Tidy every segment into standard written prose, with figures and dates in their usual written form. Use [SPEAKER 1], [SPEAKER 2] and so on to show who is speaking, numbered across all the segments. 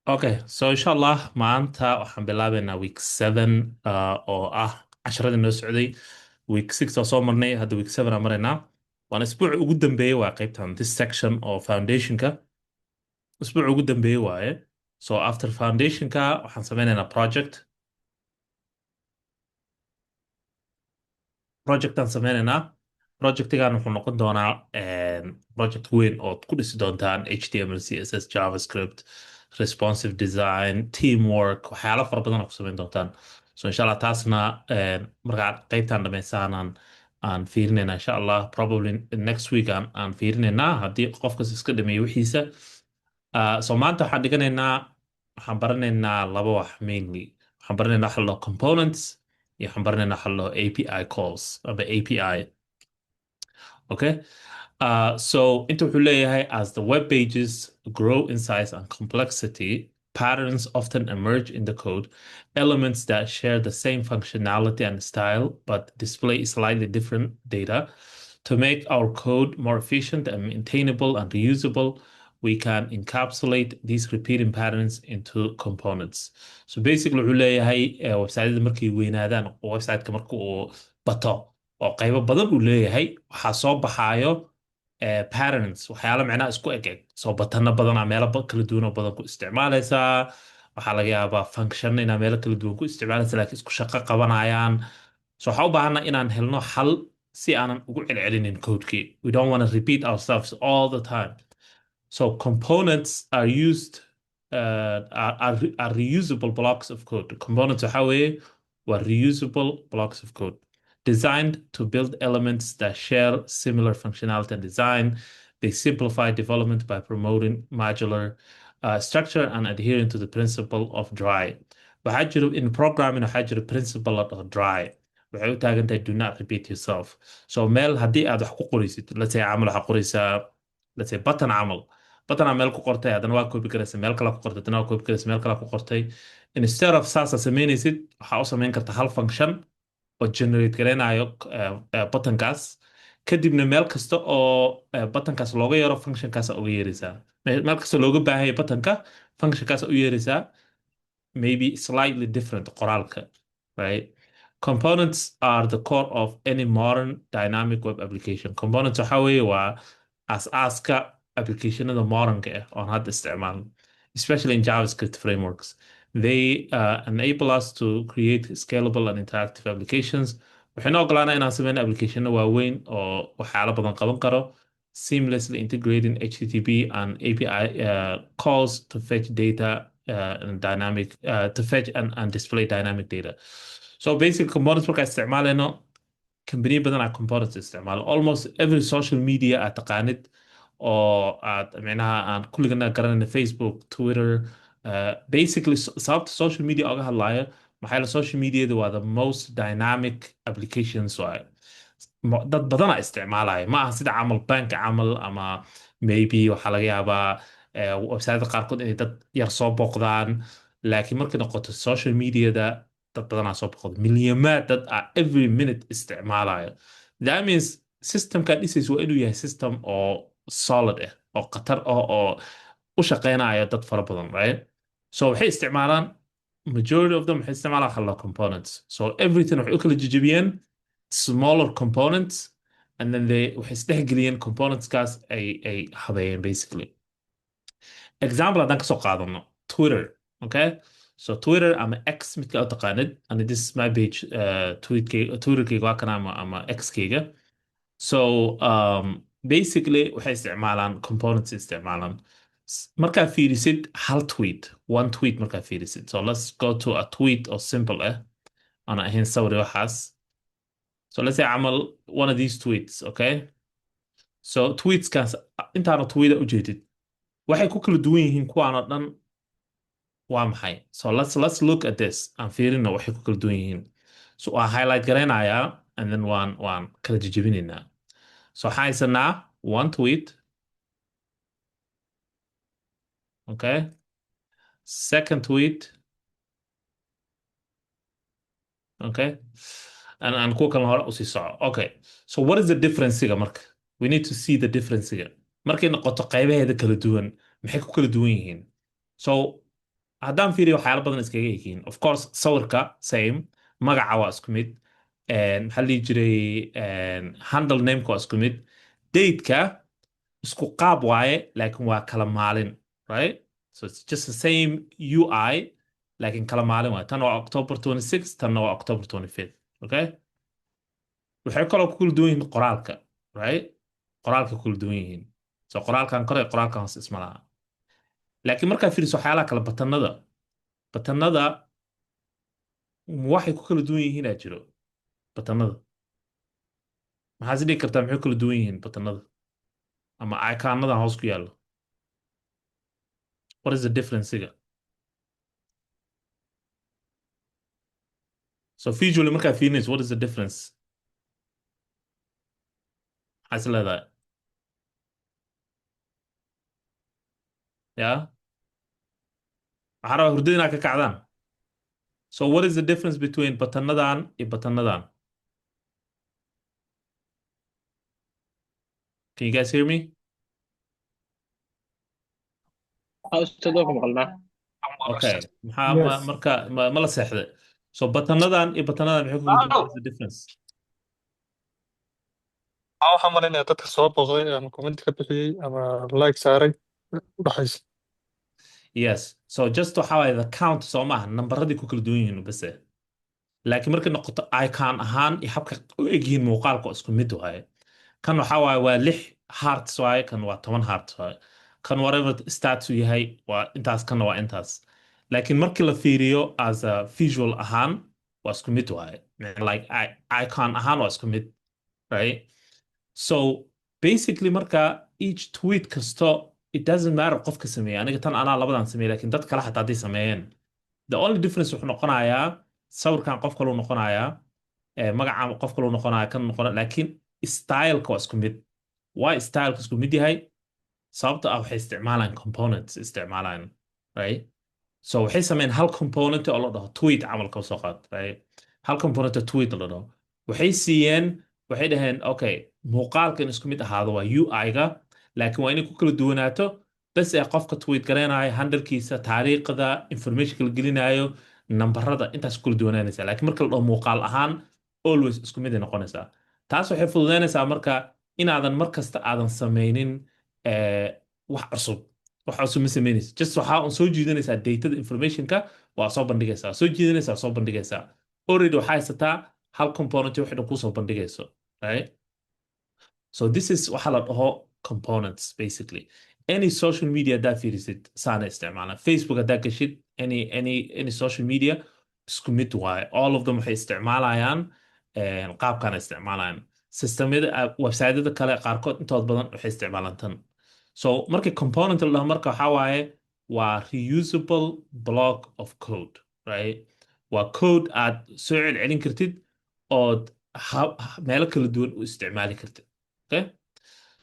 [SPEAKER 1] Okay, so insha Allah maanta waxaan bilaabeynaa week 7 oo ah casharadii noo socday. Week 6 oo soo marnay, hadda week 7 aan maraynaa. Waan isbuuc ugu dambeeyey waa qaybtan this section oo foundationka. Isbuuc ugu dambeeyey waaye. So after foundationka waxaan sameynaynaa projectaan sameynaynaa. Projectigan wuxuu noqon doonaa project weyn oo ku dhisi doontaan HTML, CSS, JavaScript, responsive design, teamwork, waxyaalo fara badan oo ku sameyn doontaan. So insha Allah taasna markaa qaybtaan dhammaystaanaan aan fiirinayna insha Allah probably next week aan fiirinaynaa haddii qofkas iska dhameeyo wixiisa. So maanta waxaan baranaynaa laba wax mainly. Waxaan baranaynaa waxa la dhaho components iyo waxaan baranaynaa waxa la dhaho API calls ama API. Okay. So inta wuxuu leeyahay as the web pages grow in size and complexity, patterns often emerge in the code, elements that share the same functionality and style but display slightly different data. To make our code more efficient and maintainable and reusable, we can encapsulate these repeating patterns into components. So basically wuxuu leeyahay website-yada markay weynaadaan oo website-ka marka uu bato oo qaybo badan uu leeyahay waxaa soo baxaayo patterns waxyaalo macnaha isku eg eg soo batana badanaa meelo kala duwan oo badan ku isticmaalaysaa. Waxaa laga yaabaa function inaa meelo kala duwan ku isticmaalaysa laakiin isku shaqo qabanayaan. So waxaa u baahanaa inaan helno xal si aanan ugu celcelinin codekii. We don't want to repeat ourselves all the time. So components are used are reusable blocks of code. Components waxa weeye waa reusable blocks of code designed to build elements that share similar functionality and design. They simplify development by promoting modular structure and adhering to the principle of dry. Waxaa jiro in programming waxaa jiro principle of dry. Waxay u taagan tahay do not repeat yourself. So meel haddii aad wax ku qoraysid, let's say camal waxaa qoraysaa, let's say button camal. Button meel ku qortay, haddana waa copy garaysa, meel kale ku qortay, haddana waa copy garaysa, meel kale ku qortay. Instead of saasa sameynaysid, waxaa u samayn karta hal function oo generate garaynayo buttonkaas. Kadibna meel kasta oo buttonkaas looga yeero functionkaas uga yeeraysaa. Meel kasta looga baahanyahay buttonka, functionkaas u yeeraysaa. Maybe slightly different qoraalka, right? Components are the core of any modern dynamic web application. Components waxa weeye waa aas-aaska applicationada modernka ah oon hadda isticmaalno, especially in JavaScript frameworks. They enable us to create scalable and interactive applications. Waxayna ogolaanaa inaan sameyno applicationo waaweyn oo waxyaalo badan qaban karo, seamlessly integrating HTTP and API calls to fetch data and to fetch and display dynamic data. So basic components markaa isticmaalayno company badan aa components isticmaalo. Almost every social media aad taqaanid oo aad micnaha aan kulligana garanayna Facebook, Twitter, basically sababta social media oga hadlaayo maxaa la social mediada waa the most dynamic applications waaye. Dad badana isticmaalaya ma aha sida camal bank camal ama maybe waxaa laga yaabaa website qaarkood inay dad yar soo booqdaan, laakiin markay noqoto social mediada dad badanaa soo booqdo milyamaad dad ah every minute isticmaalaya. That means systemka dhisaysa waa inuu yahay system oo solid ah oo khatar ah oo u shaqeynaya dad fara badan, right? So waxay isticmaalaan majority of them waxay isticmaalaan halo components. So everything waxay u kala jejebiyeen smaller components and then waxay isdhexgeliyeen componentskaas ay habeeyeen basically. Example haddaan kasoo qaadano Twitter, okay? So Twitter ama X midka u taqaanid, and this is my page Twitterkayga waa kana ama X-kayga. So basically waxay isticmaalaan components isticmaalaan. Markaa fiirisid hal tweet, one tweet markaa fiirisid. So let's go to a tweet oo simple ah ana ahayn sawir waxaas. So let's say camal one of these tweets, okay? So tweetskaas intaana tweeta u jeedid waxay ku kala duwan yihiin kuwaan oo dhan waa maxay? So let's look at this aan fiirino waxay ku kala duwan yihiin. So waan highlight garaynayaa and then waan kala jejebinaynaa. So waxaan haysanaa one tweet, okay? Second tweet, okay? And kuwa kale hore usii soco. Okay. So what is the difference-iga marka? We need to see the difference-iga. Markay noqoto qaybaheeda kala duwan, maxay ku kala duwan yihiin? So haddaan fiiriyo waxyaalo badan iskaga yihiin of course sawirka same, magaca waa isku mid, maxaa la dhihi jiray, handle nameka waa isku mid, dateka isku qaab waaye laakiin waa kala maalin, right? So it's just the same UI laakiin kala maalin waaye, tan waa October 26 tanna waa October 25th, okay? waxay kaloo ku kala duwan yihiin qoraalka, right? qoraalka ku kala duwan yihiin, so qoraalkan kore qoraalkan hoose isma laha. laakiin markaa fiiriso waxyaalaha kale, batanada waxay ku kala duwan yihiin aa jiro batanada. maxaa is dhigi kartaa maxay ku kala duwan yihiin batanada ama icon-nadan hoos ku yaallo? What is the difference-iga? So visually markaa fiirinayso, what is the difference? maxaa is leedahay? ya waxaa rabaa hurdada inaad ka kacdaan. So what is the difference between batanadan iyo batanadan? Can you guys hear me?
[SPEAKER 2] Ustaad waa ku maqalnaa.
[SPEAKER 1] Okay. maxaa
[SPEAKER 3] Yes.
[SPEAKER 1] marka ma la seexday? So batanadan iyo batanadan maxay ku kala duwan? What is the difference?
[SPEAKER 3] Waxaan malaynayaa dadka soo booqday ama comment ka bixiyey ama like saaray u dhaxaysa.
[SPEAKER 1] Yes. So just waxa waaye the count soo maaha, nambaradii ku kala duwan yihiin base. laakiin markay noqoto icon ahaan iyo habka u egyihiin muuqaalka oo isku mid waaye. kan waxa waaye waa 6 hearts waaye, kan waa 10 hearts waaye, kan whatever stats uu yahay waa intaas, kanna waa intaas. laakiin markii la fiiriyo as a visual ahaan waa isku mid waaye, like icon ahaan waa isku mid, right? So basically marka each tweet kasto, it doesn't matter qofka sameeyay, aniga tan anaa labadan sameeyay laakiin dad kale xataa hadday sameeyeen, the only difference wuxuu noqonayaa sawirkan qof kaluu noqonayaa, magacaan qof kaluu noqonayaa, kan noqonaya, laakiin styleka waa isku mid. why styleka isku mid yahay? sababta ah waxay isticmaalaan components isticmaalaan, right? So waxay sameeyeen hal component oo la dhaho tweet camal ka soo qaad, right? hal component oo tweet la dhaho waxay siiyeen, waxay dhaheen okay, muuqaalkan isku mid ahaado waa UI-ga, laakiin waa inay ku kala duwanaato bas ee qofka tweet gareenayo, handlekiisa, taariikhda, information la gelinayo, nambarada, intaas ku kala duwanaanaysaa. laakiin marka la dhaho muuqaal ahaan always isku mid ay noqonaysaa. taas waxay fududeynaysaa marka inaadan mar kasta aadan sameynin wax cusub. wax cusub ma sameynaysa, just waxaa un soo jiidanaysaa datada, informationka waa soo bandhigaysaa, soo jiidanaysaa, soo bandhigaysaa. already waxaa haysataa hal component waxay dhan kusoo bandhigayso, right? So this is waxa la dhaho components basically. Any social media haddaa fiirisid saana isticmaalaan. Facebook haddaa gashid, any social media isku mid waaye. All of them waxay isticmaalayaan qaabkaan isticmaalayaan. Systemyada website-yada kale qaarkood intood badan waxay isticmaalaan tan. So markii component la dhaho marka waxaa waaye waa reusable block of code, right? waa code aad soo celcelin kartid ood meelo kala duwan u isticmaali kartid, okay?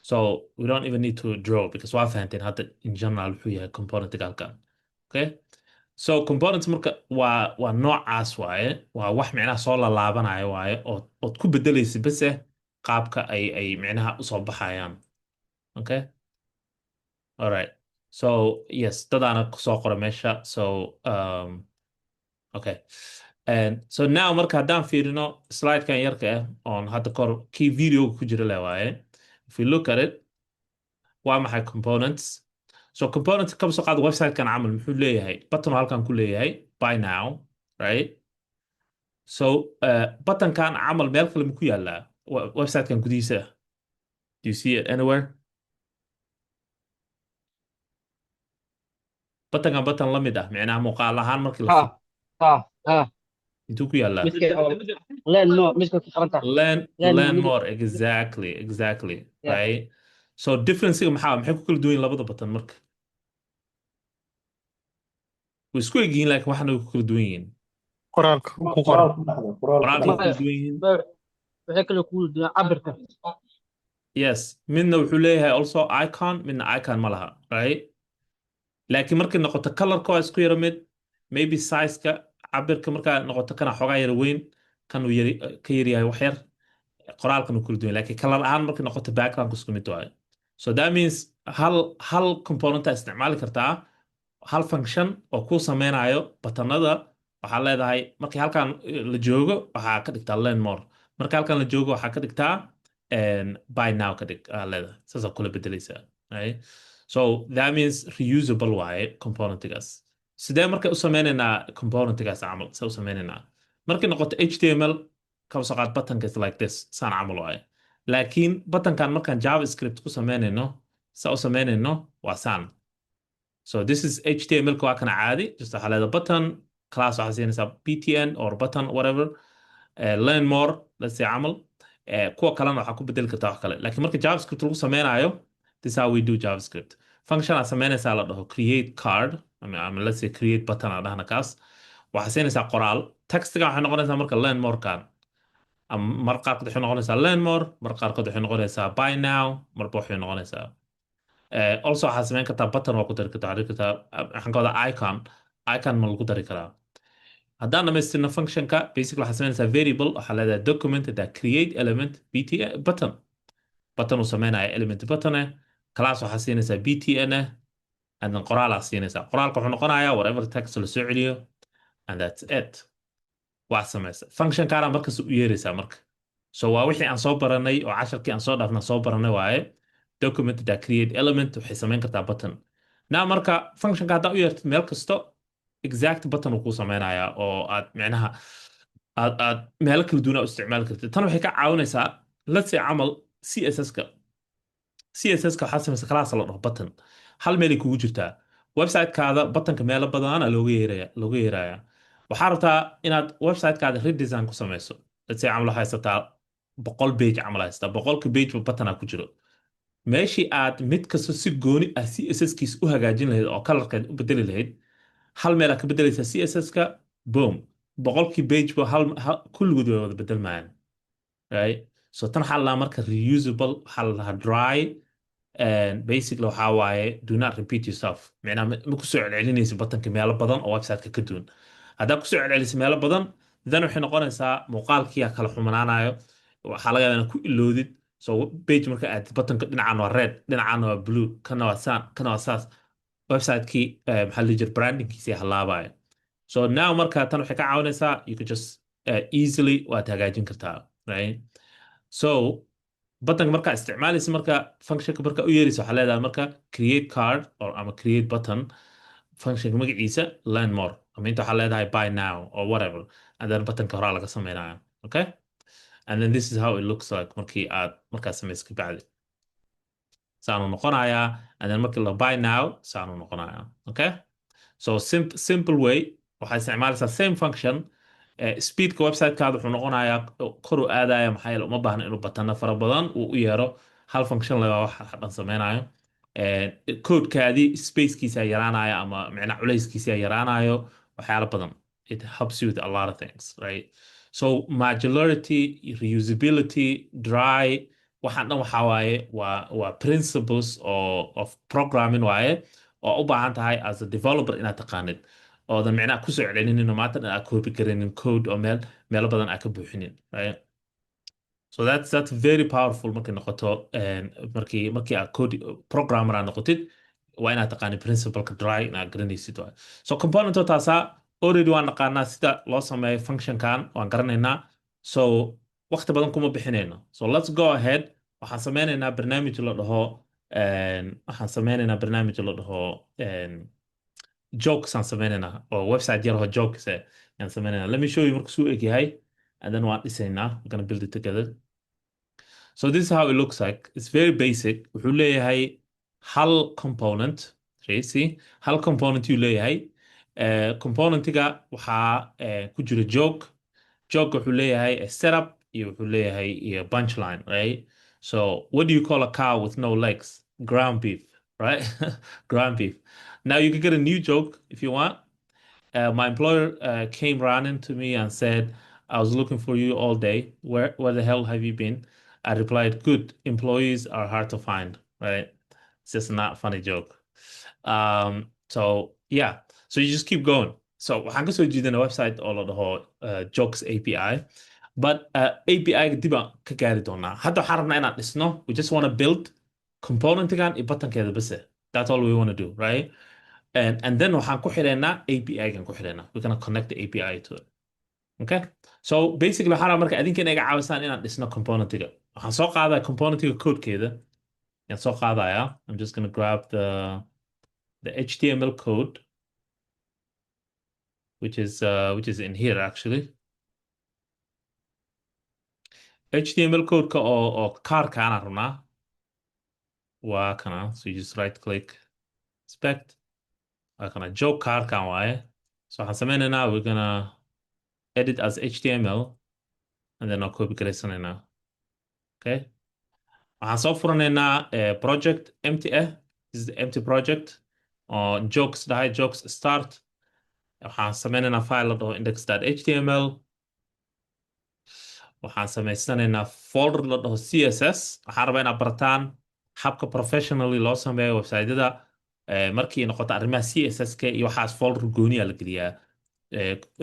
[SPEAKER 1] So we don't even need to draw because waa fahanteen hadda in general wuxuu yahay component halkan, okay? So components marka waa noocaas waaye, waa wax micnaha soo lalaabanayo waaye ood ku bedelaysid base qaabka ay micnaha usoo baxayaan, okay? All right. So yes, dadaana kusoo qora meesha. So okay. And so now marka haddaan fiirino slide-kan yarka ah on hadda kor key video ku jira le waaye. If we look at it, waa maxay components? So components kaba soo qaada website-kan camal muxuu leeyahay button halkan ku leeyahay buy now, right? So button-kan camal meel kale ku yaallaa website-kan gudihiisa. Do you see it anywhere? button-kan button la mid ah micnaha muuqaal ahaan markii la fiiriyo intuu ku yaallaa? Learn more, exactly, right? So difference-iga maxay ku kala duwan yihiin labada button marka? way isku egyihiin laakiin waxna way ku kala duwan yihiin.
[SPEAKER 3] Qoraalka ku qoran.
[SPEAKER 1] qoraalka way ku kala duwan yihiin.
[SPEAKER 2] waxay kale ku duwan cabirka.
[SPEAKER 1] Yes, midna wuxuu leeyahay also icon, midna icon ma laha, right? laakiin markay noqoto colorka waa isku yara mid, maybe size-ka cabirka markaa noqoto kana xoogaa yara weyn, kan uu ka yaryahay wax yar, qoraalkan uu kala duwan, laakiin color ahaan markay noqoto background isku mid waaye. So that means hal component isticmaali kartaa hal function oo kuu sameynayo batanada. waxaa leedahay markii halkan la joogo waxaa ka dhigtaa learn more. marka halkan la joogo waxaa ka dhigtaa buy now ka dhig aa leedahay saasaa kula bedelaysaa. Right? So that means reusable waaye componentigaas. sidee marka u sameynaynaa componentigaas camal see u sameynaynaa markay noqoto HTML kaba soo qaad buttonka is like this saan camal waaye. laakiin buttonkan markaan JavaScript ku sameynayno saa u sameynayno waa saan. So this is HTML waa kana caadi just waxaa leedahay button class waxaa siinaysaa btn or button whatever. learn more let's say camal. kuwa kalena waxaa ku bedeli kartaa wax kale laakiin marka JavaScript lagu sameynayo this is how we do JavaScript. function aad sameynaysaa la dhaho create card ama let's say create button aa dhahna kaas. waxaa siinaysaa qoraal textiga waxay noqonaysaa marka learn more kan. mar qaarkood waxay noqonaysaa learn more mar qaarkood waxay noqonaysaa buy now marba waxay noqonaysaa. Also waxaa sameyn kartaa button waa ku dari kartaa waxaa dhigi kartaa waxaan ka wadaa icon ma lagu dari karaa. haddaan dhamaystirno functionka basically waxaa sameynaysaa variable waxaa leedahay document that create element button uu sameynaya element button class waxaa siinaysaa btn and then qoraalaa siinaysaa qoraalka wuxuu noqonayaa whatever text la soo celiyo and that's it. waa samaysa functionkaana markas u yeeraysaa marka. So waa wixii aan soo baranay oo casharkii aan soo dhaafna soo baranay waaye. document that create element waxay samayn kartaa button. Now marka functionka haddaa u yeertid meel kasto exact button uu kuu sameynayaa oo aad micnaha aad meelo kala duwan u isticmaali kartid. tan waxay ka caawinaysaa let's say camal CSS-ka waxaa samaysa class la dhaho button hal meelay kugu jirtaa. website-kaada buttonka meelo badana looga yeerayaa. waxaa rabtaa inaad website-kaada redesign ku samayso let's say camal waxaa haysataa 100 page camal haysataa 100 page button ku jiro. meeshii aad mid kasta si gooni ah CSS-kiis u hagaajin lahayd oo colorkeed u bedeli lahayd hal meel aad ka bedelaysaa CSS-ka boom 100 page ba kulligood way wada bedelmayaan. Right? So tan waxaa la marka reusable waxaa la dry and basically waxaa waaye do not repeat yourself macnaha ma ku soo celcelinaysa buttonka meelo badan oo website-ka ka duwan. haddaa ku soo celcelisay meelo badan then waxay noqonaysaa muuqaalkii kala xumanaanayo waxaa laga yaabaa inaad ku iloodid. So page marka aad buttonka dhinacaan waa red dhinacaan waa blue kana waa saan kana waa saas website-kii maxaa la jira brandingkiisa halaabaya. So now marka tan waxay ka caawinaysaa you can just easily waad hagaajin kartaa. Right? So buttonka marka isticmaalaysa marka functionka marka u yeeraysa waxaa leedahay marka create card or ama create button functionka magaciisa learn more ama inta waxaa leedahay buy now or whatever and then buttonka horaa laga sameynaya. Okay? And then this is how it looks like markii aad markaa samaysa kabacdi saanu noqonayaa and then markii la buy now saanu noqonayaa. Okay? So simple way waxaa isticmaalaysaa same function. speedka website-kaada wuxuu noqonayaa kor u aadaya maxaa yeele uma baahna inuu batana fara badan uu u yeero hal function laga wax dhan sameynayo. codekaadii spacekiisa yaraanaya ama micna culayskiisa yaraanayo waxyaalo badan. it helps you with a lot of things. Right? So modularity reusability dry waxaan dhan waxaa waaye waa principles of programming waaye oo u baahan tahay as a developer inaad taqaanid oodan micnaha ku soo celinin maanta dhan aad copy garaynin code oo meelo badan aad ka buuxinin. Right? So that's very powerful markay noqoto markii aad code programmer aad noqotid waa inaad taqaanid principleka dry inaad garanaysid. So component taasaa already waan naqaanaa sida loo sameeyo functionkan waan garanaynaa. So waqti badan kuma bixinayno. So let's go ahead waxaan sameynaynaa barnaamij la dhaho jokes aan sameynaynaa oo website yar oo jokes aan sameynaynaa. Let me show you marka suu eg yahay and then waan dhisaynaa we're gonna build it together. So this is how it looks like. It's very basic. wuxuu leeyahay hal component. See? hal component yuu leeyahay. componentiga waxaa ku jira joke wuxuu leeyahay a setup iyo wuxuu leeyahay iyo punchline. Right? So what do you call a cow with no legs? Ground beef. Right? ground beef. Now you can get a new joke if you want. My employer came running to me and said, I was looking for you all day. Where the hell have you been? I replied, good. Employees are hard to find. Right? It's just not a funny joke. So yeah. So you just keep going. So waxaan ka soo jeedinaa website oo la dhaho jokes API. But API dib aan ka gaari doonaa. Hadda waxaan rabnaa inaan dhisno. We just want to build componentigan iyo buttonkeeda base. That's all we want to do, right? and then waxaan ku xidhaynaa API gaan ku xidhaynaa. We're gonna connect the API to it. Okay? So basically waxaan rabaa marka adinka inaga caawisaan inaan dhisno componentiga. Waxaan soo qaadaya componentiga codekeeda. Yaan soo qaadaya. I'm just gonna grab the HTML code, which is in here actually. HTML code-ka oo kaarka aan rabnaa waa kana. So you just right click, inspect. Waa kana joke kaarkan waaye. So waxaan sameynaynaa, we're gonna edit as HTML, and then I'll copy garaysanaynaa. Okay? waxaan soo furanaynaa project empty this is the empty project oo jokes dhahay jokes start. waxaan sameynaynaa file la dhaho index.html. waxaan samaysanaynaa folder la dhaho css. waxaan rabaa inaad barataan habka professionally loo sameeyo website-yada. markii noqoto arrimaha css-ka iyo waxaas folder gooniya la geliyaa.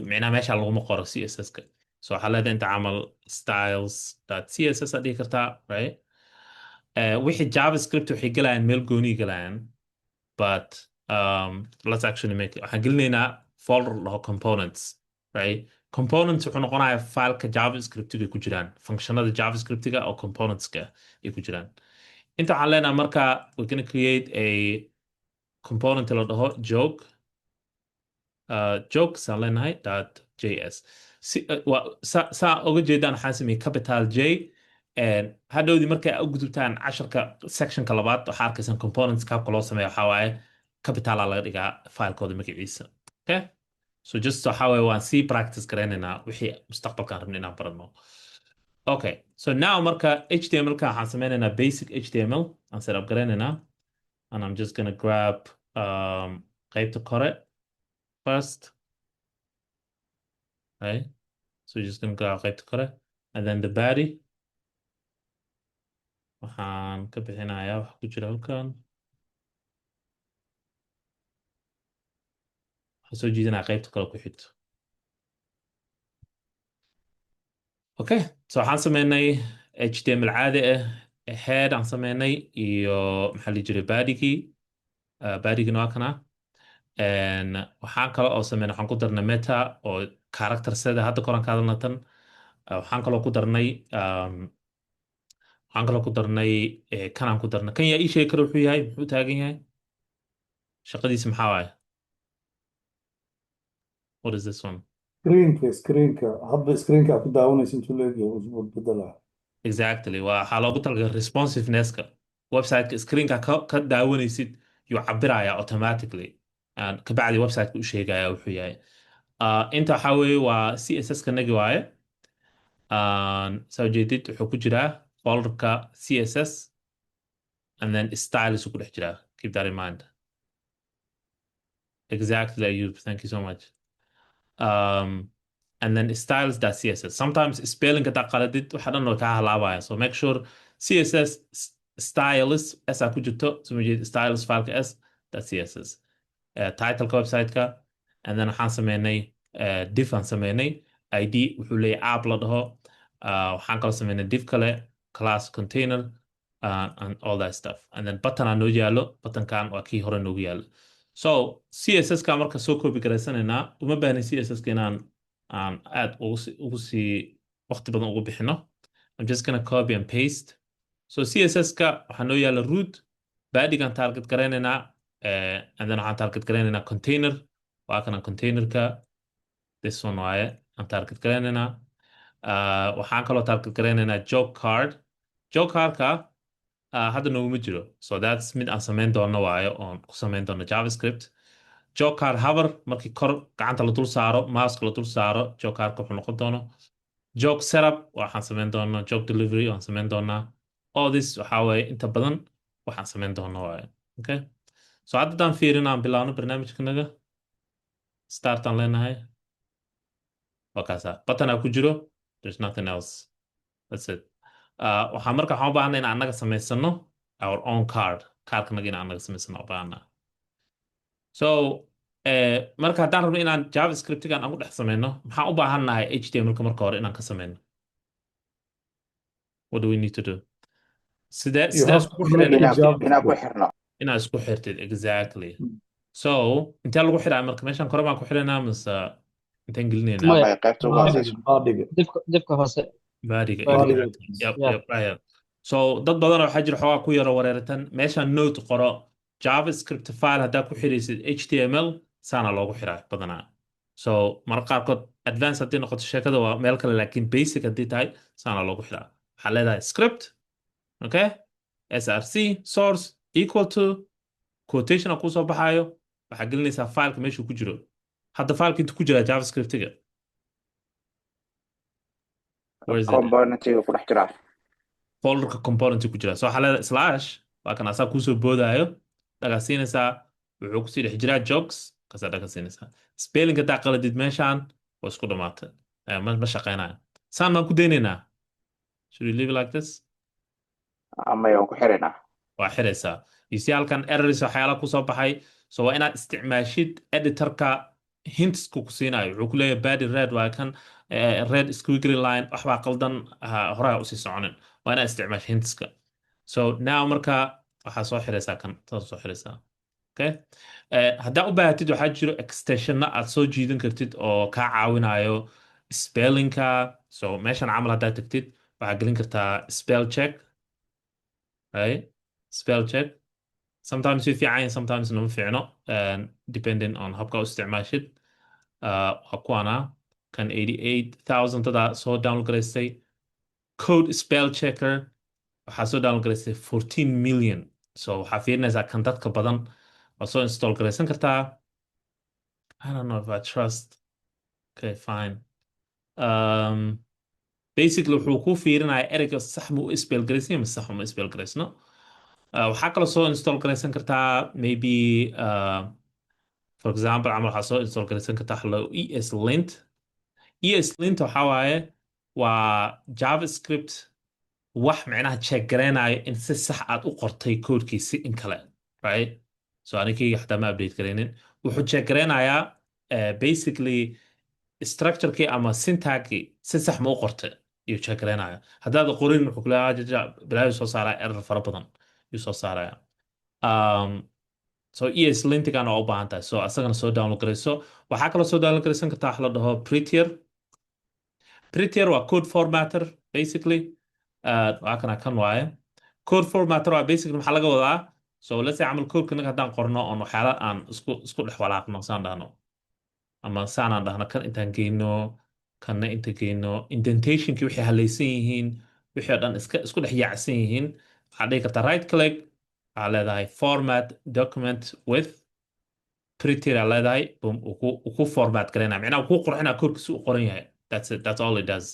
[SPEAKER 1] micnaha meesha laguma qoro css-ka. so waxaa leedahay inta camal styles.css aad dhihi kartaa, right? wixii JavaScript waxay galayaan meel gooni galayaan, but let's actually make it. waxaan gelinaynaa folder laho components, right? Components wuxuu noqonayaa fileka JavaScript-ga ku jiraan, functionada JavaScript-ga oo components-ka ay ku jiraan. inta waxaan leenahay marka we're gonna create a component la dhaho jokes aan leenahay .js. saa uga jeedaan waxaan sameeyey capital J. hadhowdii markay u gudubtaan casharka sectionka labaad waxaa arkaysaan components qaabka loo sameeyo waxaa waaye capitala laga dhigaa filekooda magaciisa. Okay? So just waxaa waaye waan sii practice garaynaynaa wixii mustaqbalkaan rabna inaan baranno. Okay, so now marka HTML-ka waxaan sameynaynaa basic HTML aan set up garaynaynaa, and I'm just gonna grab qaybta kore first. Right? So you're just gonna grab qaybta kore, and then the body. waxaan ka bixinayaa wax ku jira halkan. waxaan soo jiidanaya qaybta kale ku xigto. Okay, so waxaan sameynay HTML caadi head aan sameynay iyo maxaa la jiray badigii. badigina waa kana. waxaan kale oo sameynay, waxaan ku darnay meta oo character sida hadda koran ka hadalna tan. waxaan kaloo ku darnay kanaan ku darnay. kan yaa ii sheegi kara wuxuu yahay, muxuu taagan yahay, shaqadiisa maxaa waaye? What is this one?
[SPEAKER 4] screenka hadba screenka ku daawanaysa intuu leeyahay uu beddelaa.
[SPEAKER 1] Exactly. waxaa loogu talagalay responsiveness-ka. website-ka screenka ka daawanaysid yuu cabiraya automatically. kabacdi website-ka u sheegaya wuxuu yahay. inta waxaa weeye waa CSS-ka nagi waaye. soo jeedid wuxuu ku jiraa folderka CSS, and then styles ku dhex jiraa. Keep that in mind. Exactly, Ayub. Thank you so much. And then styles.css. Sometimes spelling that qaladid waxa dhan oo ka halaabaya. So make sure CSS styles s ku jirto, soo jeed styles fileka s.css. title-ka website-ka, and then waxaan sameynay div aan sameynay ID wuxuu leeyahay app la dhaho. waxaan kaloo sameynay div kale, class container, and all that stuff. And then button aan noo yaalo, buttonkan waa kii hore noogu yaalo. So CSS-ka marka soo copy garaysanaynaa, uma baahnin CSS-ka inaan aad ugu sii waqti badan ugu bixino. I'm just gonna copy and paste. So CSS-ka waxaa noo yaala root, badigaan target garaynaynaa, and then waxaan target garaynaynaa container. waa kana containerka, this one waaye aan target garaynaynaa. waxaan kaloo target garaynaynaa joke cardka hadda nooguma jiro, so that's mid aan samayn doono waayo oon ku samayn doono JavaScript. joke card hover markii kor gacanta la dul saaro, mouse la dul saaro, joke cardka wuxuu noqon doono. joke setup waxaan samayn doonaa, joke delivery waan samayn doonaa. all this waxaa waaye inta badan waxaan samayn doono waayo. Okay, so haddaan fiirin aan bilaawno barnaamijkanaga. start aan leenahay, waa kaasa button aa ku jiro, there's nothing else, that's it. waxaan u baahanay in annaga samaysano our own cardkanaga in annaga samaysano u baahana. So marka haddaan rabno inaan JavaScript-gan aan ku dhex samayno, maxaan u baahannahay HTML-ka marka hore inaan ka samayno? What do we need to do? sidee isku xirnaa?
[SPEAKER 4] inaad
[SPEAKER 5] inaad ku xirno
[SPEAKER 1] inaad isku xirtid. Exactly. so intee lagu xidhaa marka meeshan kore baan ku xidhaynaa mise intaan gelinaynaa
[SPEAKER 2] maya
[SPEAKER 5] maya qaybta ugu
[SPEAKER 2] dib
[SPEAKER 5] hooseyso
[SPEAKER 4] baadhiga
[SPEAKER 2] dibka hoose
[SPEAKER 1] baariga
[SPEAKER 2] baadiga
[SPEAKER 4] baadhiga
[SPEAKER 1] exactly yep
[SPEAKER 2] ya
[SPEAKER 1] yep right. So dad badan waxaa jira xoogaa ku yaro wareeratan meeshan note qoro javascript file haddaa ku xidhaysid html saana loogu xidhaa badanaa. So mararka qaarkood advance haddii noqoto sheekada waa meel kale laakiin basic haddii tahay saana loogu xidhaa. waxaa leedahay script okay src source equal to quotation aa kusoo baxaayo waxaa gelinaysaa fileka meeshuu ku jiro. hadda fileka intuu ku jiraa javascriptiga where is it
[SPEAKER 5] componentiga ku dhex jiraa
[SPEAKER 1] folderka component ku jira so waxaa leedahay slash waa kan asaa kuusoo boodaayo dhagaa siinaysaa wuxuu kusii dhex jiraa jokes kasaa dhaga siinaysaa spelling hadaa qaladid meeshaan waa isku dhamaatay ma shaqeynayo saan baan ku daynaynaa should we leave it like this
[SPEAKER 5] amaya waan ku xiraynaa
[SPEAKER 1] waa xiraysaa you see halkan errors waxyaala kusoo baxay so waa inaad isticmaashid editorka hintsku ku siinayo wuxuu ku leeyahay body red waa kan red squiggly line waxbaa qaldan horaa usii soconin waa inaad isticmaasho hintska so now marka waxaa soo xiraysaa kan saas soo xiraysaa okay haddaa u baahatid waxaa jiro extensionna aad soo jiidan kartid oo kaa caawinayo spellingka so meeshan camal haddaad tagtid waxaa gelin kartaa spell check right spell check sometimes way fiican sometimes nama fiicno depending on habka u isticmaashid waa kuwana kan 88,000 dadaa soo download garaystay code spell checker waxaa soo download garaystay 14 million so waxaa fiirinaysaa kan dadka badan waa soo install garaysan kartaa I don't know if I trust okay fine um, basically wuxuu ku fiirinayaa ereyga sax ma u spell garaysay mise sax uma spell garaysno waxaa kaloo soo install garaysan kartaa maybe for example camal waxaa soo install garaysan kartaa hello ESLint ESLint waxaa waaye waa javascript wax micnaha check garaynayo in si sax aad u qortay koodkiisi in kale right so anikayga xataa ma update garaynin wuxuu check garaynayaa basically structurekii ama syntagkii si sax ma u qortay iyo check garaynaya haddaad qorin wuxuu kuleeyahay bilaayo soo saaraa error fara badan yuu soo saaraya so ESLintigan waa u baahan tahay so asagana soo download garayso waxaa kaloo soo download garaysan kartaa wax la dhaho prettier waa code formatter basically waa kana kan waaye code formatter waa basically maxaa laga wadaa so let's say camal codeka naga haddaan qorno on waxyaala aan isku dhex walaaqno saan dhahno ama saanaan dhahno kan intaan geyno kanna inta geyno indentationkii waxay halaysan yihiin wixii oo dhan isku dhex yaacsan yihiin waxaad dhihi kartaa right click waxaa leedahay format document with prettier aa leedahay boom ku format garaynaa micnaha kuu qurxinaa koodkiisa u qoran yahay that's all it does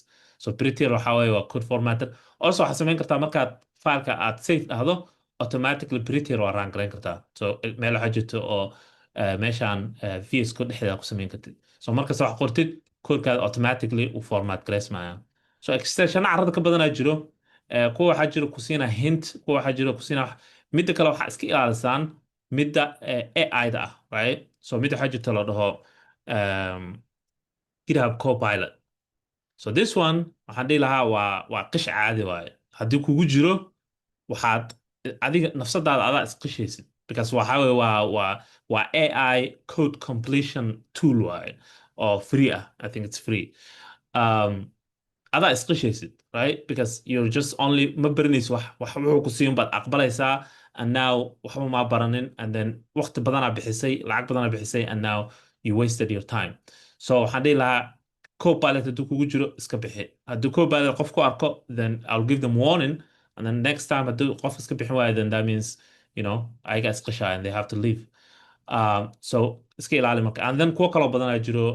[SPEAKER 1] so prettier waxaa waaye waa code formatter also waxaad samayn kartaa markaad fileka aad safe dhahdo automatically prettier waa raan garayn kartaa so meel waxaa jirto oo meeshaan VS Code dhexdeeda ku samayn kartid so markasta wax qortid koodkaada automatically u format garaysmaya so extensionna carrada ka badanaa jiro kuwa waxaa jiro ku siina hint kuwa waxaa jiro ku siina midda kale waxaa iska ilaalisaan midda AI-da ah right so midda waxaa jirta la dhaho GitHub Copilot so this one waxaan dhihi lahaa waa qish caadi waaye haddii kugu jiro waxaad adiga nafsadaada adaa isqishaysid because waxaa weye waa AI code completion tool waaye oo free ah I think it's free adaa isqishaysid right because you're just only ma baranaysid wax wuxuu ku siin baad aqbalaysaa and now waxba maa baranin and then waqti badanaa bixisay lacag badanaa bixisay and now you wasted your time so waxaan dhihi lahaa copilot hadduu kugu jiro iska bixi hadduu copilot qof ku arko then I'll give them warning and then next time hadduu qof iska bixin waayo then that means you know ayaga isqishaa and they have to leave so iska ilaali marka and then kuwo kaloo badanaa jiro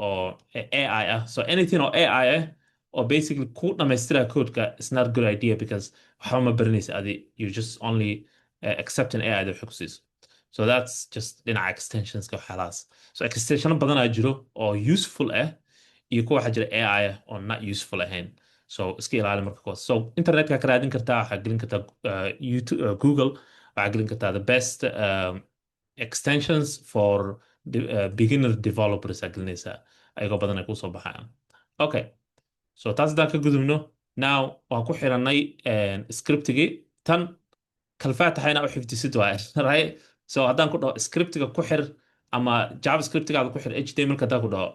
[SPEAKER 1] oo AI ah so anything oo AI ah or basically ku dhamaystira codeka is not a good idea because waxba ma baranaysa adi you just only accepting AI da waxay ku siiso so that's just dhinaca extensionska waxyaalahaas so extensiono badanaa jiro oo useful ah iyo kuwa waxaa jira AI ah oo not useful ahayn so iska ilaali marka kuwaas so internetka ka raadin kartaa waxaa gelin kartaa YouTube Google waxaa gelin kartaa the best extensions for beginner developers aa gelinaysaa ayagoo badan ay kusoo baxayaan okay so taas haddaan ka gudubno now waan ku xirannay scriptigii tan kalfaataxayna u xifdisid waaye right so haddaan ku dhaho scriptiga ku xir ama javascriptigaada ku xir HTML haddaan ku dhaho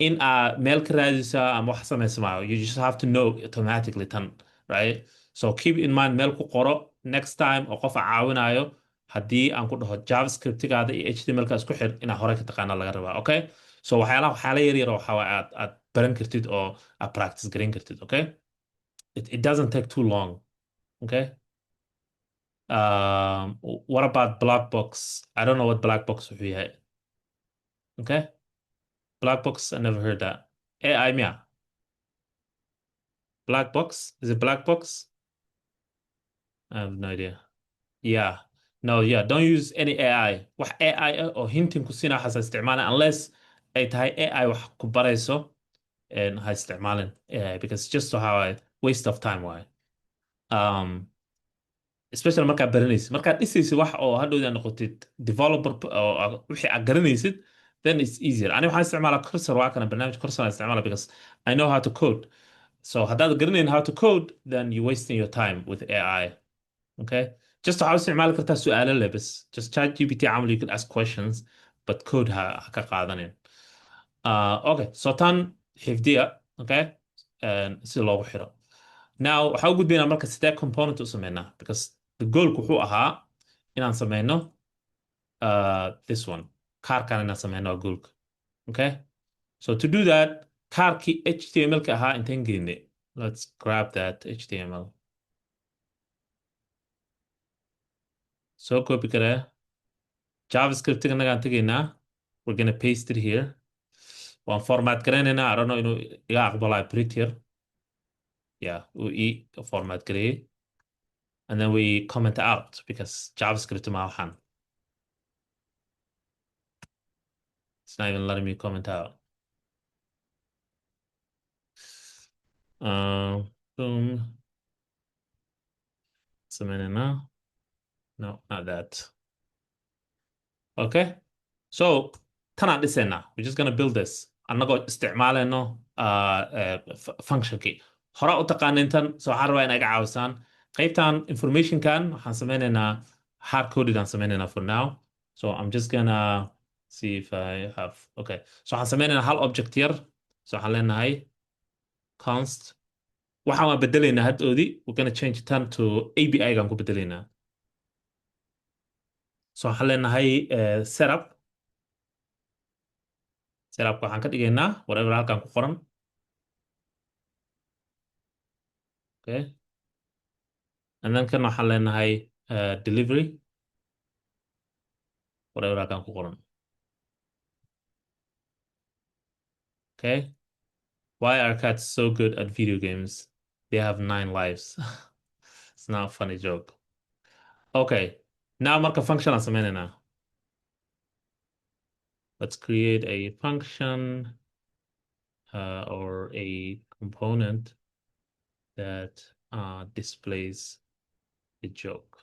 [SPEAKER 1] in aa meel ka raadisa ama wax samaysa maayo, you just have to know automatically tan, right? So keep in mind meel ku qoro next time oo qof caawinayo haddii aan ku dhaho javascriptigaada iyo HTML-ka isku xir inaa hore ka taqaana laga rabaa, okay? So waxyaala yar yar oo waxaa waaye aad baran kartid oo aad practice garin kartid, okay? It doesn't take too long, okay? What about black box? I don't know what black box wuxuu yahay. Okay? Black box, I never heard that. AI yeah. Black box? Is it black box? I have no idea. Yeah. No, yeah. Don't use any AI. Wax AI ah oo hintin ku siina waxaas ha isticmaalin unless ay tahay AI wax ku barayso and ha isticmaalin AI because it's just how I waste of time waaye. Especially markaad baranaysid markaad dhisaysid wax oo hadhowda noqotid developer oo wixii aad garanaysid then it's easier ani waxaan isticmaalaa cursor waa kana barnaamij cursor aan isticmaala because I know how to code so haddaad garanayn how to code then you're wasting your time with AI okay just waxaad u isticmaali kartaa su'aalo leh bas just chat GPT camal you could ask questions but code ha ka qaadanin okay so tan xifdiya okay si loogu xiro now waxaa u gudbaynaa marka sidee component u sameynaa because the goal wuxuu ahaa inaan sameyno this one kaarkan inaan sameyno waa goalka okay so to do that kaarkii HTML-ka ahaa intaan geynay let's grab that HTML soo copy karee JavaScript-ga nagaan tegaynaa we're gonna paste it here waan format garaynaynaa I don't know inuu iga aqbalaayo prettier yeah uu ii format gareeyey and then we comment out because JavaScript ma waxaan it's not even letting me comment out boom sameynayna no not that okay so tanaan dhisaynaa we're just gonna build this annagoo isticmaalayno functionkii hore u taqaanintan so waxaan rabaa inay iga caawisaan qaybtan informationkan waxaan sameynaynaa hard coded aan sameynaynaa for now so I'm just gonna see if I have okay so waxaan sameynaynaa hal object yar so waxaan leenahay const waxaan waan bedelaynaa haddoodii we're gonna change tan to API gaan ku bedelaynaa so waxaan leenahay setupka waxaan ka dhigaynaa whatever halkan ku qoran okay and then kan waxaan leenahay delivery whatever halkan ku qoran okay why are cats so good at video games they have 9 lives it's not a funny joke okay now marka function aan sameynaynaa let's create a function or a component that displays a joke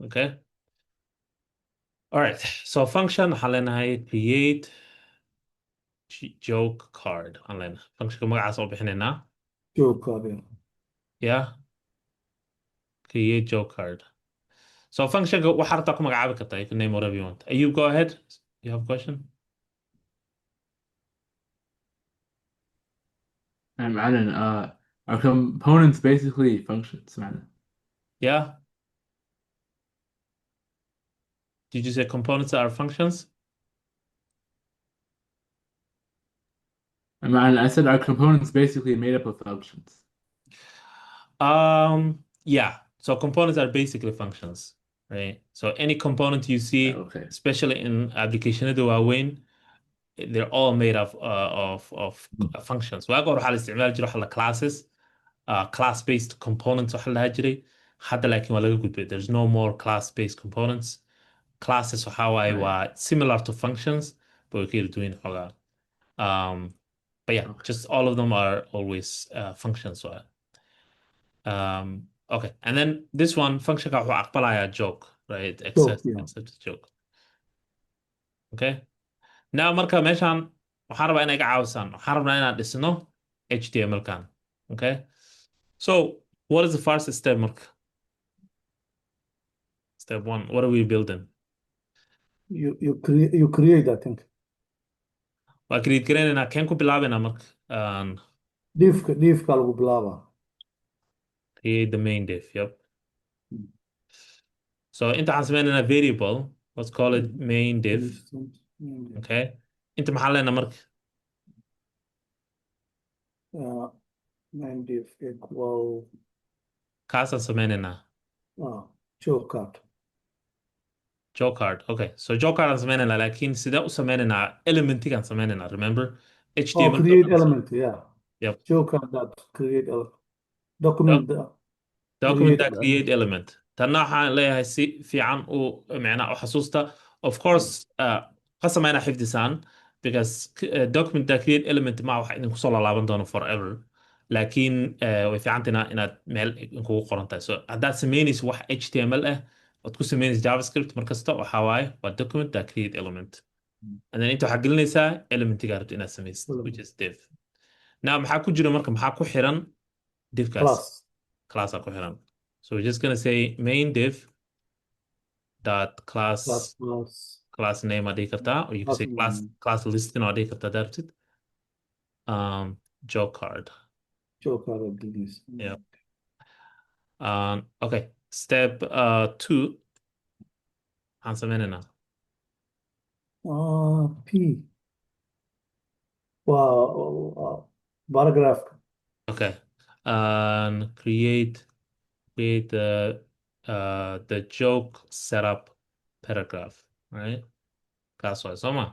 [SPEAKER 1] okay all right so function waxaan leenahay create joke card aan leenahay functionka magacaas oo bixinaynaa
[SPEAKER 4] joke card
[SPEAKER 1] yeah create joke card so functionka waxaa rabtaa ku magacaabi kartaa you can name whatever you want you go ahead you have a question
[SPEAKER 6] معلن are components basically functions معلن
[SPEAKER 1] yeah did you say components are functions
[SPEAKER 6] معلن I said are components basically made up of functions
[SPEAKER 1] yeah so components are basically functions right so any component you see
[SPEAKER 6] okay
[SPEAKER 1] especially in applicationada waaweyn they're all made of functions waaga hore waxaa la isticmaali jiray waxa la classes class based components waxa la dhaha jiray hadda laakiin waa laga gudbay there's no more class based components classes waxa waaye
[SPEAKER 6] Right.
[SPEAKER 1] waa similar to functions but way kala duwan xoogaa but yeah
[SPEAKER 6] Okay.
[SPEAKER 1] just all of them are always functions waaye okay and then this one functionka wuxuu aqbalayaa joke right accept a joke okay now marka meeshaan waxaan rabaa inay iga caawisaan waxaan rabnaa inaan dhisno HTML-kan okay so what is the first step marka step 1 what are we building
[SPEAKER 4] you create, I think.
[SPEAKER 1] waa create garaynaynaa keen ku bilaabaynaa marka
[SPEAKER 4] Diffka lagu bilaabaa.
[SPEAKER 1] create the main div. Yep. So inta waxaan sameynaynaa variable. Let's call it main div. Okay. Inta maxaa leenahay marka
[SPEAKER 4] Main div equal
[SPEAKER 1] kaasaan sameynaynaa
[SPEAKER 4] job card.
[SPEAKER 1] job card. Okay. So job card aan sameynaynaa laakiin sidee u sameynaynaa elementigaan sameynaynaa. Remember HTML
[SPEAKER 4] Create element, yeah.
[SPEAKER 1] Yep.
[SPEAKER 4] Job card that create element. Document
[SPEAKER 1] document
[SPEAKER 4] create
[SPEAKER 1] that create element tanna waxaan leeyahay si fiican u macnaha u xasuusta of course qasama inaa xifdisaan because document that create element ma waxa idinku soo laalaaban doono forever laakiin way fiicantayna inaad meel kugu qoran tahay so haddaad samaynayso wax HTML ah ood ku samaynayso JavaScript markasta waxaa waaye waa document that create element and then inta waxaa gelinaysaa elementiga rabto inaad samaysid which is div now maxaa ku jira marka maxaa ku xiran divkaas class ku xiran. So we're just gonna say main div dot class name adi kartaa or you can say class listing adi kartaa that's it. Job card. Yeah. Okay. Step 2. Answer menena.
[SPEAKER 4] P. Wow. Paragraph.
[SPEAKER 1] Okay. Create the joke setup paragraph, right? That's why soma.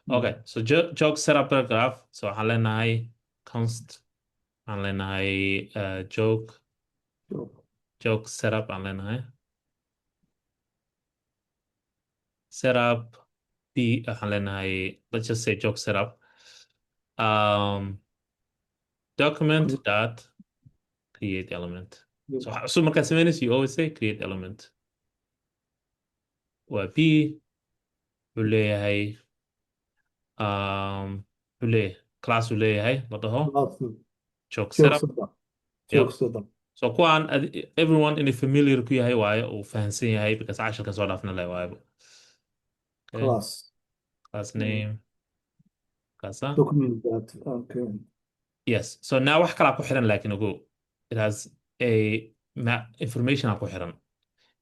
[SPEAKER 1] Okay, so joke setup paragraph. So waxaan leenahay const aan leenahay joke setup aan leenahay setup b waxaan leenahay let's just say joke setup document dot create element. So markaa samaynayso you always say create element. Waa b wuxuu leeyahay class uu leeyahay la dhaho joke setup. So kuwaan everyone in familiar ku yahay waaye uu fahansan yahay because casharkan soo dhaafna leh waayaba. Class name kaasa
[SPEAKER 4] Document that. Okay.
[SPEAKER 1] Yes. So now wax kala ku xiran laakiin ogow it has a information ku xiran.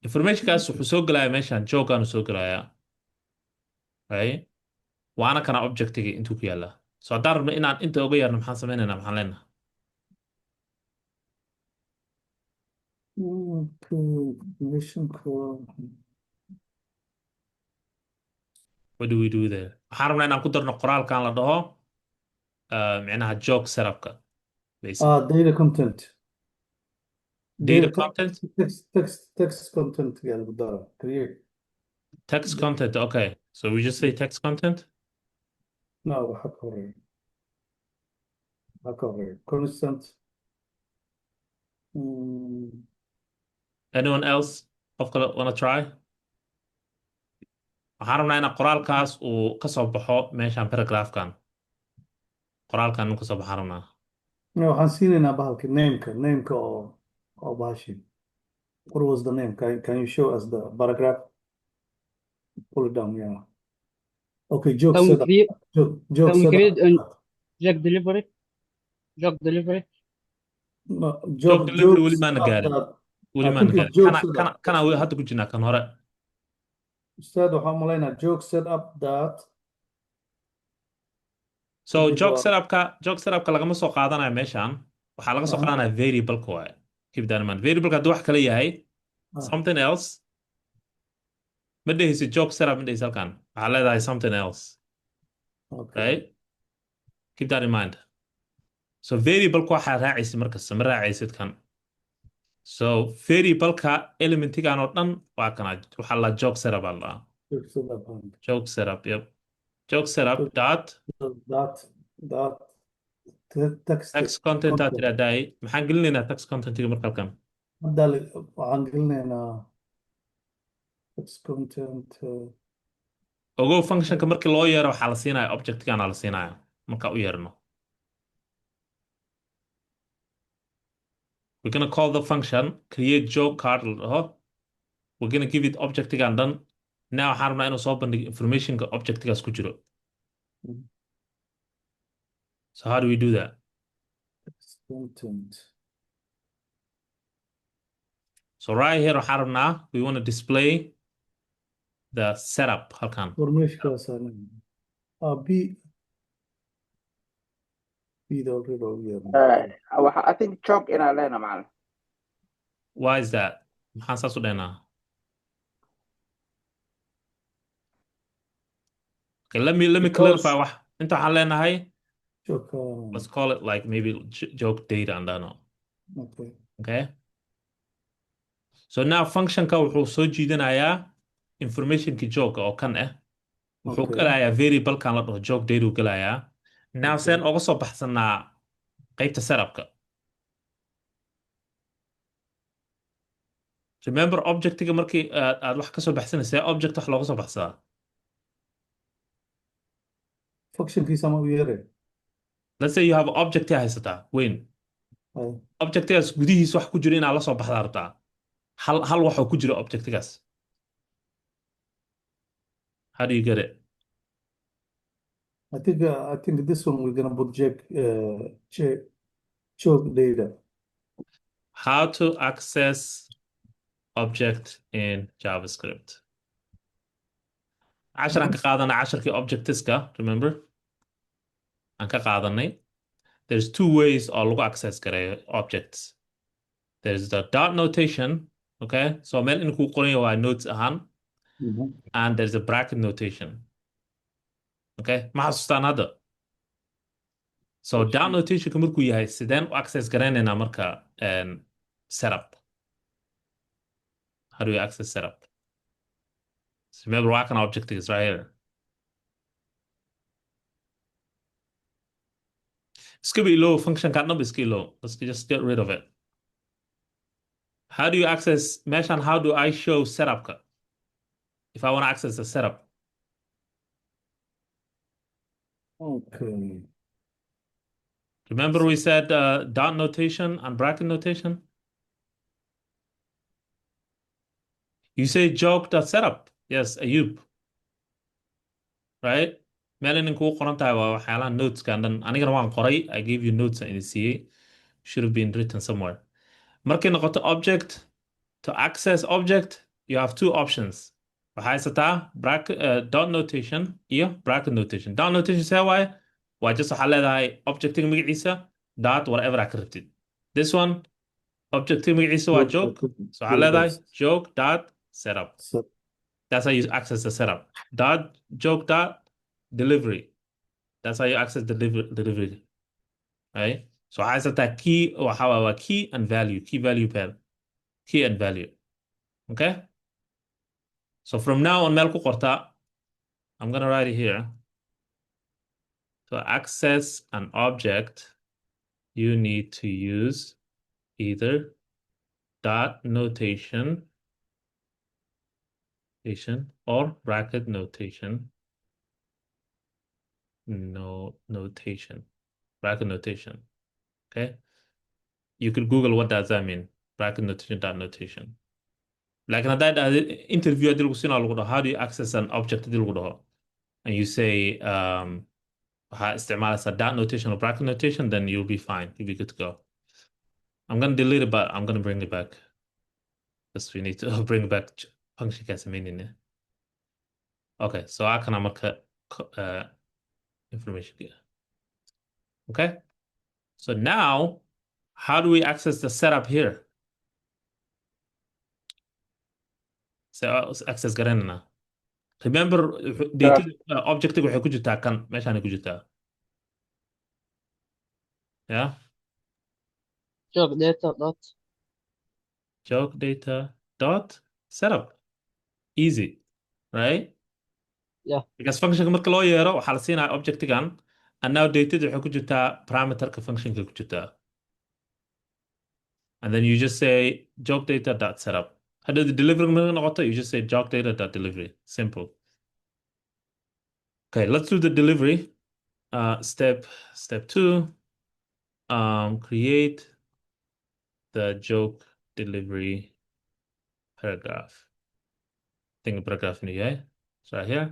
[SPEAKER 1] Information kaas wuxuu soo galayaa meeshan joke-aan soo galayaa. Right? Waana kana objectiga intuu ku yaala. So haddaan rabno inaan inta uga yarno maxaan sameynaynaa maxaan leenahay what do we do there waxaan rabnaa inaan ku darno qoraalkan la dhaho micnaha joke setupka
[SPEAKER 4] data content
[SPEAKER 1] content
[SPEAKER 4] text content create
[SPEAKER 1] text content okay so we just say text content
[SPEAKER 4] no constant
[SPEAKER 1] anyone else qof kale wanna try waxaan rabnaa inaan qoraalkaas uu ka soo baxo meeshan paragraphkan qoraalkan uu ka soo baxaan rabnaa
[SPEAKER 4] waxaan siinaynaa bahalka nameka oo bahashi what was the name can you show us the paragraph pull it down yeah okay joke setup joke setup
[SPEAKER 2] joke delivery
[SPEAKER 4] no
[SPEAKER 1] joke delivery weli maana gaarin weli maana gaarin kana hadda ku jirnaa kan hore
[SPEAKER 4] ustaad waxaan malaynaa joke setup that
[SPEAKER 1] so joke setupka lagama soo qaadanayo meeshan waxaa laga soo qaadanaya variable-ka waaye keep that in mind variable-ka hadduu wax kale yahay something else ma dhehaysid joke setup ma dhehaysid halkan waxaa leedahay something else right keep that in mind so variable-ka waxaa raacaysid markasta ma raacaysid kan so variable-ka elementigan oo dhan waa kana waxaa la joke setup aa la joke setup yep joke setup dot text content aad tiraahdaay maxaan gelinaynaa text contentiga marka halkan
[SPEAKER 4] hadda waxaan gelinaynaa text content
[SPEAKER 1] ogow functionka markii loo yeero waxaa la siinaya objectgana la siinaya marka u yeerno we're gonna call the function create joke card la dhaho we're gonna give it objectgan dhan now waxaan rabnaa inuu soo bandhigo informationka objectigaas ku jiro. So how do we do that?
[SPEAKER 4] Content.
[SPEAKER 1] So right here waxaan rabnaa we want to display the setup halkan.
[SPEAKER 4] Informationkaas B da already ugu yeernay.
[SPEAKER 5] I think chalk inaan leena macalin.
[SPEAKER 1] Why is that? maxaan saas u dhahnaa? Okay, let me
[SPEAKER 5] Because-
[SPEAKER 1] clarify wax. Inta waxaan leenahay,
[SPEAKER 4] Joke,
[SPEAKER 1] let's call it like maybe joke data and then
[SPEAKER 4] okay.
[SPEAKER 1] okay. So now functionka wuxuu soo jiidanayaa informationki joke oo kan ah. Wuxuu
[SPEAKER 4] Okay.
[SPEAKER 1] galayaa variable kan la dhaho joke data uu galayaa. Now
[SPEAKER 4] Okay.
[SPEAKER 1] seen uga soo baxsanaa qaybta setupka. Remember objectiga markii aad wax ka soo baxsanaysaa object wax looga soo baxsadaa.
[SPEAKER 4] Functionkiisa ma u yeeray?
[SPEAKER 1] Let's say you have object haysataa weyn.
[SPEAKER 4] Ay,
[SPEAKER 1] Objectigaas gudihiisa wax ku jiro inaad la soo baxdaa rabtaa. Hal wax oo ku jiro objectigaas. How do you get it?
[SPEAKER 4] I think this one we're gonna put choke data.
[SPEAKER 1] How to access object in JavaScript. عشان ka qaadanay casharkii objectiska, remember? Aan ka qaadanay. There's two ways oo lagu access gareeyo objects. There's the dot notation, okay? So meel in ku qoran waa notes ahaan, and there's a bracket notation. Okay? Ma xasuustaan hadda? So dot notation markuu yahay sideen u access gareynaynaa marka setup. How do we access setup? So remember what kind of object is right here. Iska be low function can't be skill low. Let's just get rid of it. How do you access mesh and how do I show setup? If I want to access the setup.
[SPEAKER 4] Okay.
[SPEAKER 1] Remember we said dot notation and bracket notation? You say joke.setup. Yes, Ayub. Right? Melanin kuu qoran tahay waa waxyaalaha noteskan dhan anigana waan qoray. I gave you notes in the CA. Should have been written somewhere. Markay noqoto object, to access object, you have two options. Waxaa haysataa dot notation iyo bracket notation. Dot notation see waaye? Waa just waxaa leedahay objectiga magaciisa dot whatever aa ka rabtid. This one, objectiga magaciisa waa joke. So waxaa leedahay joke dot setup.
[SPEAKER 4] So,
[SPEAKER 1] That's how you access the setup. Dot joke dot delivery. That's how you access the delivery. Right? So waxaa haysataa key waxaa waa key and value. Key value pair. Key and value. Okay? So from now on, meel ku qorta, I'm going to write it here. To access an object, you need to use either dot notation or bracket notation. Bracket notation. Okay? You could Google what does that mean. Bracket notation, dot notation. Like that interview how do you access an object and you say استعمال dot notation or bracket notation, then you'll be fine. You'll be good to go. I'm gonna delete it, but I'm gonna bring it back. Because we need to bring back function as a meaning. Okay, so I can make information here. Okay, so now how do we access the setup here? So access garanana. Remember data object waxay ku jirtaa kan meeshaan ku jirtaa. Yeah.
[SPEAKER 2] joke data dot
[SPEAKER 1] Joke data dot setup. Easy, right?
[SPEAKER 2] Yeah.
[SPEAKER 1] Because function marka loo yeero waxaa la siinaya objectigan and now data waxay ku jirtaa parameterka functionka ku jirtaa. And then you just say joke data dot setup. How do the delivery noqoto? You just say joke data dot delivery. Simple. Okay, let's do the delivery. Step 2. Create the joke delivery paragraph. think paragraph inuu yahay. It's right here.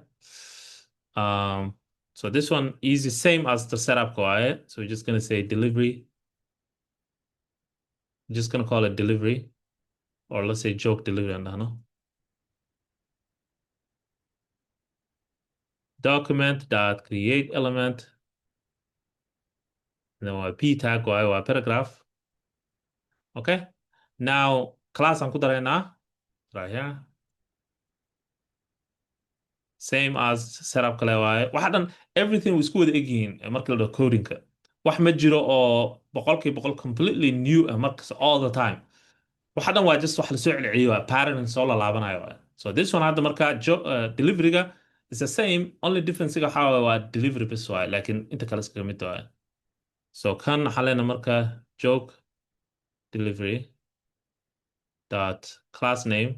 [SPEAKER 1] So this one is the same as the setup waaye. So we're just gonna say delivery. We're just gonna call it delivery, or let's say joke delivery and no. Document dot create element. And then waa p tag waaye waa paragraph. Okay. Now class aan ku daraynaa right here. Same as setup kale waaye. Waxa dhan everything way isku wada egyihiin marka la dhaho codingka. Wax ma jiro oo boqolkiiba boqol completely new ah markas all the time. Waxa dhan waa just wax la soo celceliyo waa pattern soo la laabanayo waaye. So this one hadda marka deliveryga is the same, only difference waxa waaye waa delivery bas waaye laakiin inta kale iskaga mid waaye. So kan waxaa leenahay marka joke delivery dot class name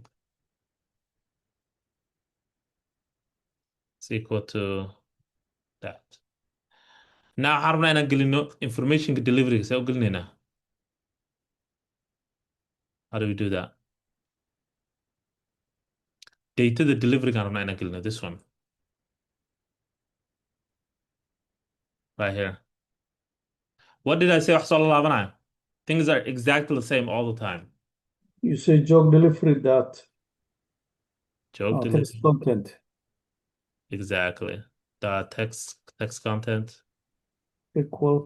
[SPEAKER 1] is equal to that. Now waxaan rabnaa inaan gelino informationka deliveryga see u gelinaynaa. How do we do that? Datada deliveryga aan rabnaa inaan gelino this one right here. What did I say wax soo la laabanayo? Things are exactly the same all the time.
[SPEAKER 4] You say job delivery that
[SPEAKER 1] Joke
[SPEAKER 4] text
[SPEAKER 1] delivery.
[SPEAKER 4] content.
[SPEAKER 1] Exactly. The text content.
[SPEAKER 4] Equal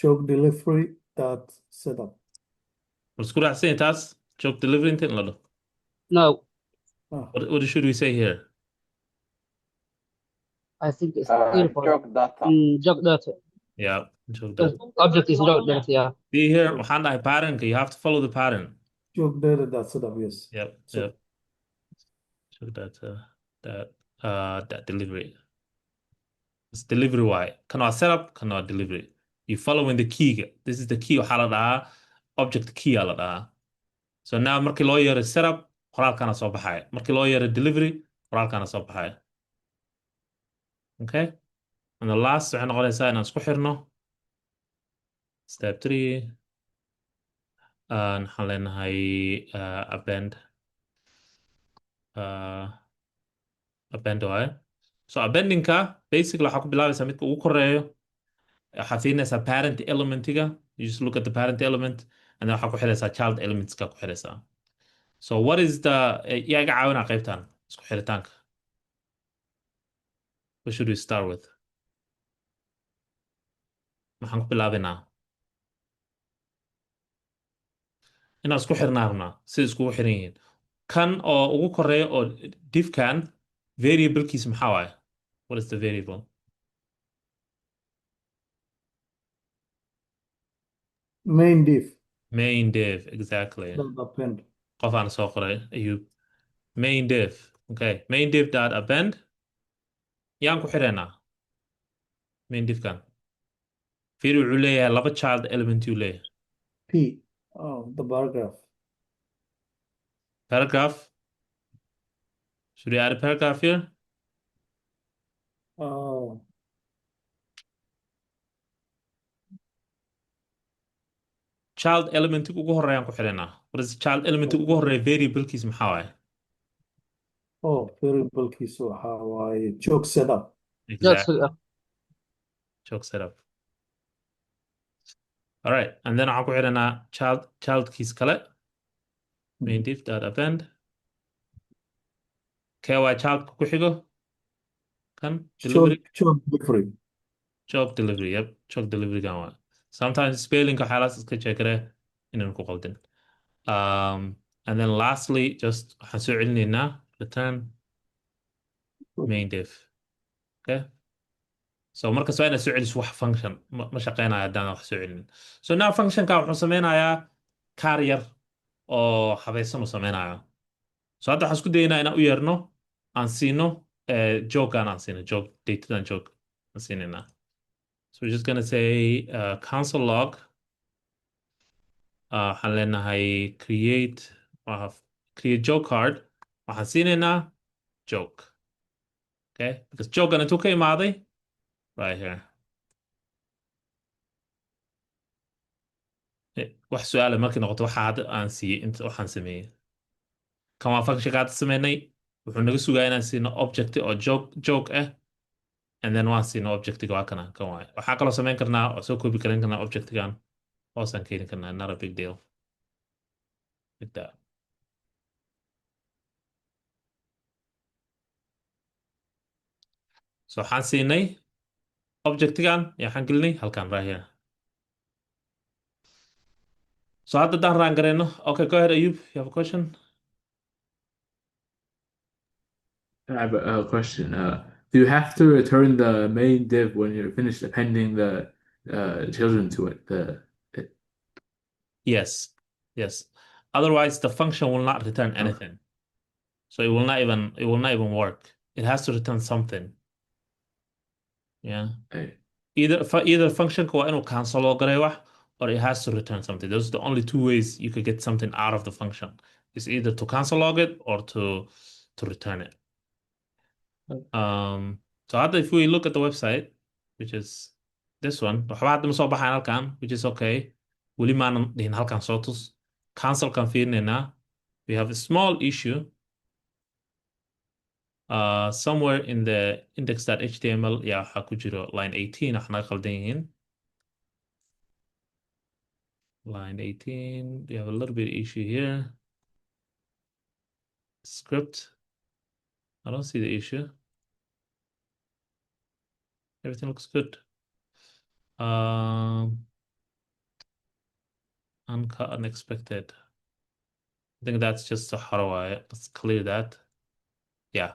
[SPEAKER 4] job delivery that setup.
[SPEAKER 1] Wasku raacsan yahay taas joke delivery inta in la dhaho.
[SPEAKER 2] No,
[SPEAKER 1] What should we say here?
[SPEAKER 2] I think it's
[SPEAKER 5] Uh,
[SPEAKER 2] earphone.
[SPEAKER 5] joke data.
[SPEAKER 2] Jog data.
[SPEAKER 1] Yeah, joke
[SPEAKER 2] The
[SPEAKER 1] data.
[SPEAKER 2] object is jog data, yeah.
[SPEAKER 1] See here, waxaan dhahay patternka, you have to follow the pattern.
[SPEAKER 4] Job data that setup, yes.
[SPEAKER 1] Yep,
[SPEAKER 4] So
[SPEAKER 1] yep. Joke data, that delivery. It's delivery waaye. Kan waa setup, kan waa delivery. You following the key. This is the key waxaa la dhahaa object key aa la dhahaa. So now markii loo yeero setup, qoraalkana soo baxaya. Markii loo yeero delivery, qoraalkana soo baxaya. Okay? And the last waxay noqonaysaa inaan isku xirno. Step 3. Waxaan leenahay append. Append waaye. So appendingka basically waxaa ku bilaabaysaa midka ugu koreeyo. Waxaa fiirinaysaa parent elementiga. You just look at the parent element and then waxaa ku xiraysaa child elementska ku xiraysaa. So what is the yaa iga caawinaa qaybtan isku xiritaanka? What should we start with? Maxaan ku bilaabaynaa? Inaan isku xirnaa rabnaa sida iskugu xiran yihiin. Kan oo ugu koreeyo oo diffkan variablekiis maxaa waaye? What is the variable?
[SPEAKER 4] main div
[SPEAKER 1] Main div, exactly.
[SPEAKER 4] dot append.
[SPEAKER 1] Qof aan soo qoray ayuu main div. Okay, main div dot append. Yaan ku xiranaa main divkan. Fiiri wuxuu leeyahay laba child element uu leeyahay.
[SPEAKER 4] P. Oh, the bar graph.
[SPEAKER 1] Paragraph. Should we add a paragraph here?
[SPEAKER 4] Oh,
[SPEAKER 1] Child element ugu horeeyaan ku xiranaa. What is child element ugu horeeya variablekiis maxaa waaye?
[SPEAKER 4] variable kiisu waxaa waaye joke setup.
[SPEAKER 1] Exactly.
[SPEAKER 2] Jog
[SPEAKER 1] Joke setup. All right, and then waxaan ku xiranaa childkiis kale. Main div dot append. Kee waa childka ku xigo? Kan delivery.
[SPEAKER 4] Joke delivery.
[SPEAKER 1] Joke delivery. Yep, joke delivery gan waa. Sometimes spelling waxyaalahaas iska checkare inaan ku qaldin. And then lastly, just waxaan soo celinaynaa return main div. Okay. So markas waa inaad soo celiso wax function ma shaqeynayo haddaan wax soo celinin. So now functionka wuxuu sameynayaa kaar yar oo habaysan uu sameynayo. So hadda waxaan isku dayaynaa inaan u yeerno aan siino jokean aan siino joke datadan joke aan siinaynaa. So we're just gonna say console log. Waxaan leenahay create joke card. Waxaan siinaynaa joke. Okay, because jokean intuu ka imaaday right here. Wax su'aala markay noqoto waxa hadda aan siiyey inta waxaan sameeyey. kan waa functionka hadda sameynay wuxuu naga sugaa inaan siino object oo joog ah and then waan siino objectiga waa kana kan waaye waxaa kaloo samayn karnaa oo soo koobi karan karnaa objectigan hoosaan keeni karnaa not a big deal like that. So waxaan siinay objectigan iyo waxaan gelinay halkan right here. So hadda daan raan gareyno. Okay, go ahead, Ayub. You have a question?
[SPEAKER 6] I have a question. Do you have to return the main div when you're finished appending the children to it?
[SPEAKER 1] Yes. Yes. Otherwise, the function will not return anything. So it will not even work. It has to return something. Yeah.
[SPEAKER 6] Okay.
[SPEAKER 1] Either function waa inuu cancel oo garay wax or it has to return something. Those are the only two ways you could get something out of the function. It's either to cancel log it or to return it. So hadda if we look at the website, which is this one, waxba hadda ma soo baxayn halkan, which is okay. Weli maanan dhihin halkan soo tus. Cancel kan fiirinaynaa. We have a small issue. Somewhere in the index.html, yeah, waxaa ku jiro line 18, wax naga qaldan yihiin. Line 18, we have a little bit of issue here. Script, I don't see the issue. Everything looks good. Unexpected. I think that's just a how do let's clear that. Yeah.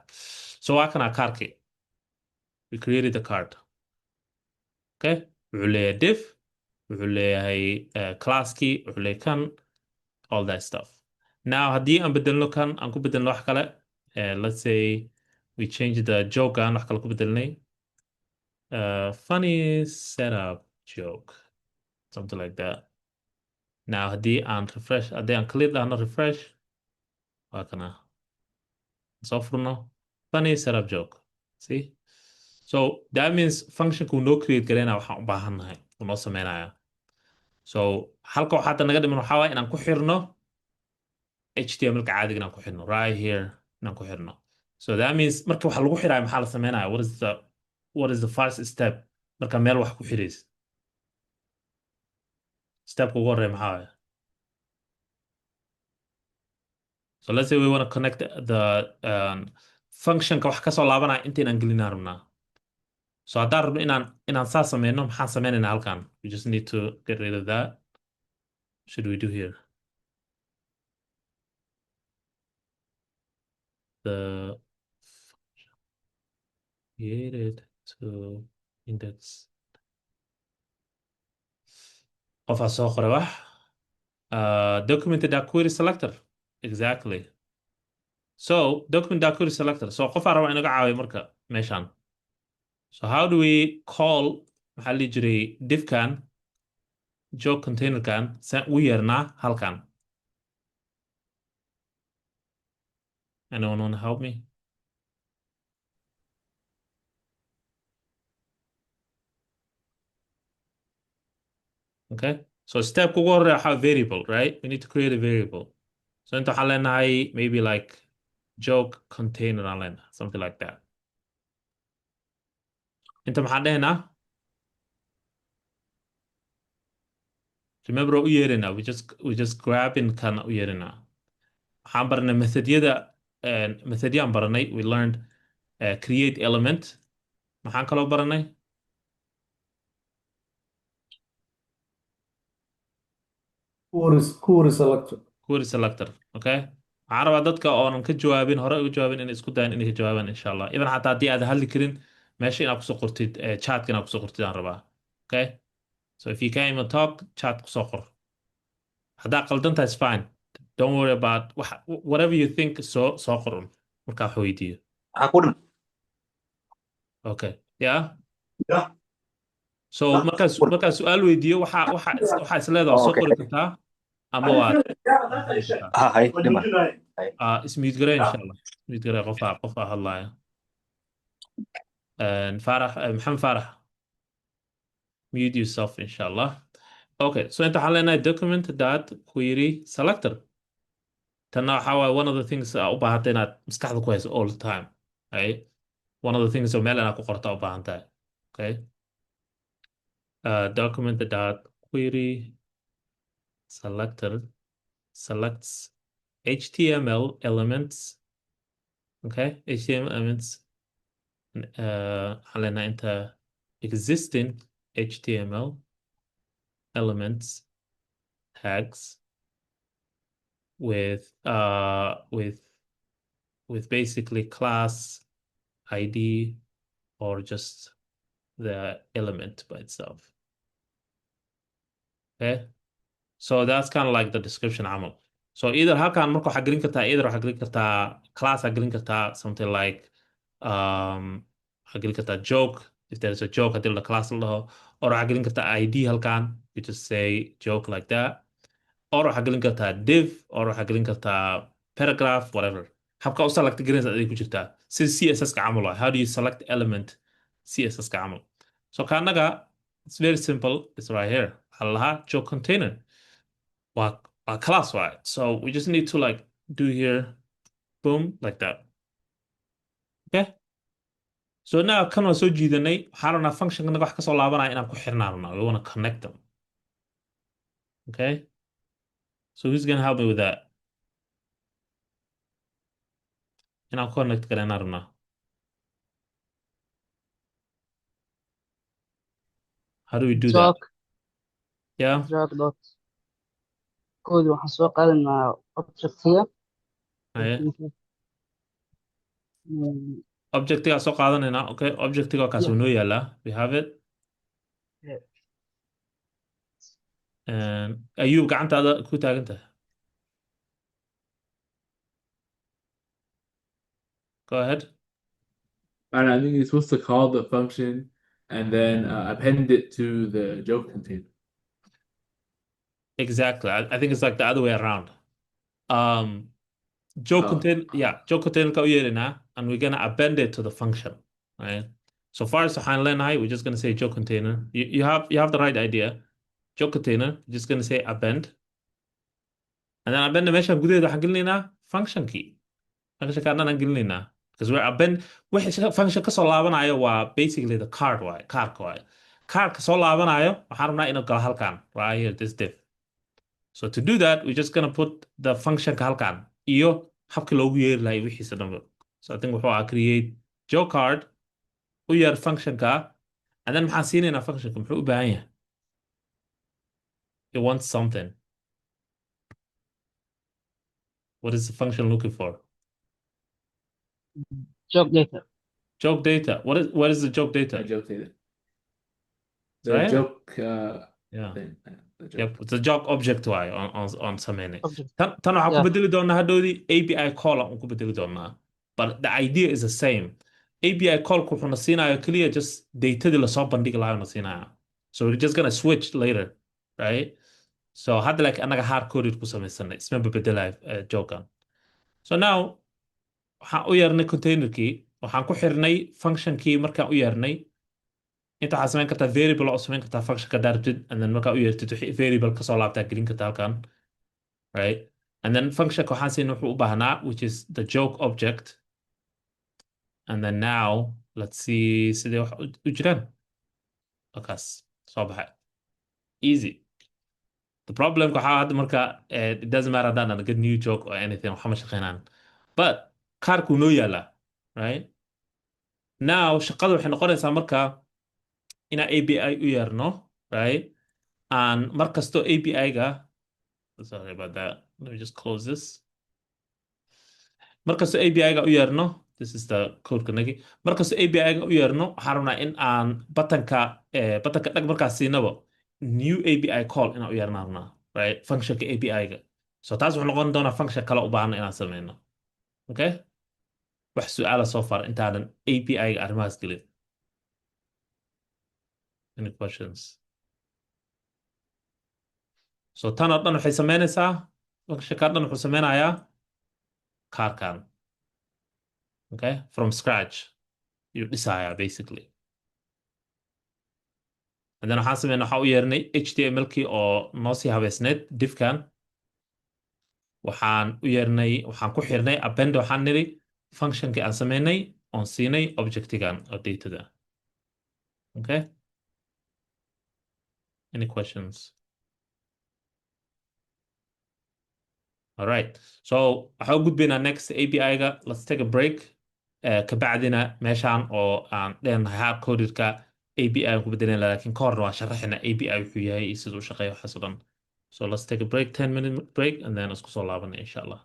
[SPEAKER 1] So waa kana kaarkii. We created the card. Okay. Wuxuu leeyahay div. Wuxuu leeyahay classkii. Wuxuu leeyahay kan. All that stuff. Now, haddii aan bedelno kan, aan ku bedelno wax kale. Let's say we change the joke aan wax kale ku bedelnay. Funny setup joke. Something like that. Now, haddii aan refresh, haddii aan clear dhahno refresh. Waa kana. Soo furno. Funny setup joke. See? So that means functionku noo create gareyna waxaan u baahannahay. Uu noo sameynaya. So halka waxaa hadda naga dhiman waxaa waaye inaan ku xirno HTML ka caadiga inaan ku xirno. Right here inaan ku xirno. So that means marka waxa lagu xiraayo maxaa la sameynaya? What is the first step? Marka meel wax ku xiraysa. Step ugu horreeya maxaa waaye? So let's say we want to connect the function ka wax ka soo laabanaya intaynaan gelinaa rabnaa. So haddaan rabno inaan saa sameyno maxaan sameynaynaa halkan? We just need to get rid of that. What should we do here? The created to index. Qofaa soo qoray wax. Document.query selector. Exactly. So document.query selector. So qofaa raba inaga caawiyo marka meeshaan. So how do we call maxaa la jiray divkan joke containerkan saan u yeernaa halkan? Anyone want to help me? Okay. So step ugu horreeya waxaa variable, right? We need to create a variable. So inta waxaan leenahay maybe like joke container aan leenahay, something like that. Inta maxaan dhehnaa? Remember u yeerinaa. We just grab in kan u yeerinaa. Waxaan baranay methodyaan baranay. We learned create element. Maxaan kaloo baranay?
[SPEAKER 4] Query selector.
[SPEAKER 1] Query selector. Okay. Waxaan rabaa dadka oonan ka jawaabin hore uga jawaabin inay isku dayaan inay ka jawaabaan insha Allah. Even xataa haddii aad hadli karin meesha inaad kusoo qortid chatka inaad kusoo qortid aan rabaa. Okay. So if you can't even talk, chat kusoo qor. Haddaa qaldan tahay is fine. Don't worry about whatever you think soo qorun markaa wax weydiiyo. Okay. Yeah.
[SPEAKER 5] Yeah.
[SPEAKER 1] So markaa su'aal weydiiyo waxaa is leedahay soo qori kartaa ama waad ismute garee insha Allah. Ismute garee qofaa hadlaya. Farah, Maxamed Farah. Mute yourself insha Allah. Okay, so inta waxaan leenahay document.query selector. tanna waxaa waaye one of the things u baahanta inaad maskaxda ku hayso all the time. Right? One of the things oo meel inaad ku qorto u baahan tahay. Okay? Document dot query selector selects HTML elements. Okay? HTML elements. Waxaan leenahay inta existing HTML elements tags with basically class ID or just the element by itself. Okay, so that's kind of like the description عمل. So either halkan marka waxaa gelin kartaa either waxaa gelin kartaa class waxaa gelin kartaa something like waxaa gelin kartaa joke if there's a joke hadii la class la dhaho, or waxaa gelin kartaa ID halkan you just say joke like that, or waxaa gelin kartaa div, or waxaa gelin kartaa paragraph whatever. habka u select gareynaysa aday ku jirtaa si CSS ka camal ah. How do you select element CSS ka camal? So kaanaga it's very simple, it's right here. waxaa la lahaa joke container waa class, right? So we just need to like do here boom like that. Okay, so now kan waa soo jiidanay, waxaan rabnaa function naga wax kasoo laabanaya inaan ku xirnaa rabnaa. We want to connect them. Okay, so who's gonna help me with that? inaan connect gareynaa rabnaa. How do we do that?
[SPEAKER 2] Talk
[SPEAKER 1] Yeah,
[SPEAKER 2] drag dot code waxaan soo qaadanaa object here.
[SPEAKER 1] aye. Objectiga soo qaadanaynaa. Okay, objectiga kaas
[SPEAKER 2] Yeah.
[SPEAKER 1] uu noo yaalaa. We have it.
[SPEAKER 2] Yeah.
[SPEAKER 1] And ayuu gacantaada ku taagan tahay. Go ahead.
[SPEAKER 6] And I think you're supposed to call the function and then append it to the joke container.
[SPEAKER 1] Exactly. I think it's like the other way around. Joke
[SPEAKER 6] Oh.
[SPEAKER 1] container, yeah, joke container ka u yeerinaa, and we're gonna append it to the function, right? So far as waxaan leenahay, we're just gonna say joke container. You have the right idea. Joke container, you're just gonna say append. And then append meesha gudaheeda waxaan gelinaynaa function key. Function kaadna aan gelinaynaa. Because we're append wixii function kasoo laabanayo waa basically the card waaye, cardka waaye. Cardka soo laabanayo waxaan rabnaa inuu galo halkan, right here, this div. So to do that, we're just gonna put the function ka halkan iyo habka loogu yeeri lahay wixiisa dhanba. So I think wuxuu create joke card u yeer function ka, and then maxaan siinaynaa function ka muxuu u baahan yahay? It wants something. What is the function looking for?
[SPEAKER 2] Joke data.
[SPEAKER 1] Joke data. What is the joke data?
[SPEAKER 6] The joke data. The
[SPEAKER 1] Right?
[SPEAKER 6] joke
[SPEAKER 1] Yeah.
[SPEAKER 6] thing. The joke.
[SPEAKER 1] Yep, it's a joke object way on sameyne.
[SPEAKER 2] Object.
[SPEAKER 1] Tan waxaan ku
[SPEAKER 2] Yeah.
[SPEAKER 1] bedeli doonaa hadhoodii API call aan ku bedeli doonaa. But the idea is the same. API call wuxuu na siinayo kaliya just datadii lasoo bandhigi lahaa na siinayo. So we're just gonna switch later, right? So hadda like anaga hard coded ku samaysanay isma bedelayo jokean. So now waxaan u yeernay containerkii, waxaan ku xirnay functionkii markaan u yeernay. Inta waxaad samayn kartaa variable oo samayn kartaa functionka dartid, and then markaa u yeertid wixii variable kasoo laabtaa gelin kartaa halkan, right? And then functionka waxaan siin wuxuu u baahnaa, which is the joke object. And then now let's see sidee wax u jiraan. Wakaas soo baxay. Easy. The problem waxaa hadda marka it doesn't matter haddaan get new joke or anything, waxa ma shaqeynaan. But kaarkuu noo yaalaa, right? Now shaqada waxay noqonaysaa marka inaan API u yeerno, right? And markasto API-ga, sorry about that. Let me just close this. Markasto API-ga u yeerno, this is the code kanagi. Markasto API-ga u yeerno, waxaan rabnaa in aan buttonka dhag markaas siinabo new API call inaan u yeerna rabnaa, right? Functionka API-ga. So taas wuxuu noqon doonaa function kale u baahna inaan sameyno. Okay? Wax su'aala soo far intaanan API-ga arrimahaas gelin. Any questions? So tan oo dhan waxay sameynaysaa functionka dhan wuxuu sameynayaa kaarkan. Okay? From scratch. You dhisayaa basically. And then waxaan sameynaa waxaan u yeernay HTML-kii oo noo sii habeysneyd divkan. waxaan ku xirnay append waxaan nidhi functionkii aan samaynay oon siinay objectigan oo datada. Okay? Any questions? All right. So waxaan u gudbaynaa next API-ga. Let's take a break. Kabacdina meeshaan oo aan leenahay hardcodedka API aan ku bedelayna laakiin ka horna waan sharaxaynaa API wuxuu yahay iyo siduu u shaqeeyo waxaas oo dhan. So let's take a break, 10-minute break, and then isku soo laabanay insha Allah.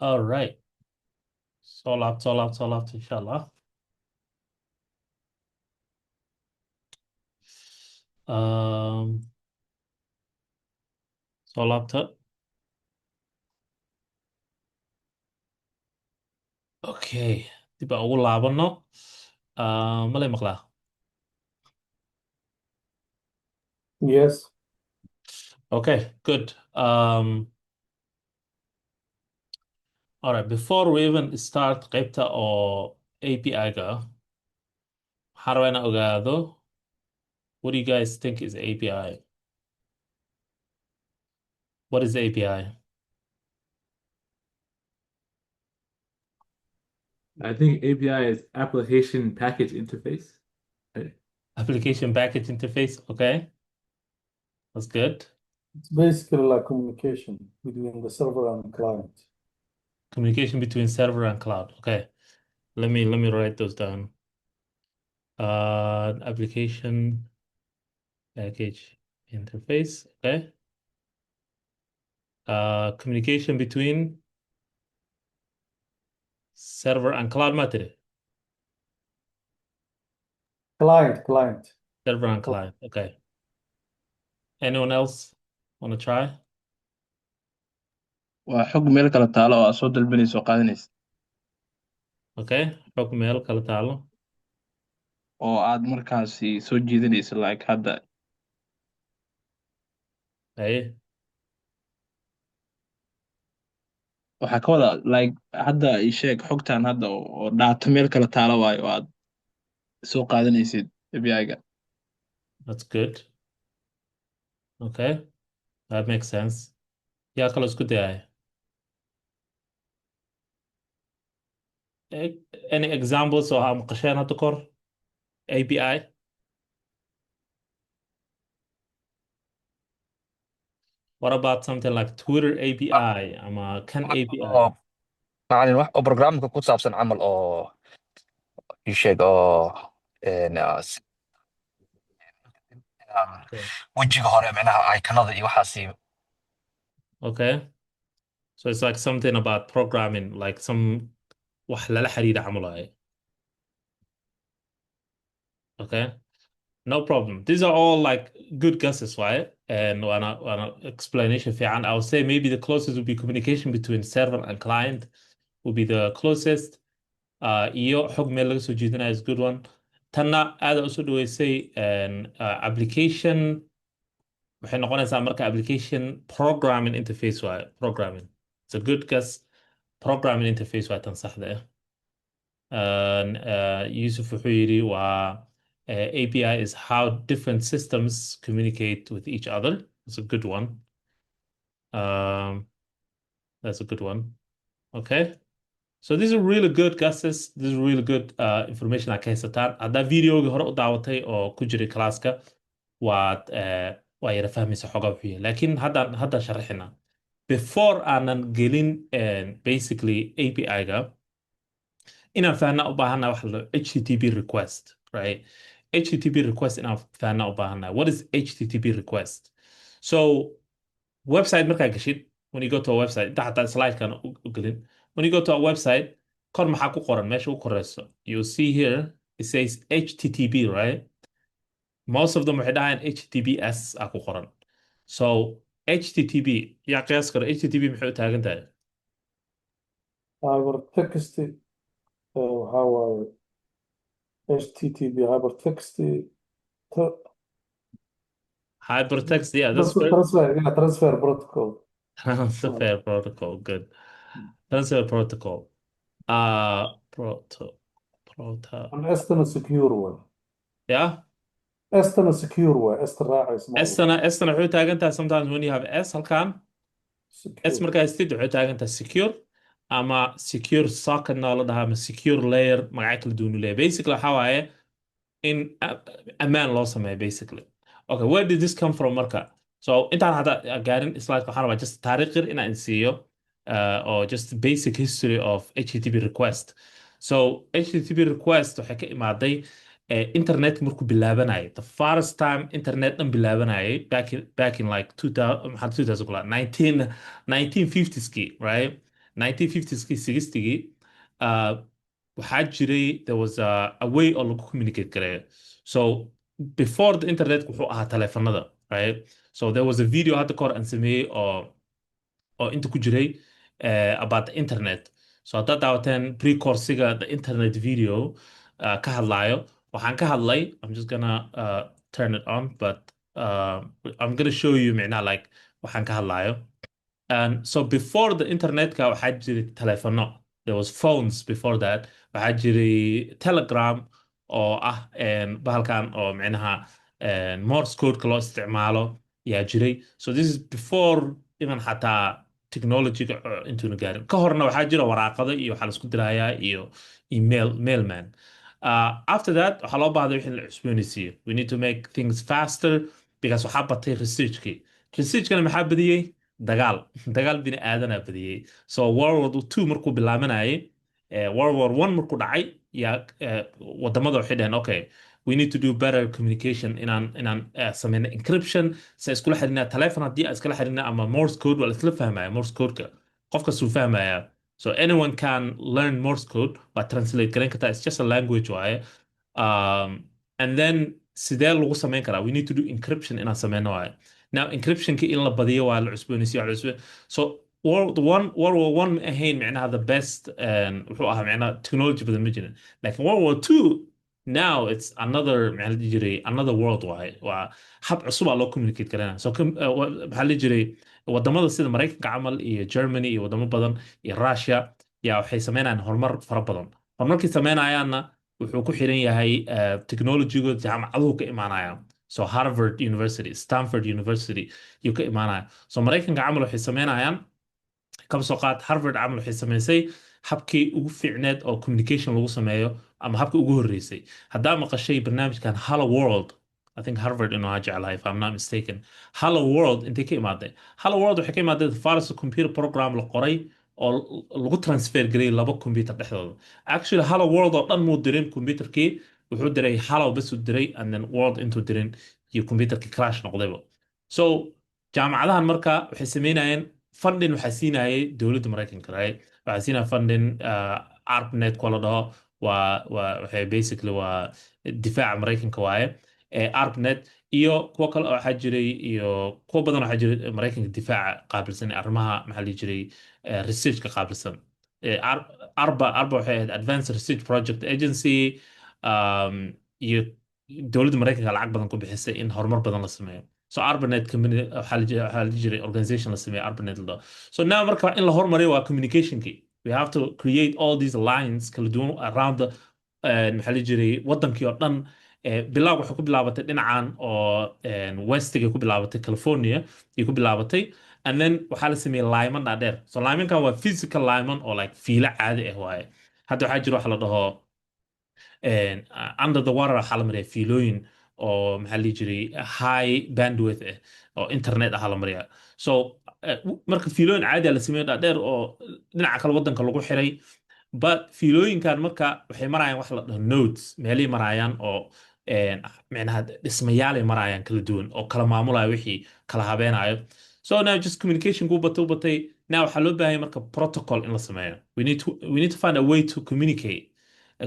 [SPEAKER 1] All right. Soo laabto insha Allah. Um, soo laabta. Okay. Dib aan ugu laabano. Malay maqlaa.
[SPEAKER 4] Yes.
[SPEAKER 1] Okay, good. All right. Before we even start qaybta oo API-ga, waxaan rabaa inaan ogaado, what do you guys think is API? What is API?
[SPEAKER 6] I think API is application package interface.
[SPEAKER 1] Application package interface. Okay, that's good.
[SPEAKER 4] It's basically like communication between the server and client.
[SPEAKER 1] Communication between server and cloud. Okay, let me write those down. Application package interface. Okay. Communication between server and cloud matter.
[SPEAKER 4] Client.
[SPEAKER 1] Server and client. Okay. Anyone else want to try?
[SPEAKER 2] waa xog meel kala taalo oo aad soo dalbanayso oo qaadanaysa
[SPEAKER 1] Okay. Xog meel kala taalo.
[SPEAKER 2] oo aad markaasi soo jiidanayso like hadda
[SPEAKER 1] Hey.
[SPEAKER 2] waxaa ka wada like hadda ii sheeg xogtan hadda oo dhaato meel kala taalo waayo oo aad soo qaadanaysid API-ga
[SPEAKER 1] That's good. Okay. That makes sense. Yeah, kalo isku dayay. Any examples oo aan maqasheen hadda kor? API? What about something like Twitter API? ama kan API?
[SPEAKER 7] macalin wax oo barnaamijka ku saabsan camal oo ii sheeg oo
[SPEAKER 1] Okay.
[SPEAKER 7] wejiga hore micnaha iconada iyo waxaasi
[SPEAKER 1] Okay. So it's like something about programming, like some wax lala xiriira camal waaye. Okay. No problem. These are all like good guesses, right? And on a explanation fiican, I would say maybe the closest would be communication between server and client would be the closest. Iyo xog meel laga soo jeedinaya is a good one. Tanna aad usoo dhaweysay application waxay noqonaysaa marka application programming interface waaye. Programming. It's a good guess. Programming interface waa tan saxda ah. Yusuf wuxuu yidhi waa API is how different systems communicate with each other. That's a good one. That's a good one. Okay. So these are really good guesses. This is really good information aad ka haysataan. Haddaa videoga hore u daawatay oo ku jiray classka waa yara fahmaysa xogaa wuxuu yahay. Laakiin haddaan sharaxina. Before aanan gelin basically API-ga, inaan fahnaa u baahanaa waxa la HTTP request, right? HTTP request inaan fahnaa u baahanaa. What is HTTP request? So website markaa gashid, when you go to a website, inta xataa slide-kan u gelin, when you go to a website, kor maxaa ku qoran meesha u koreyso? You see here, it says HTTP, right? Most of them waxay dhahayaan HTTPS aa ku qoran. So HTTP, yaa qiyaas karo HTTP maxay u taagan tahay?
[SPEAKER 4] Hypertext waxaa waaye HTTP hypertext
[SPEAKER 1] Hypertext, yeah, that's
[SPEAKER 4] transfer protocol.
[SPEAKER 1] Transfer protocol, good. Transfer protocol. Proto.
[SPEAKER 4] And Estana secure way.
[SPEAKER 1] Yeah.
[SPEAKER 4] Estana secure way. Esta raacaysa ma
[SPEAKER 1] S-na waxay u taagan tahay sometimes when you have S halkan. S
[SPEAKER 4] secure.
[SPEAKER 1] markaa istid waxay u taagan tahay secure ama secure socketna la dhahaa ama secure layer magacyo kala duwan u leeyahay. Basically waxaa waaye in ammaan loo sameeyo basically. Okay, where did this come from marka? So intaan hadda gaarin slide waxaan rabaa just taariikh yar inaan siiyo or just basic history of HTTP request. So HTTP request waxay ka imaaday internet markuu bilaabanayay. The first time internet dhan bilaabanayay back in like 2000 1950s, right? 1950skii 60gii waxaa jiray there was a way oo lagu communicate gareeyo so before the internet wuxuu ahaa taleefanada right so there was a video hadda kahor aan sameeyey oo inta ku jiray about the internet so haddaad daawateen precoursiga the internet video ka hadlaayo waxaan ka hadlay I'm just gonna turn it on but uh, I'm gonna show you micnaha like waxaan ka hadlaayo and so before the internet ka waxaa jiray telefono there was phones before that waxaa jiray telegram oo ah bahalkan oo micnaha Morse code-ka loo isticmaalo yaa jiray so this is before even xataa technology-ga intuuna gaarin ka horna waxaa jira waraaqado iyo waxaa la isku dirayaa iyo mailman after that waxaa loo baahday wixii la cusboonaysiiyo we need to make things faster because waxaa batay researchkana maxaa badiyey dagaal bini aadanaa badiyey so world war two markuu bilaabanayay world war one markuu dhacay yaa wadamada waxay dhaheen okay we need to do better communication inaan sameyno encryption se iskula xiriirnaa telephone haddii aan iskala xiriirnaa ama Morse code waa la isla fahmaya Morse code-ka qof kastuu fahmaya so anyone can learn Morse code waa translate garan kartaa it's just a language waaye and then sidee lagu sameyn karaa we need to do encryption inaan sameyno waaye now encryptionka in la badiyo waa la cusboonaysiyo so world war one ma ahayn micnaha the best wuxuu ahaa micnaha technology badan ma jirin laakiin world war two now it's another maxaa la jiray another world waaye waa hab cusub aa loo communicate garanaya so maxaa la jiray wadamada sida Mareykanka camal iyo Germany iyo wadamo badan iyo Russia yaa waxay sameynayaan horumar fara badan horumarkii sameynayaanna wuxuu ku xiran yahay technology-gooda jaamacaduhu ka imaanaya so Harvard University Stanford University yuu ka imaanaya so Mareykanka camal waxay sameynayaan kaba soo qaad Harvard camal waxay sameysay habkii ugu fiicneed oo communication lagu sameeyo ama habkii ugu horreysay haddaa maqashay barnaamijkan Hello World I think Harvard inuu ha jeclahay if I'm not mistaken Hello World intay ka imaaday Hello World waxay ka imaaday the first computer program la qoray oo lagu transfer gareeyay laba computer dhexdooda actually Hello World oo dhan muu dirin computerkii wuxuu diray Hello bas uu diray and then World intuu dirin iyo computerkii crash noqdayba so jaamacadahan marka waxay sameynayeen funding waxaa siinayay dowladda Mareykanka right waxaa siinaya funding ARPANET kuwa la dhaho waxay basically waa difaaca Mareykanka waaye ARPANET iyo kuwa kale waxaa jiray iyo kuwa badan waxaa jiray Mareykanka difaaca qaabilsan arrimaha maxaa la jiray research ka qaabilsan arba waxay ahayd Advanced Research Project Agency iyo dowladda Mareykanka lacag badan ku bixisay in horumar badan la sameeyo so ARPANET waxaa la jiray organization la sameeyo ARPANET la dhaho so now marka in la horumariyo waa communicationkii we have to create all these lines kala duwan around the maxaa la jiray wadankii oo dhan bilaag waxay ku bilaabatay dhinacan oo westiga ku bilaabatay California iyo ku bilaabatay and then waxaa la sameeyay layman dhaadheer so laymankan waa physical layman oo like fiilo caadi ah waaye hadda waxaa jira waxa la dhaho under the water waxaa la mariyaa fiilooyin oo maxaa la jiray high bandwidth ah oo internet ah la mariyaa so marka fiilooyin caadi ah la sameeyo dhaadheer oo dhinaca kale wadanka lagu xiray but fiilooyinkan marka waxay marayaan wax la dhaho nodes meelay marayaan oo micnaha dhismayaalay marayaan kala duwan oo kala maamulaya wixii kala habeenayo so now just communication ku batay now waxaa loo baahay marka protocol in la sameeyo we need to find a way to communicate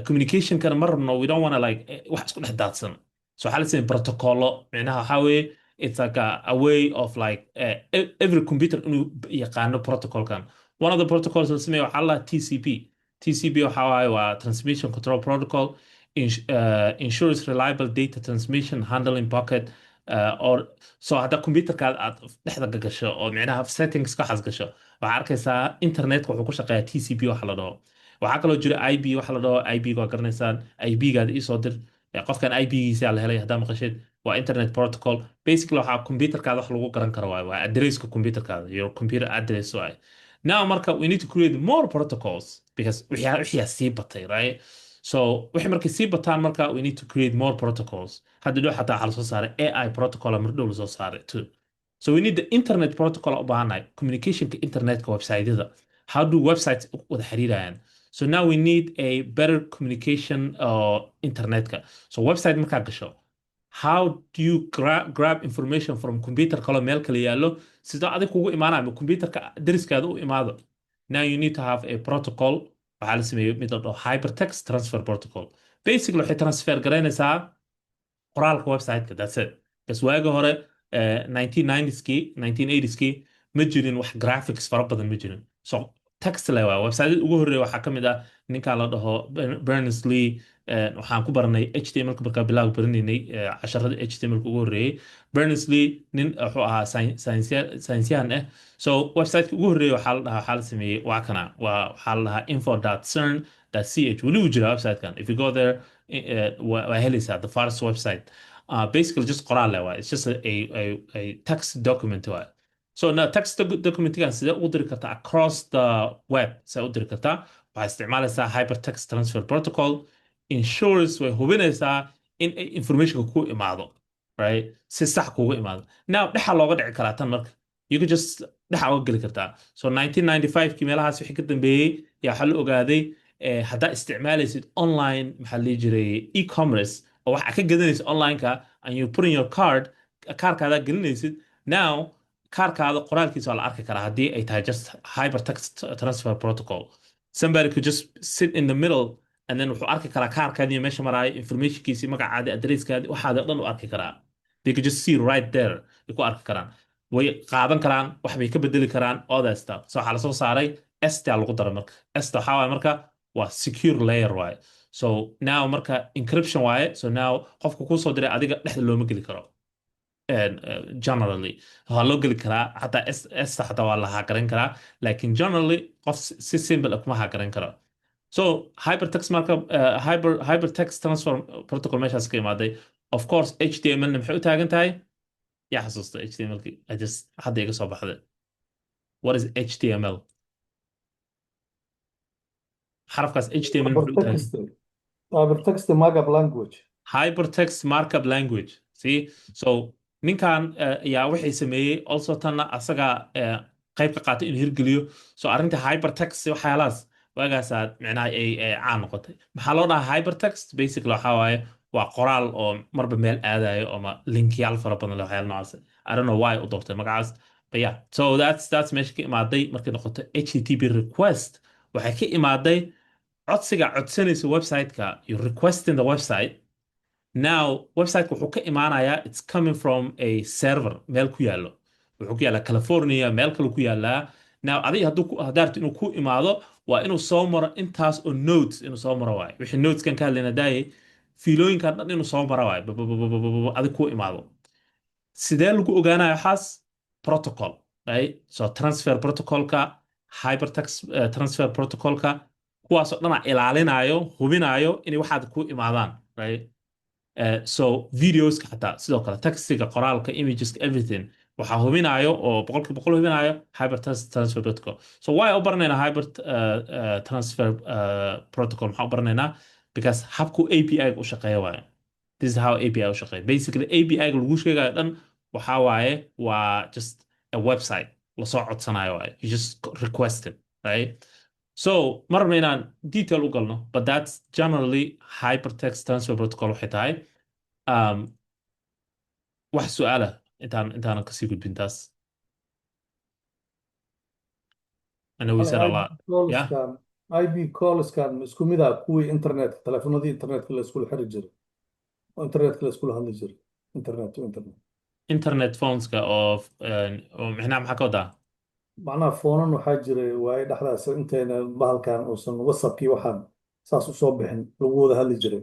[SPEAKER 1] communication kana ma rabno we don't want to like wax isku dhex daadsan so waxaa la sameeya protocolo micnaha waxaa weeye it's like a way of like every computer inuu yaqaano protocolkan one of the protocols la sameeyo waxaa la TCP waxaa waaye waa transmission control protocol ensures reliable data transmission handling packet or so hadda computerkaada aad dhexda gasho oo micnaha settings ka xasgasho waxaa arkaysaa internetka wuxuu ku shaqeeyaa TCP waxa la dhaho waxaa kaloo jira IP waxa la dhaho IP waa garanaysaan IP-gaada iisoo dir qofkan IP-giisa la helay haddaa maqasheed waa internet protocol basically waxaa computerkaada wax lagu garan karo waa addresska computerkaada your computer address waaye now marka we need to create more protocols because wixii sii batay right so wixii markay sii bataan marka we need to create more protocols hadda dhow xataa waxaa lasoo saaray AI protocol mar dhow lasoo saaray too so we need the internet protocol u baahannahay communicationka internetka website-yada how do websites wada xiriirayaan so now we need a better communication internetka so website markaa gasho how do you grab information from computer kaloo meel kale yaallo sidoo adig kugu imaanaya computerka dariskaada u imaado now you need to have a protocol waxaa la sameeyey mid la dhaho hypertext transfer protocol basically waxay transfer garaynaysaa qoraalka website-ka that's it bas waagi hore 1990skii 1980skii ma jirin wax graphics fara badan ma jirin so text le waa website ugu horreeya waxaa ka mid ah ninkaa la dhaho Berners-Lee waxaan ku baranay HTML markaa bilaag baranaynay casharada HTML ugu horreeyay Berners-Lee nin wuxuu ahaa saynisyahan ah so website-ka ugu horreeya waxaa la sameeyey waa kana waxaa la dhahaa info.cern.ch weli uu jiraa website-kan if you go there waa helaysaa the first website basically just qoraal le waa it's just a text document waa so now text documentigan sidee u diri kartaa across the web sidee u diri kartaa waxaa isticmaalaysaa hypertext transfer protocol ensures way hubinaysaa in informationka ku imaado right si sax kugu imaado now dhexa looga dhici karaa tan marka you could just dhexa uga geli kartaa so 1995kii meelahaas wixii ka dambeeyey yaa waxaa la ogaaday haddaa isticmaalaysid online maxaa la dhihi jiray e-commerce oo waxaa ka gadanaysid onlineka and you put in your card kaarkaadaa gelinaysid now kaarkaada qoraalkiisa waa la arki karaa haddii ay tahay just hypertext transfer protocol somebody could just sit in the middle and then wuxuu arki karaa kaarkaadii meesha maraayo informationkiisii magacaadi adresskaadii waxaada dhan u arki karaa they could just see right there ay ku arki karaan way qaadan karaan wax bay ka bedeli karaan all that stuff so waxaa lasoo saaray esta lagu daray marka esta waxaa waaye marka waa secure layer waaye so now marka encryption waaye so now qofka kuu soo diray adiga dhexda looma geli karo generally waa loo geli karaa xataa esta xataa waa la haagaran karaa laakiin generally qof si simple kuma haagaran karo so hypertext marka hypertext transfer protocol meeshaas ka imaaday of course HTML na maxay u taagan tahay yaa xasuusta HTML-ki I just hadda iga soo baxday what is HTML xarafkaas HTML muxuu u taagan
[SPEAKER 4] hypertext markup language
[SPEAKER 1] hypertext markup language see so ninkan yaa waxay sameeyey also tanna asaga qayb ka qaatay inuu hirgeliyo so arrinta hypertext waxyaalahaas waagaasaa micnaha ay caan noqotay maxaa loo dhahaa hypertext basically waxaa waaye waa qoraal oo marba meel aadayo ama linkyaal fara badan leh waxyaala noocaas I don't know why u doortay magacaas but yeah so that's meesha ka imaaday markay noqoto HTTP request waxay ka imaaday codsiga codsanaysa website-ka you requesting the website now website wuxuu ka imaanayaa it's coming from a server meel ku yaallo wuxuu ku yaallaa California meel kale ku yaallaa now adiga haddaarto inuu ku imaado waa inuu soo maro intaas oo nodes inuu soo maro waaye wixii nodeskan ka hadlayna daayay fiilooyinkan dhan inuu soo maro waaye adig ku imaado sidee lagu ogaanayo waxaas protocol right so transfer protocolka hypertext transfer protocolka kuwaasoo dhana ilaalinayo hubinayo inay waxaad ku imaadaan right so videoska xataa sidoo kale textiga qoraalka imageska everything waxaa hubinayo oo boqolkiiba boqol hubinayo hypertext transfer protocol so why u baranaynaa hyper transfer protocol maxaa u baranaynaa because habku API u shaqeeya waaye this is how API u shaqeeya basically API lagu sheegayo dhan waxaa waaye waa just a website lasoo codsanayo waaye you just request it right so marna inaan detail u galno but that's generally hypertext transfer protocol waxay tahay wax su'aala intaanan kasii gudbin taas I know we said a lot yeah
[SPEAKER 4] IP callskan isku mid ah kuwii internetka telefoonadii internetka la iskula xiri jiray oo internetka la iskula hadli jiray internet to internet
[SPEAKER 1] internet phoneska oo micnaha maxaa ka wadaa
[SPEAKER 4] macnaha foonan waxaa jiray waaye dhexdaas intayna bahalkan uusan whatsappkii waxaan saas u soo bixin lagu wada hadli jiray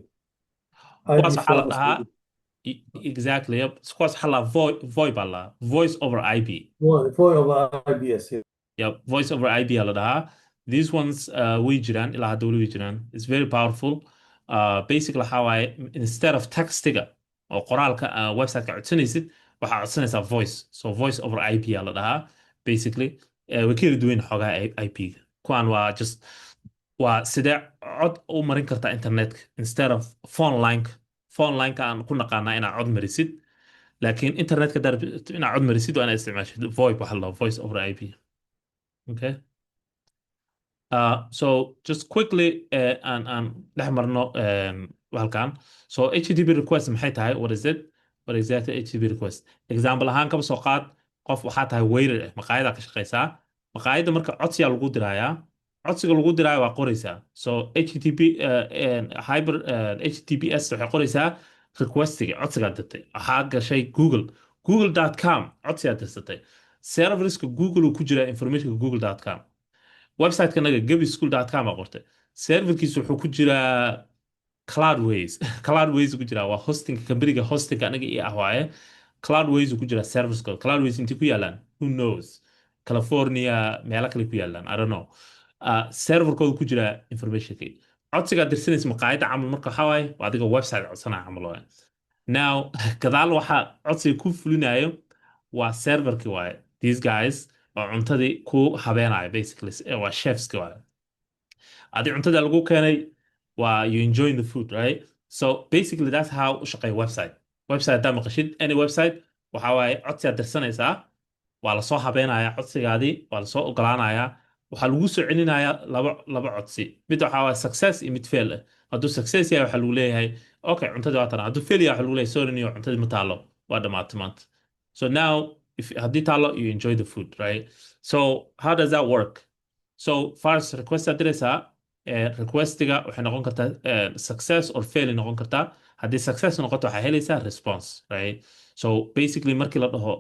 [SPEAKER 1] kuwaas waxaa la dhahaa exactly yep kuwaas waxaa la VoIP baa la voice over IP
[SPEAKER 4] voice over IBS
[SPEAKER 1] yep voice over IP aa la dhahaa these ones way jiraan ilaa hadda weli way jiraan it's very powerful basically waxaa waaye instead of textiga oo qoraalka website-ka codsanaysid waxaa codsanaysaa voice so voice over IP aa la dhahaa basically way ka yara duwan xoogaa IP-ga kuwan waa just waa sidee cod u marin kartaa internetka instead of phone lineka aan ku naqaanaa inaad cod marisid laakiin internetka inaad cod marisid waa inaad isticmaashid VoIP waxa la voice over IP okay so just quickly aan dhex marno halkan so HTTP request maxay tahay what is it what exactly HTTP request example ahaan kaba soo qaad qof waxaa tahay waiter maqaayadaa ka shaqaysaa maqaayadda marka codsiyaa lagu dirayaa codsiga lagu diraayo waa qoraysaa so http hyper https waxay qoraysaa requestiga codsigaad dirtay waxaa gashay google.com codsigaad dirsatay serverska google uu ku jiraa informationka google.com website-kanaga gebischool.com aa qortay serverkiisu wuxuu ku jiraa Cloudways Cloudways ku jira waa hosting companyga hosting anaga ii ah waaye Cloudways ku jira service code Cloudways intii ku yaalaan who knows California meelo kale ku yaalaan I don't know server code ku jira information kay codsiga dirsanaysa maqaayada camal marka waxa waaye waa adiga website codsanaya camal waaye now gadaal waxa codsiga ku fulinayo waa serverki waaye these guys oo cuntadii ku habeenaya basically waa chefs waaye adi cuntada lagu keenay waa you enjoying the food right so basically that's how u shaqeeya website haddaa maqashid any website waxa waaye codsigaad dirsanaysaa waa lasoo habeenayaa codsigaadii waa lasoo ogolaanayaa waxaa lagu soo celinayaa laba codsi mid waxaa waaye success iyo mid fail ah hadduu success yahay waxaa lagu leeyahay okay cuntadii waa tana hadduu fail yahay waxaa lagu leeyahay sorry niyo cuntadii ma taalo waa dhamaatay maanta so now if haddii taalo you enjoy the food right so how does that work so first request aad diraysaa requestiga waxay noqon kartaa success or fail noqon kartaa haddii success noqoto waxaa helaysaa response right so basically markii la dhaho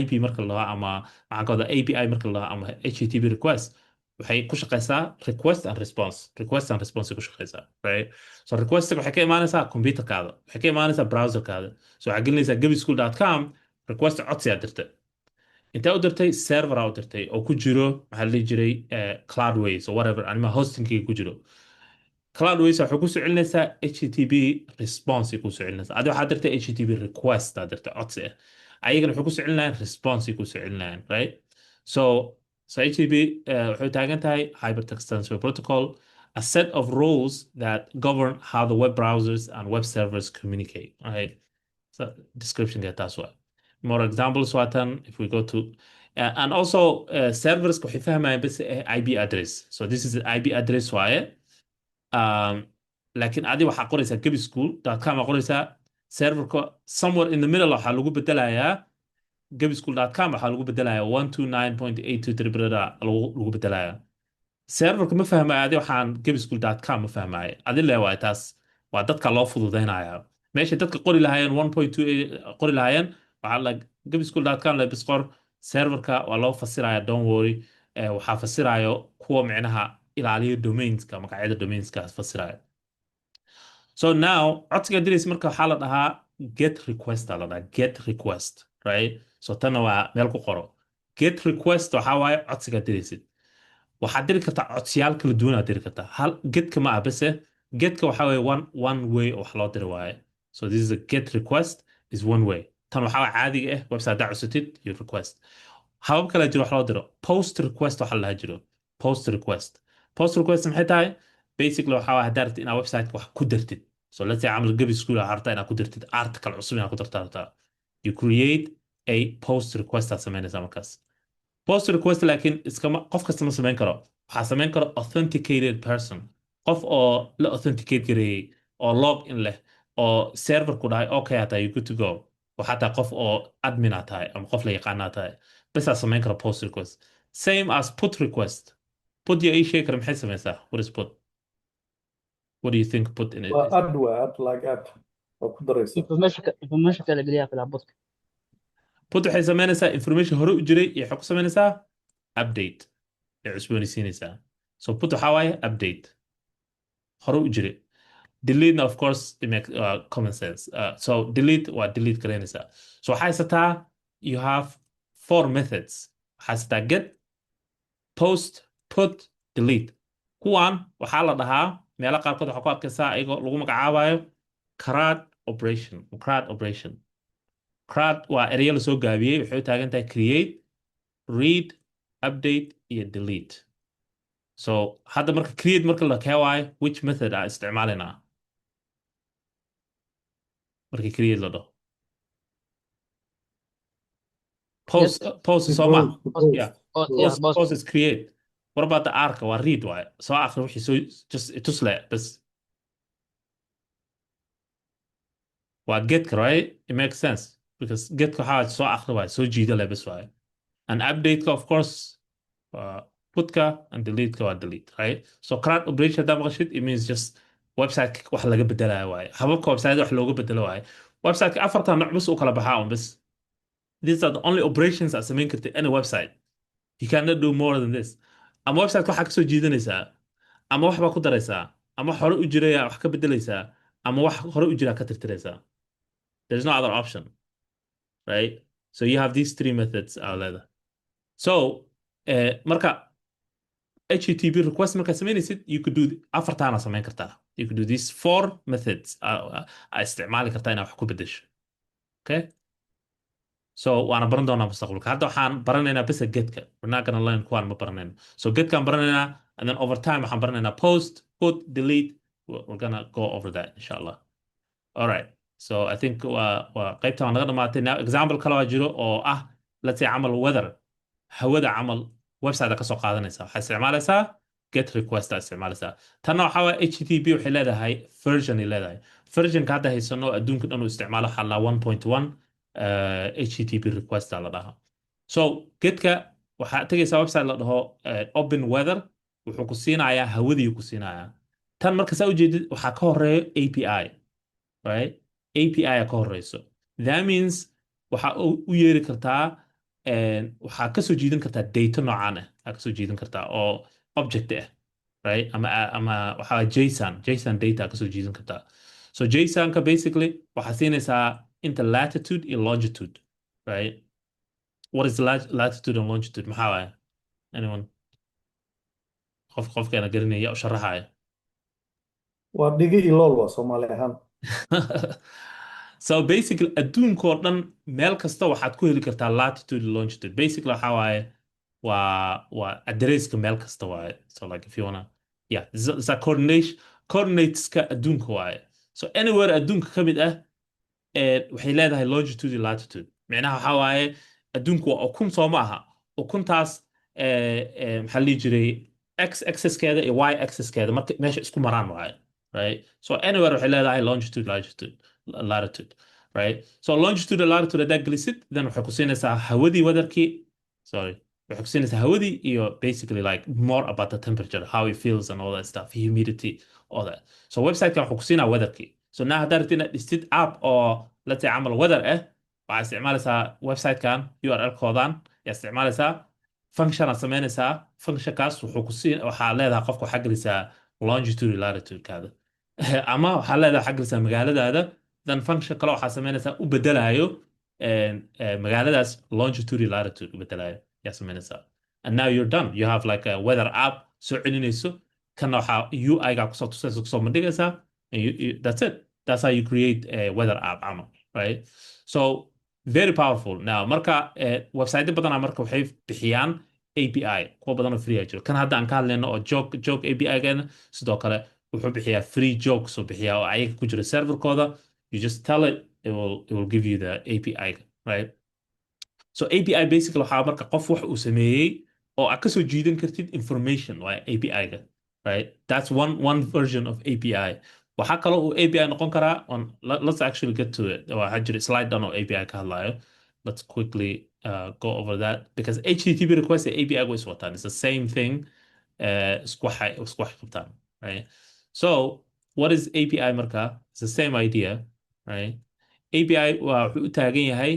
[SPEAKER 1] IP marka la dhaho ama maxaan ka wadaa API marka la dhaho ama HTTP request waxay ku shaqeysaa request and response ku shaqeysaa right so requestiga waxay ka imaanaysaa computerkaada waxay ka imaanaysaa browserkaada so waxaa gelinaysaa gebischool.com request codsi aad dirtay intaa u dirtay server aa u dirtay oo ku jiro maxaa la dhihi jiray Cloudways or whatever anima hostingkiga ku jiro Cloudways waxay ku soo celinaysaa HTTP response ku soo celinaysaa adi waxaa dirtay HTTP request aa dirtay codsi ah ayagana waxay ku soo celinayaan response ku soo celinayaan right so HTTP waxay taagan tahay hypertext transfer protocol a set of rules that govern how the web browsers and web servers communicate right so description get taas waa more examples watan if we go to and also servers waxay fahmayaan bas IP address so this is the IP address waaye laakiin adi waxaa qoraysaa gebischool.com aa qoraysaa serverka somewhere in the middle waxaa lagu bedelayaa gebischool.com waxaa lagu bedelayaa 129.823 lagu bedelayaa serverka ma fahmaya adi waxaan gebischool.com ma fahmaya adi leewaay taas waa dadka loo fududeynaya meesha dadka qori lahaayeen 1.2 qori lahaayeen waxaa la gebischool.com la bisqor serverka waa loo fasiraya don't worry waxaa fasirayo kuwa micnaha ilaaliyo domainska magacyada domainska fasiraya so now codsiga diraysa marka waxaa la dhahaa get request la dhahaa get request right so tana waa meel ku qoro get request waxaa waaye codsiga diraysid waxaad diri kartaa codsiyaal kala duwan aad diri kartaa hal getka ma ah base getka waxaa waaye one way oo wax loo diri waaye so this is a get request is one way tan waxaa caadiga ah website daa cusutid your request habab kale jiro wax loo diro post request waxa la jiro post request maxay tahay basically waxaa haddaad rabtid inaad website wax ku dirtid so let's say camal gabi school harta inaad ku dirtid article cusub inaad ku dirtaa you create a post request aad samaynaysaa markaas post request laakiin iskama qof kasta ma samayn karo waxaa samayn karo authenticated person qof oo la authenticate gareeyey oo log in leh oo server ku dhahay okay hata you good to go waxaa tahay qof oo admin aa tahay ama qof la yaqaanaa tahay bas aa samayn kara post request same as put request put ya ii sheegi kara maxay samaysaa what is put what do you think put in it is
[SPEAKER 4] add like add oo ku daraysa
[SPEAKER 8] information kala geliyaa kala bodka
[SPEAKER 1] put waxay samaynaysaa information hore u jiray iyo waxay ku samaynaysaa update ay cusboonaysiinaysaa so put waxaa waaye update hore u jiray delete of course it makes common sense so delete waa delete garaynaysaa so waxaa haysataa you have 4 methods waxaa haysataa get post put delete kuwan waxaa la dhahaa meelo qaarkood waxaa ku arkaysaa ayagoo lagu magacaabayo CRUD operation CRUD waa ereyo lasoo gaabiyey waxay u taagan tahay create read update iyo delete so hadda marka create marka la keewaayo which method aa isticmaalaynaa markii create la dhaho post soo ma yeah post is create what about the arc waa read waaye soo akhri wixii soo just itusle bas waa getka right it makes sense because getka waxaa soo akhri waaye soo jiida le bas waaye and update of course putka and delete waa delete, right? So current operation haddaa maqashid, it means just website wax laga bedelayo waaye, hababka website wax looga bedelo waaye. Website afartan nooc bas u kala baxaa un bas. These are the only operations aad samayn kartid any website. You cannot do more than this. Ama website waxaa kasoo jiidanaysaa, ama wax baa ku daraysaa, ama wax hore u jiraya wax ka bedelaysaa, ama wax hore u jiraa ka tirtiraysaa. There's no other option, right? So you have these three methods aa leedahay. So marka HTTP request markaad samaynaysid, you could do afartaana samayn kartaa. You could do these four methods aa isticmaali kartaa inaad wax ku bedesho. Okay? So waana baran doonaa mustaqbalka. Hadda waxaan baranaynaa bisa getka. We're not gonna learn kuwaan ma baranayno. So getkaan baranaynaa, and then over time waxaan baranaynaa post, put, delete. We're gonna go over that inshallah. All right. So I think qaybta waa naga dhamaatay. Now example kale waa jiro oo ah, let's say camal weather. Hawada camal website ka soo qaadanaysaa. Waxaad isticmaalaysaa get request aad isticmaalaysaa. Tanna waxaa waa HTTP waxay leedahay version ay leedahay. Versionka hadda haysano adduunka dhan uu isticmaalo waxaa la 1.1 HTTP request aa la dhahaa. So getka waxaa tegaysaa website la dhaho open weather, wuxuu ku siinayaa hawadii ku siinayaa. Tan marka saa ujeedid waxaa ka horeeyo API, right? API ka horeyso. That means waxaa u yeeri kartaa waxaa kasoo jiidan kartaa data noocaan ah kasoo jiidan kartaa oo object ah, right? Ama waxaa JSON data kasoo jiidan kartaa. So JSON-ka basically waxaa siinaysaa inta latitude iyo longitude, right? What is latitude and longitude? Maxaa waaye? Anyone? Qofkeena garanaya u sharaxaya.
[SPEAKER 4] waa dhigi iyo lool waa Soomaali ahaan.
[SPEAKER 1] So basically adduunkoo dhan meel kasta waxaad ku heli kartaa latitude and longitude. Basically waxaa waaye waa addresska meel kasta waaye. So like if you wanna, yeah, it's a coordinateska adduunka waaye. So anywhere adduunka ka mid ah waxay leedahay longitude iyo latitude. Micnaha waxaa waaye adduunku waa ukun soo ma aha. Ukuntaas maxaa la dhihi jiray x axiskeeda iyo y axiskeeda marka meesha isku maraan waaye, right? So anywhere waxay leedahay longitude, latitude, right? So longitude and latitude haddaa gelisid, then waxay ku siinaysaa hawadii weatherkii, waxay ku siinaysaa hawadii iyo basically like more about the temperature, how it feels and all that stuff, humidity, all that. So website-kan wuxuu ku siinaa weatherkii. So now haddaa rabtid inaad dhistid app oo let's say camal weather waxaad isticmaalaysaa website-kan URL-koodan yaa isticmaalaysaa, function aad samaynaysaa, functionkaas waxaa leedahay qofka waxaa gelisaa longitude latitude-kaada ama waxaa leedahay waxaa gelisaa magaaladaada, then function kale waxaa samaynaysaa u bedelayo magaaladaas longitude latitude u bedelayo yaa samaynaysaa. And now you're done. You have like a weather app soo celinayso, kana waxaa UI-ga kusoo tusayso kusoo mandhigaysaa, and that's it. That's how you create a weather app camal, right? So very powerful. Now marka website badan marka waxay bixiyaan API kuwa badan oo free ah jiro. Kan hadda aan ka hadlayno oo joke API-gan sidoo kale wuxuu bixiyaa free jokes oo bixiyaa oo ayaga ku jira serverkooda. You just tell it, it will give you the API, right? So API basically waxaa marka qof wax uu sameeyey oo aad kasoo jiidan kartid information waa API-ga, right? That's one version of API. waxaa kaloo uu API noqon karaa let's actually get to it. Waxaa jira slide down oo API ka hadlayo. Let's quickly go over that because HTTP request iyo API way iswataan. It's the same thing. Isku wax qabtaan, right? So what is API marka? It's the same idea, right? API wuxuu u taagan yahay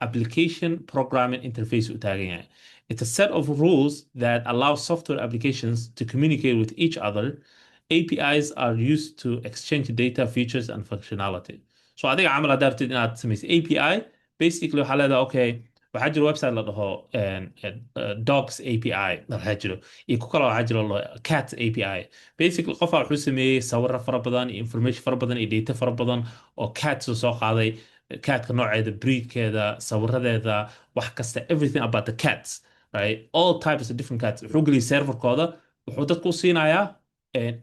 [SPEAKER 1] application programming interface u taagan yahay. It's a set of rules that allow software applications to communicate with each other. APIs are used to exchange data, features, and functionality. So adiga camal haddaa rabtid inaad samaysid API, basically waxaa leedahay okay, waxaa jiro website la dhaho dogs API waxaa jiro, iyo ku kale waxaa jiro cats API. Basically qofaa wuxuu sameeyey sawirro fara badan iyo information fara badan iyo data fara badan oo cats uu soo qaaday, catka nooceeda, breedkeeda, sawiradeeda, wax kasta, everything about the cats, right? All types of different cats. Wuxuu geliyay serverkooda, wuxuu dadku u siinayaa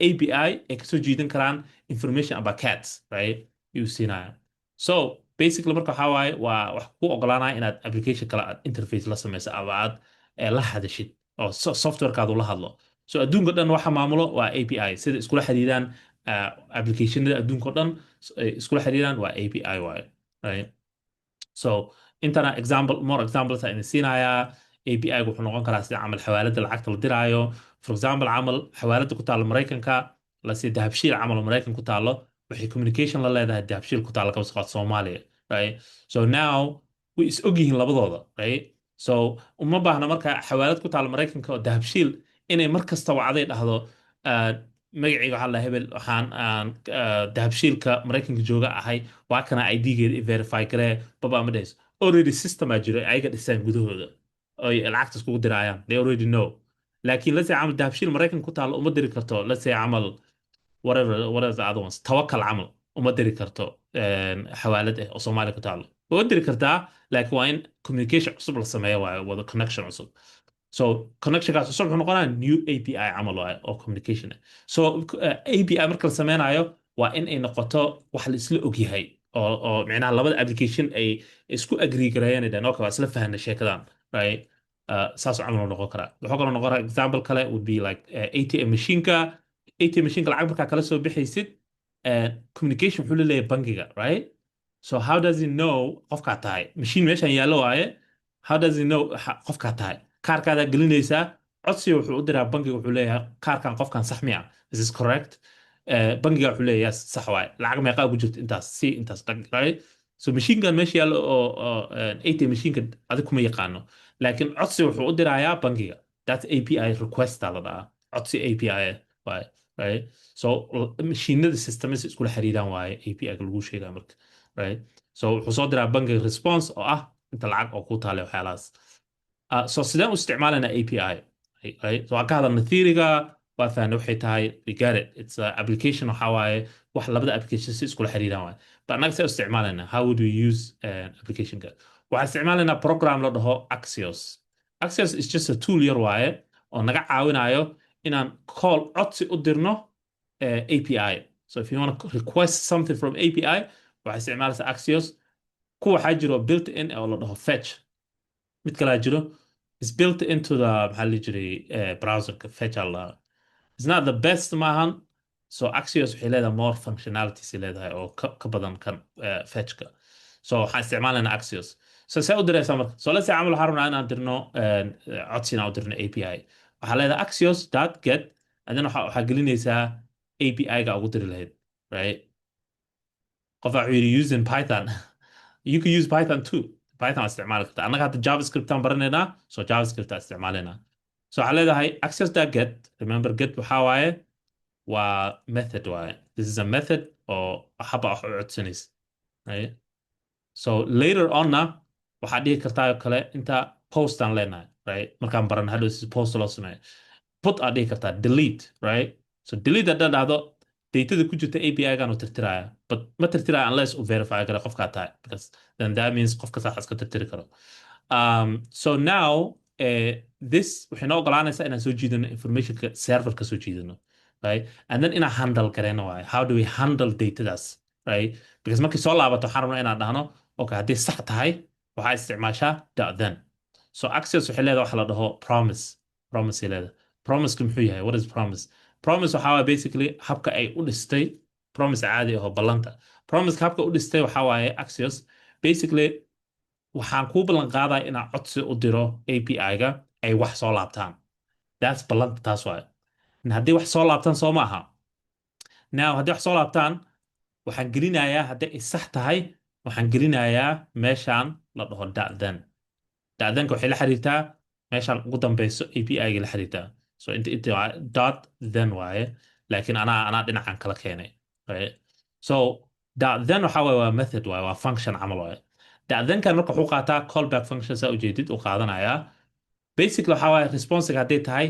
[SPEAKER 1] API ay kasoo jiidan karaan information about cats, right? Yuu siinaya. So basically marka waxaa waaye waa wax ku ogolaanaya inaad application kale aad interface la samayso ama aad la hadashid oo softwarekaadu la hadlo. So adduunka dhan waxa maamulo waa API, sida iskula xiriiraan applicationada adduunka dhan iskula xiriiraan waa API waaye, right? So intana more examples aan siinaya. API wuxuu noqon karaa sida camal xawaalada lacagta la diraayo. For example, camal xawaalada ku taalo Maraykanka, la sii dahabshiil camal oo Maraykan ku taalo, waxay communication la leedahay dahabshiil ku taalo kaba soo qaad Soomaaliya, right? So now way is ogyihiin labadooda, right? So uma baahna marka xawaalad ku taalo Maraykanka oo dahabshiil inay mar kasta wacday dhahdo ah, magacayga waxaa la hebel waxaan dahabshiilka Maraykanka jooga ahay, waa kana ID-geeda i verify garee baba ma dhehayso. Already system aa jiro ayaga dhisaan gudahooda oy lacagta iskugu dirayaan, they already know. laakiin let's say camal dahabshiil Maraykanka ku taalo uma diri karto, let's say camal whatever the other ones, tawakal camal uma diri karto xawaalad oo Soomaaliya ku taalo. Waa diri kartaa, laakiin waa in communication cusub la sameeyo, waayo wada connection cusub. So connectionkaas cusub wuxuu noqonaya new API camal waaye oo communication ah. So API marka la sameynayo waa in ay noqoto wax la isla ogyahay oo micnaha labada application ay isku agree gareeyaan idhaan okay waa isla fahanay sheekadan, right? Saas oo camal noqon karaa. Wuxuu kaloo noqon karaa example kale would be like ATM machine-ka. ATM machine-ka lacag markaa kala soo bixaysid, communication wuxuu la leeyahay bangiga, right? So how does he know qofkaa tahay? Machine meeshan yaallo waaye. How does he know qofkaa tahay? Kaarkaada gelinaysaa, codsiga wuxuu u diraa bangiga, wuxuu leeyahay kaarkan qofkan sax miya? Is this correct? Bangiga wuxuu leeyahay yes, sax waaye. Lacag meeqaa ugu jirta intaas, si intaas dhag, right? So machine-kan meesha yaallo oo ATM machine-ka adig kuma yaqaano. Laakiin codsiga wuxuu u dirayaa bangiga. That's API request aa la dhahaa. Codsi API waaye, right? So mashiinada systems iskula xiriiraan waaye API-ga lagu sheegaa marka, right? So wuxuu soo diraa bangiga response oo ah inta lacag oo ku taale waxyaalahaas. So sidaan u isticmaalana API, right? So aan ka hadalna theory-ga waa fahanay waxay tahay, we get it. It's a application waxaa waaye wax labada application si iskula xiriiraan waaye. But annaga see u isticmaalana, how would we use application-ka? Waxaan isticmaalana program la dhaho Axios. Axios is just a tool yar waaye oo naga caawinayo inaan call codsi u dirno API. So if you want to request something from API, waxaa isticmaalaysa Axios. Kuwa waxaa jiro built-in oo la dhaho fetch. mid kale jiro is built into the maxaa la jiray browserka fetch alla. It's not the best maahan. So Axios waxay leedahay more functionalities ay leedahay oo ka badan kan fetchka. So waxaan isticmaalayna Axios. So see u diraysaa marka. So let's say camal waxaan rabnaa inaan dirno codsi inaan u dirno API. Waxaa leedahay axios.get and then waxaa gelinaysaa API-ga ugu diri lahayd, right? Qof waxuu yidhi using Python. You can use Python too. Python استعمال كده. أنا قاعد JavaScript تام برنينا, so JavaScript استعمالنا. So على ده هاي axios.get. Remember get وحواي و method واي. This is a method or أحب أحط سنيس. Right? So later on na وحدي كرتايو كله أنت post عن لنا, right? مركان برن هذا is post لازمه. Put أدي كرتا delete, right? So delete ده هذا data da ku jirta API gaan u tirtiraya, but ma tirtiraya unless uu verify karo qofka tahay, because then that means qofka sax iska tirtiri karo. So now this waxay noo ogolaanaysaa inaan soo jiidano informationka serverka soo jiidano, right? And then inaan handle gareyno waaye. How do we handle datadaas, right? Because markii soo laabato waxaan rabnaa inaan dhahno okay haddii sax tahay waxaa isticmaashaa then. So Axios waxay leedahay waxa la dhaho promise ay leedahay. Promise-ka muxuu yahay? What is promise? Promise waxaa waaye basically habka ay u dhistay promise caadi ah oo ballanta. Promise-ka habka u dhistay waxaa waaye Axios basically waxaan kuu ballan qaadaya inaan codsi u diro API-ga ay wax soo laabtaan. That's ballanta taas waaye. Haddii wax soo laabtaan soo ma aha. Now haddii wax soo laabtaan waxaan gelinayaa haddii ay sax tahay waxaan gelinayaa meeshaan la dhaho then. Then-ka waxay la xiriirtaa meeshaan ugu dambeyso API-ga la xiriirtaa. So inta dot then waaye, laakiin anaa dhinacan kala keenay, right? So then waxa waaye waa method waaye, waa function camal waaye. Then-kan marka wuxuu qaataa callback function saa ujeedid uu qaadanayaa. Basically waxa waaye response-ga hadday tahay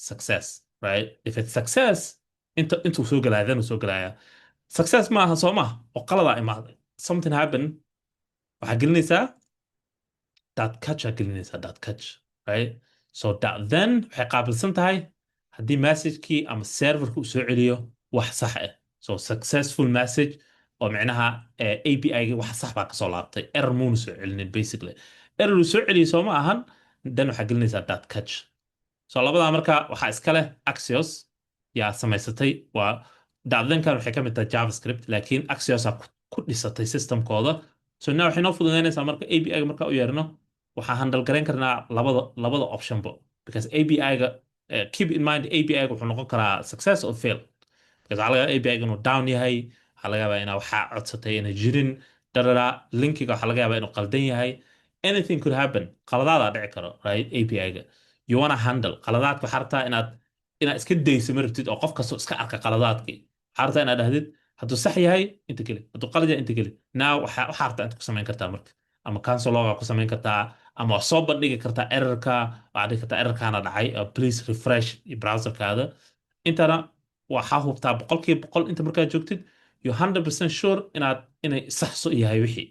[SPEAKER 1] success, right? If it's success, intuu soo gelaya, then uu soo gelaya. Success maaha soo maaha oo qaladaa imaaday. Something happened, waxaa gelinaysaa .catch aa gelinaysaa .catch, right? So then waxay qaabilsan tahay haddii message-kii ama serverka uu soo celiyo wax sax ah. So successful message oo micnaha API-ga wax sax baa ka soo laabtay. Error muuna soo celinin basically. Error uu soo celiyo soo ma ahan, then waxaa gelinaysaa .catch. So labadaa marka waxaa iska leh Axios yaa samaysatay. Waa then-kan waxay ka mid tahay JavaScript, laakiin Axios aa ku dhisatay systemkooda. So now waxay noo fududeynaysaa marka API-ga marka u yeerno waxaan handle garayn karnaa labada optionba because API-ga keep in mind API-ga wuxuu noqon karaa success or fail because waxaa laga yaabaa API-ga inuu down yahay waxaa laga yaabaa inaa waxaa codsatay inay jirin darara linkiga waxaa laga yaabaa inuu qaldan yahay anything could happen qaladaadaa dhici karo right API-ga you wanna handle qaladaadka waxaa rabtaa inaad iska dayso ma rabtid oo qof kastoo iska arka qaladaadkii waxaa rabtaa inaad dhahdid hadduu sax yahay inta keli hadduu qalad yahay inta keli now waxaa rabtaa inta ku samayn kartaa marka ama cancel looga ku samayn kartaa ama waa soo bandhigi kartaa errorka waxaad dhigi kartaa errorkaana dhacay please refresh browserkaada intana waxaa hubtaa boqolkiiba boqol inta markaad joogtid you 100% sure inay saxso yahay wixii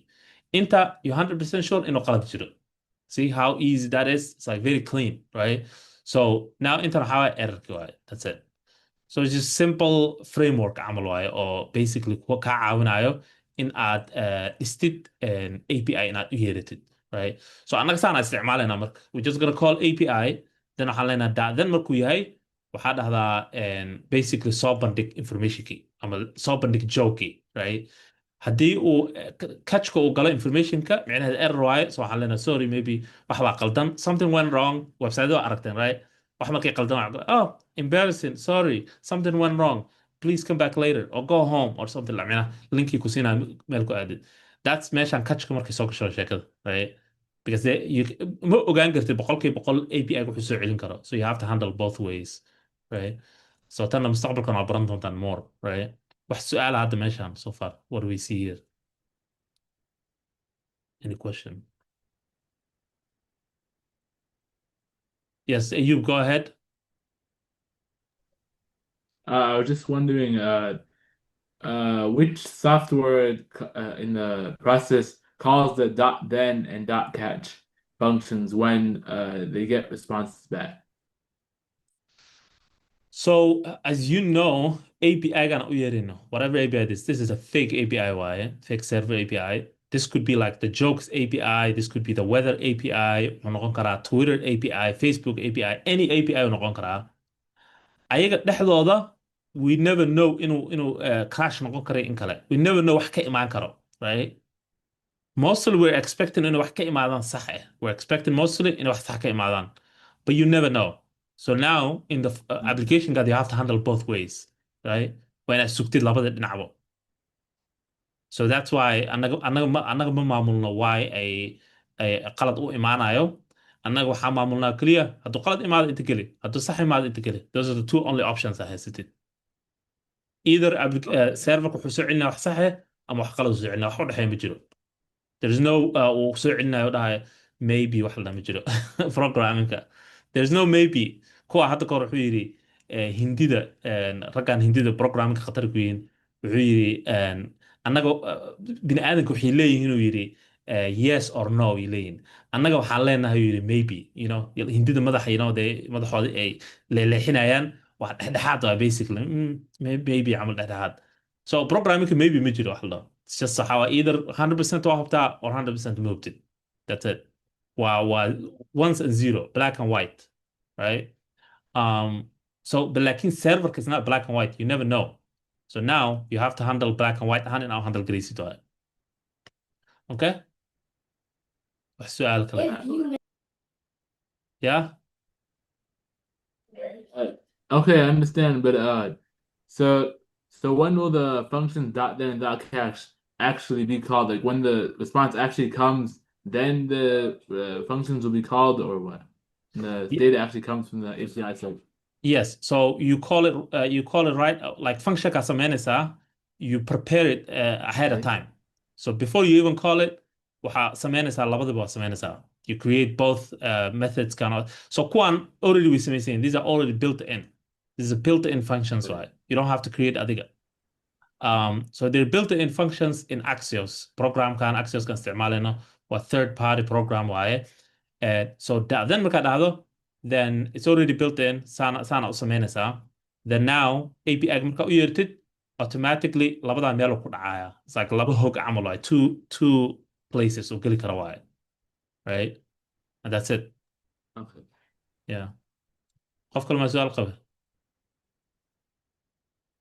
[SPEAKER 1] inta you 100% sure inuu qalad jiro see how easy that is it's like very clean right so now intana waxaa waaya errorki waaye that's it so it's just simple framework camal waaye oo basically kaa caawinayo in aad dhistid API inaad u yeeratid right so annaga saana isticmaalayna marka we just gonna call API then waxaan leenaha then markuu yahay waxaa dhahdaa basically soo bandhig informationkii ama soo bandhig jokii right haddii uu catchka uu galo informationka micnaheed error waaye so waxaan leenaha sorry maybe wax baa qaldan something went wrong website waa aragteen right wax markay qaldan oh embarrassing sorry something went wrong please come back later or go home or something like that linkii ku siinaa meel ku aadid that's meeshaan catchka markay soo gasho sheekada right because ma ogaan kartid boqolkiiba boqol API wuxuu soo celin karo so you have to handle both ways right so tanna mustaqbalkan waa baran doontaan more right wax su'aala hadda meeshaan so far what do we see here any question yes Ayub go ahead
[SPEAKER 6] I was just wondering which software in the process calls the .then and .catch functions when they get responses back.
[SPEAKER 1] So as you know, API gan u yeerino. Whatever API this is a fake API, why? Fake server API. This could be like the jokes API. This could be the weather API. Noqon karaa Twitter API, Facebook API, any API noqon karaa. Ayaga dhexdooda, we never know inuu crash noqon kara in kale. We never know wax ka imaan karo, right? Mostly we're expecting inuu wax ka imaadaan sax eh. We're expecting mostly inuu wax sax ka imaadaan. But you never know. So now in the application guide, you have to handle both ways, right? When I sugtid labada dhinacbo. So that's why anaga ma maamulno why ay qalad u imaanayo. Anaga waxaa maamulnaa kaliya hadduu qalad imaado inta keli, hadduu sax imaado inta keli. Those are the two only options I haysatid. Either serverka wuxuu soo celinaa wax sax eh ama wax qalad soo celinaa wax u dhexeeya ma jiro. There's no uu soo celinayo dhahay maybe wax la ma jiro programmingka. There's no maybe kuwa hadda kahor wuxuu yidhi hindida raggan hindida programmingka khatar ku yihiin wuxuu yidhi annaga bini aadanka waxay leeyihiin inuu yidhi yes or no ay leeyihiin annaga waxaan leenahay yidhi maybe hindida madaxa dee madaxooda ay leexinayaan wax dhexdhexaad waa basically maybe camal dhexdhexaad so programmingka maybe ma jiro wax la it's just how either 100% waa hubtaa or 100% ma hubtid that's it waa once and zero black and white right so but like in server is not black and white you never know so now you have to handle black and white ahaan inaa handle garaysid waaye okay wax su'aal kale yeah
[SPEAKER 6] Okay, I understand, but so when will the function .then and .catch actually be called? Like when the response actually comes, then the functions will be called, or what? The data actually comes from the API side.
[SPEAKER 1] Yes, so you call it right like function kasamenesa, you prepare it ahead of time. So before you even call it, waxa samenesa labadaba samenesa. You create both methods kind of. So kuwan already we sameysay these are already built in. These are built-in functions, right? You don't have to create adiga. So they're built-in functions in Axios. Program kan Axios kan isticmaalena waa third-party program waaye. So then marka dhahdo then it's already built in sana u samaynaysaa then now API marka u yeertid automatically labada meel ku dhacaya it's like laba hog camal waaye two places oo geli kara waaye right and that's it
[SPEAKER 6] Okay.
[SPEAKER 1] yeah qof kale ma su'aal qaba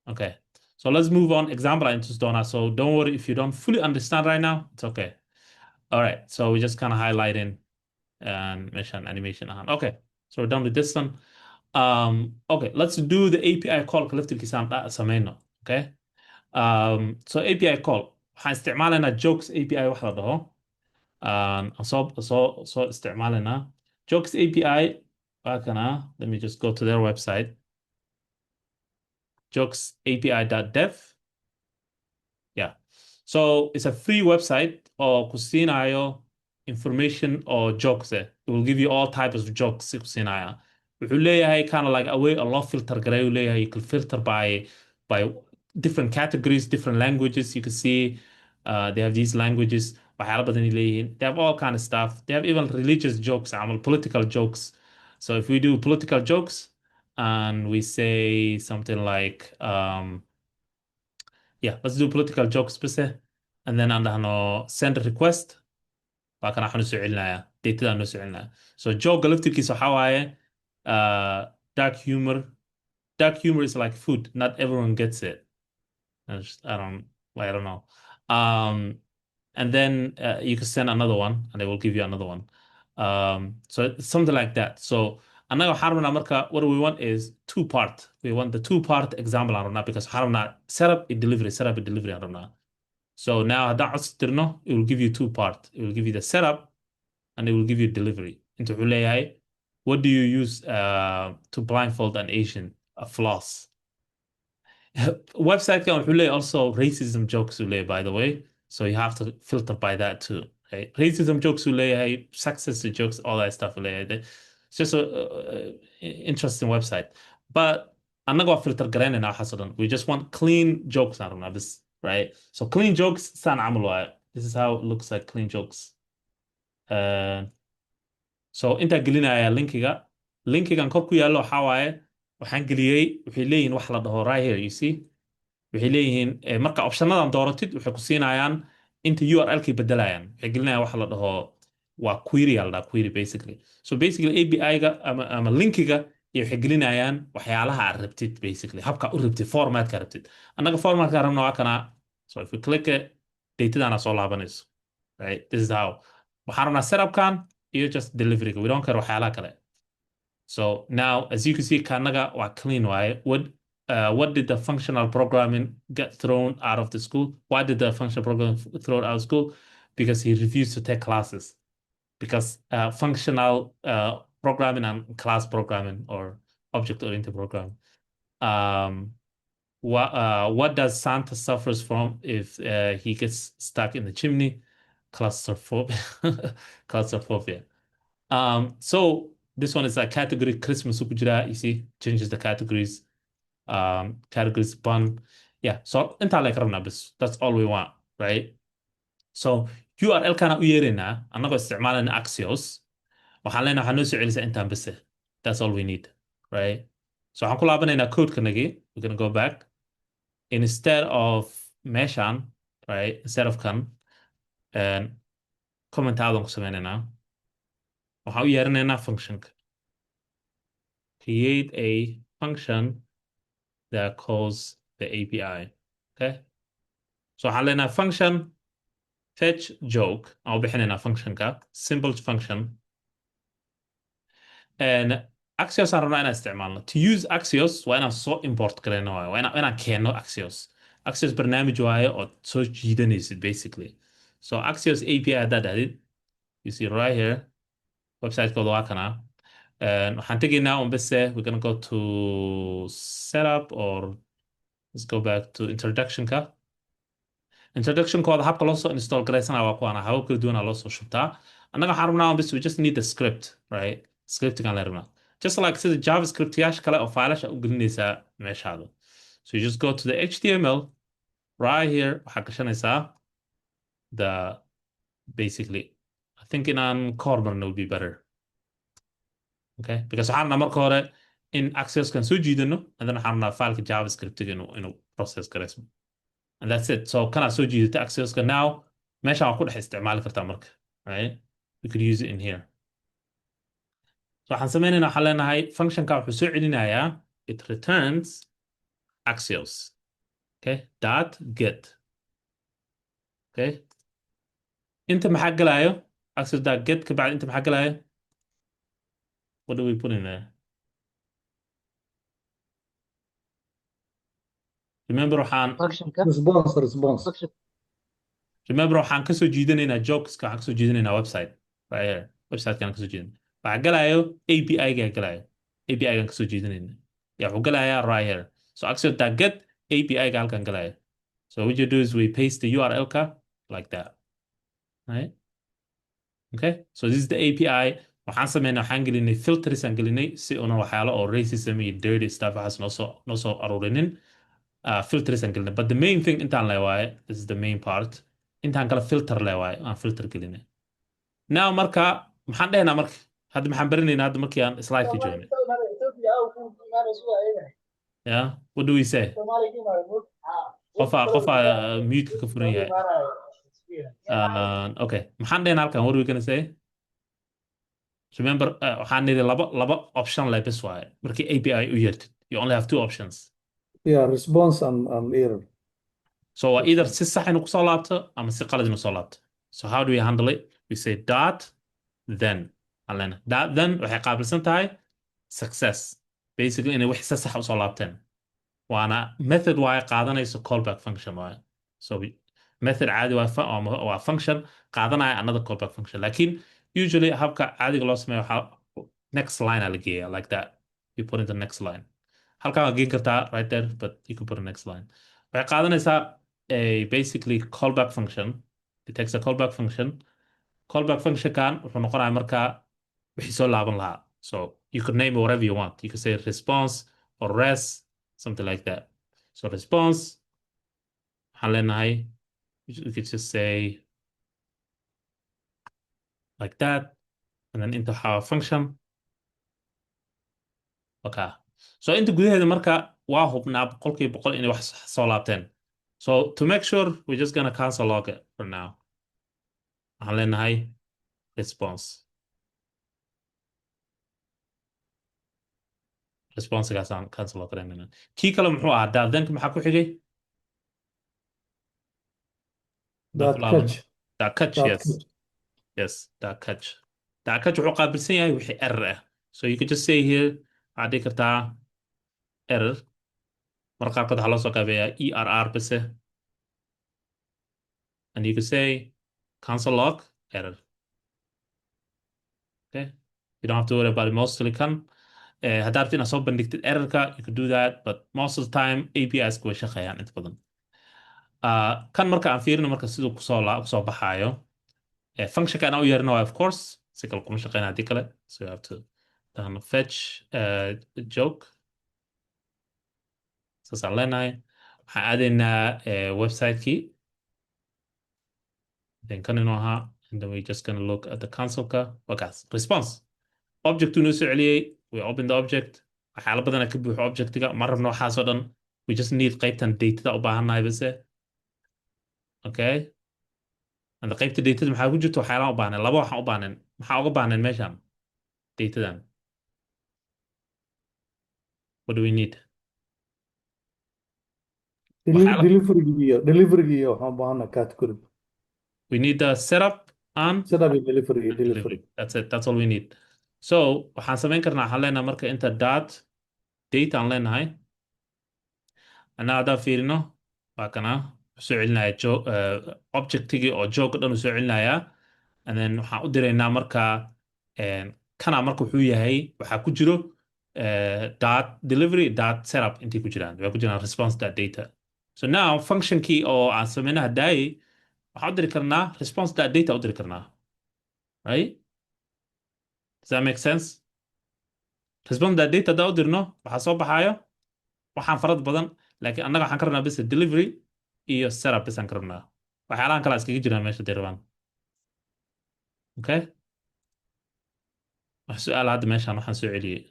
[SPEAKER 1] okay so let's move on example I introduced doona so don't worry if you don't fully understand right now it's okay all right so we're just kind of highlighting and meeshaan animation ahaan. Okay, so we're done with this one. Okay, let's do the API call laftirkiisa aan sameyno. Okay, so API call waxaan isticmaalaynaa jokes API wax la dhaho. soo isticmaalaynaa jokes API waa kana. Let me just go to their website, jokesapi.dev. Yeah. So it's a free website or kusinayo information or jokes. It will give you all types of jokes kusinaya. Wuxuu leeyahay kind of like a way a lot filter gareeyu leeyahay. You can filter by different categories, different languages. You can see they have these languages. waxyaalo badan ay leeyihiin. They have all kind of stuff. They have even religious jokes, political jokes. So if we do political jokes and we say something like yeah, let's do political jokes بس. And then عندنا send request. فكان راح نسوي لنا data نسوي لنا. So joke لفتكيس حواي dark humor. Dark humor is like food. Not everyone gets it. I don't know. And then you can send another one and they will give you another one. So it's something like that. So another harmona marka, what we want is two-part. We want the two-part example harmona because harmona setup and delivery harmona. So now that it will give you two-part. It will give you the setup and it will give you delivery. Into AI, what do you use to blindfold an Asian? A floss. Website can also racism jokes by the way. So you have to filter by that too. Right? Racism jokes sexist jokes, all that stuff. It's just a interesting website. But I'm not gonna filter green now. We just want clean jokes. I don't know this, right? So clean jokes. This is how it looks like clean jokes. So inta gelinaya linkigan kor ku yaalo waxa waaye waxaan geliyay waxay leeyihiin wax la dhaho right here you see waxay leeyihiin marka optionadan dooratid waxay ku siinayaan inta URL-kii bedelayaan waxay gelinayaan wax la dhaho waa query la query basically. So basically API-ga ama linkiga iyo waxay gelinayaan waxyaalaha aad rabtid basically habka u rabtid format-ka rabtid. Annaga format-ka rabno waa kana. So if we click it data-dana soo laabanayso. Right? This is how waxaan rabnaa setup-kan iyo just delivery. We don't care waxyaalaha kale. So now, as you can see, Kanaga was clean, right? What did the functional programming get thrown out of the school? Why did the functional programming thrown out of school? Because he refused to take classes. Because functional programming and class programming or object-oriented programming. What does Santa suffers from if he gets stuck in the chimney? Claustrophobia. Claustrophobia. So this one is a category Christmas ukujira, you see, changes the categories. Categories bun. Yeah, so inta like rabna that's all we want, right? So URL kana u yeerina anagoo isticmaalana Axios. Waxaan leenahay waxaan noo soo celisay intaan bas. That's all we need, right? So waxaan ku laabanaynaa code-kanagi. We're gonna go back. Instead of meshan, right? Instead of kan, and comment aadan ku sameynaynaa. Waxaan u yeerinaynaa function. Create a function that calls the API. Okay. So waxaan leenahay function fetch joke. I'll bixinaynaa functionka simple function. And Axios aan rabnaa inaan isticmaalno. To use Axios waa inaan soo import gareyno waayo. Waa inaan keenno Axios. Axios barnaamij waayo oo soo jiidanaysid basically. So Axios API haddaad ahdid, you see right here, website-kooda waa kana. And waxaan tegaynaa un bese, we're gonna go to setup or let's go back to introduction-ka. Introduction-kooda habka loo soo install garaysanaa waa kuwaana habab kala duwanaa loo soo shubtaa. Annaga waxaan rabnaa un bese, we just need the script, right? Scripting-gaan la rabnaa. Just like sida JavaScript-yaasha kale oo failasha u gelinaysaa meeshaada. So you just go to the HTML right here, waxaad gashanaysaa the basically, I think inaan corner would be better. Okay, because waxaan rabnaa marka hore in Axios-kan soo jiidano and then waxaan rabnaa fileka JavaScript-ga inuu process gareysmo. And that's it. So kana soo jiidata Axios-ka now meesha waan ku dhex isticmaali kartaa marka, right? We could use it in here. So waxaan sameynaynaa waxaan leenahay functionka wuxuu soo celinayaa it returns Axios. Okay, dot get. Okay. Inta maxaa galayo Axios dot get ka bacdi inta maxaa galayo What do we put in there? Remember waxaan
[SPEAKER 8] فانكشنka
[SPEAKER 4] response
[SPEAKER 8] function
[SPEAKER 1] remember waxaan kasoo jiidanaynaa jokeska waxaan kasoo jiidanaynaa website right here website-kaan kasoo jiidan waxaa galayo API-ga galayo API-gaan kasoo jiidanayna yaa wuxuu galayaa right here so actually that get API-ga halkan galayo so what you do is we paste the URL-ka like that right okay so this is the API waxaan sameynaa waxaan gelinay filters aan gelinay si una waxyaalo oo racism iyo dirty stuff waxaas noo soo aruurinin filters aan gelinay but the main thing intaan leewaaye this is the main part intaan kala filter leewaaye aan filter gelinay now marka maxaan dhehnaa marka hadda maxaan baranaynaa hadda markii aan slide-ka joognay yeah what do we say qofaa mute-ka ka furan yahay okay maxaan dhehnaa halkan what are we gonna say remember waxaan nidhi laba option leh bes waaye markii API u yeertid you only have two options
[SPEAKER 4] yeah response and error
[SPEAKER 1] so either si sax inuu kusoo laabto ama si qalad inuu soo laabto so how do we handle it we say dot then alena dot then waxay qaabilsan tahay success basically inay wax si sax usoo laabteen waana method waaye qaadanayso callback function waaye so method caadi waa function qaadanaya another callback function laakiin usually habka caadiga loo sameeyo waxaa next line aa la geeya like that you put in the next line halkan waa geen kartaa right there but you can put a next line waxay qaadanaysaa a basically callback function it takes a callback function kan wuxuu noqonayaa markaa wixii soo laaban lahaa so you could name it whatever you want you could say response or res something like that so response waxaan leenahay you could just say like that and then into how function okay so inta gudaheeda marka waa hubnaa boqolkiiba boqol inay wax soo laabteen so to make sure we're just gonna cancel log it for now waxaan leenahay responsegaasaan cancel loo garanayna kii kale muxuu ahaa daadanka maxaa ku xigay
[SPEAKER 4] catch
[SPEAKER 1] yes that catch wuxuu qaabilsan yahay wixii error ah so you could just say here waxaad dhihi kartaa error marka qaarkood waxaa loo soo qaabeeyaa err base and you could say cancel log error okay you don't have to worry about it mostly kan haddaad rabtid inaad soo bandhigtid errorka you could do that but most of the time APIs way shaqeeyaan inta badan kan marka aan fiirino marka siduu kusoo baxaayo functionka aan u yeerino of course si kale kuma shaqeyna haddii kale so you have to fetch joke saasaan leenahay waxaan aadaynaa website-kii then kan inuu ahaa and then we just gonna look at the console-ka wakaas response object uu noo soo celiyey we open the object waxyaala badana ka buuxo objectiga ma rabno waxaasoo dhan we just need qaybtan datada u baahannahay base okay and qaybta datada maxaa ku jirta waxyaalaan u baahnayn laba waxaan u baahnayn maxaa uga baahnayn meeshan datadan what do we need
[SPEAKER 4] delivery waxaan u baahanaa category
[SPEAKER 1] we need the setup and
[SPEAKER 4] delivery
[SPEAKER 1] that's all we need so waxaan samayn karnaa waxaan leenahay marka inta dot data aan leenahay anaa haddaan fiirino waa kana soo celinaya objectigii oo joog dhan uu soo celinayaa and then waxaan u diraynaa marka kana marka wuxuu yahay waxaa ku jiro dot delivery dot setup intay ku jiraan waxay ku jiraan response dot data so now functionkii oo aan sameynaha daayay waxaan u diri karnaa response dot data u diri karnaa right does that make sense response dot data haddaan u dirno waxaa soo baxaayo waxaan farad badan laakiin annaga waxaan ka rabnaa bis delivery iyo setup bis aan ka rabnaa waxyaalahan kale iskaga jiraan meesha dee rabaan okay wax su-aal hadda meeshaan waxaan soo celiyey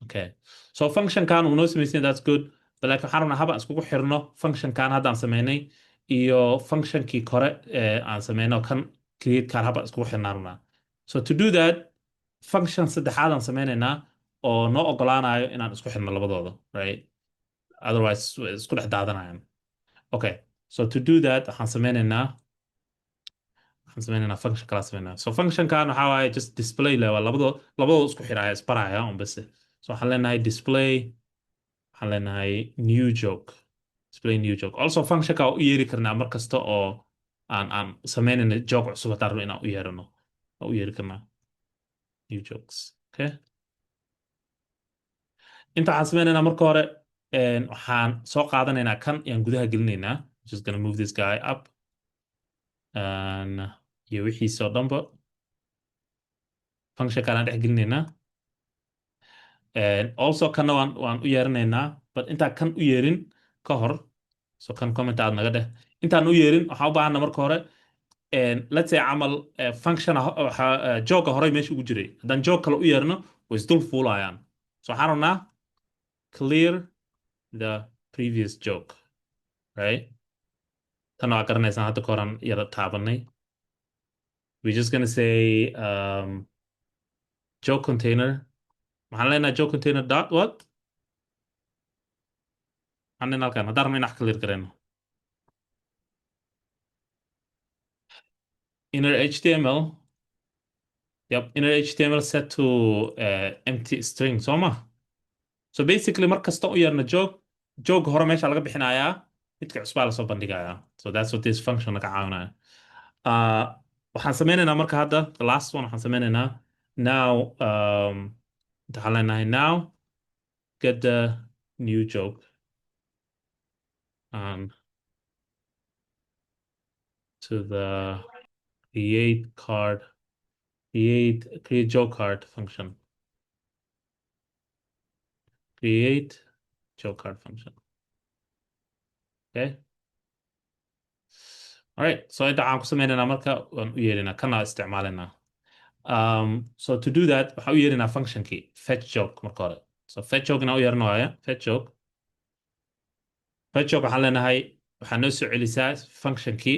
[SPEAKER 1] okay so functionkan uu noo samaysan that's good but laakiin waxaan rabnaa habaan iskugu xirno functionkan haddaan sameynay iyo functionkii kore aan sameyno kan create kaan habaan iskugu xirnaa rabnaa so to do that function saddexaad aan sameynaynaa oo noo ogolaanayo inaan isku xirno labadooda right otherwise isku dhex daadanayaan okay so to do that waxaan waxaan sameynaynaa function kala sameynaa so functionkan waxaa waaye just display le waa labadoo isku xiraya isbaraya un base so waxaan leenahay display waxaan leenahay new joke display new joke also functionka u yeeri karnaa mar kasta oo aan sameynayna joke cusub haddaan rabno inaan u yeerano u yeeri karnaa new jokes okay inta waxaan sameynaynaa marka hore waxaan soo qaadanaynaa kan ayaan gudaha gelinaynaa just gonna move this guy up iyo wixiisoo dhanba functionkaan aan dhex gelinaynaa also kanna waan u yeeranaynaa but intaan kan u yeerin ka hor so kan comment aad naga dheh intaan u yeerin waxaan u baahana marka hore let's say camal function jooga horey meesha ugu jiray haddaan joog kale u yeerno way isdul fuulayaan so waxaan rabnaa clear the previous joke right tan waa garanaysaan hadda ka horan yara taabanay we're just gonna say joke container maxaan leenahay joke container dot what maxaan leenahay halkan haddaan rabno in wax clear garayno inner html yep inner html set to empty string soo ma so basically mar kasta u yeerna joog hore meesha laga bixinayaa midka cusbaa lasoo bandhigayaa so that's what this function naga caawinaya waxaan sameynaynaa marka hadda the last one waxaan sameynaynaa now waxaan leenahay now get the new joke to the create joke card function create joke card function okay all right so inta waxaan ku sameynaynaa marka waan u yeerinaa kana isticmaalaynaa so to do that waxaan u yeerinaa functionkii fetch joke marka hore so fetch joke inaan u yeerno waaya fetch joke waxaan leenahay waxaa noo soo celisaa functionkii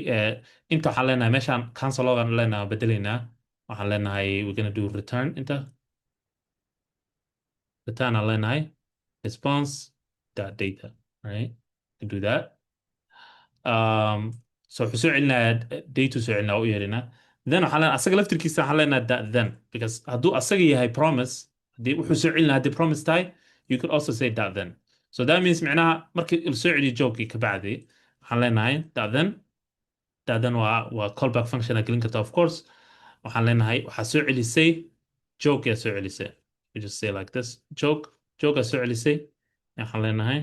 [SPEAKER 1] inta waxaan leenahay meeshaan cancel ogaan leenahay bedelaynaa waxaan leenahay we're gonna do return inta return aan leenahay response data right to do that so wuxuu soo celinayaa data soo celinaa u yeerinaa then waxaan leenahay asaga laftirkiisa waxaan leenahay then because hadduu asaga yahay promise haddii wuxuu soo celinaa haddii promise tahay you could also say then so that means معناها markii il soo celiyo joogii ka bacdi waxaan leenahay then waa callback function gelin karta of course waxaan leenahay waxaa soo celisay joke soo celisay we just say like this joke soo celisay waxaan leenahay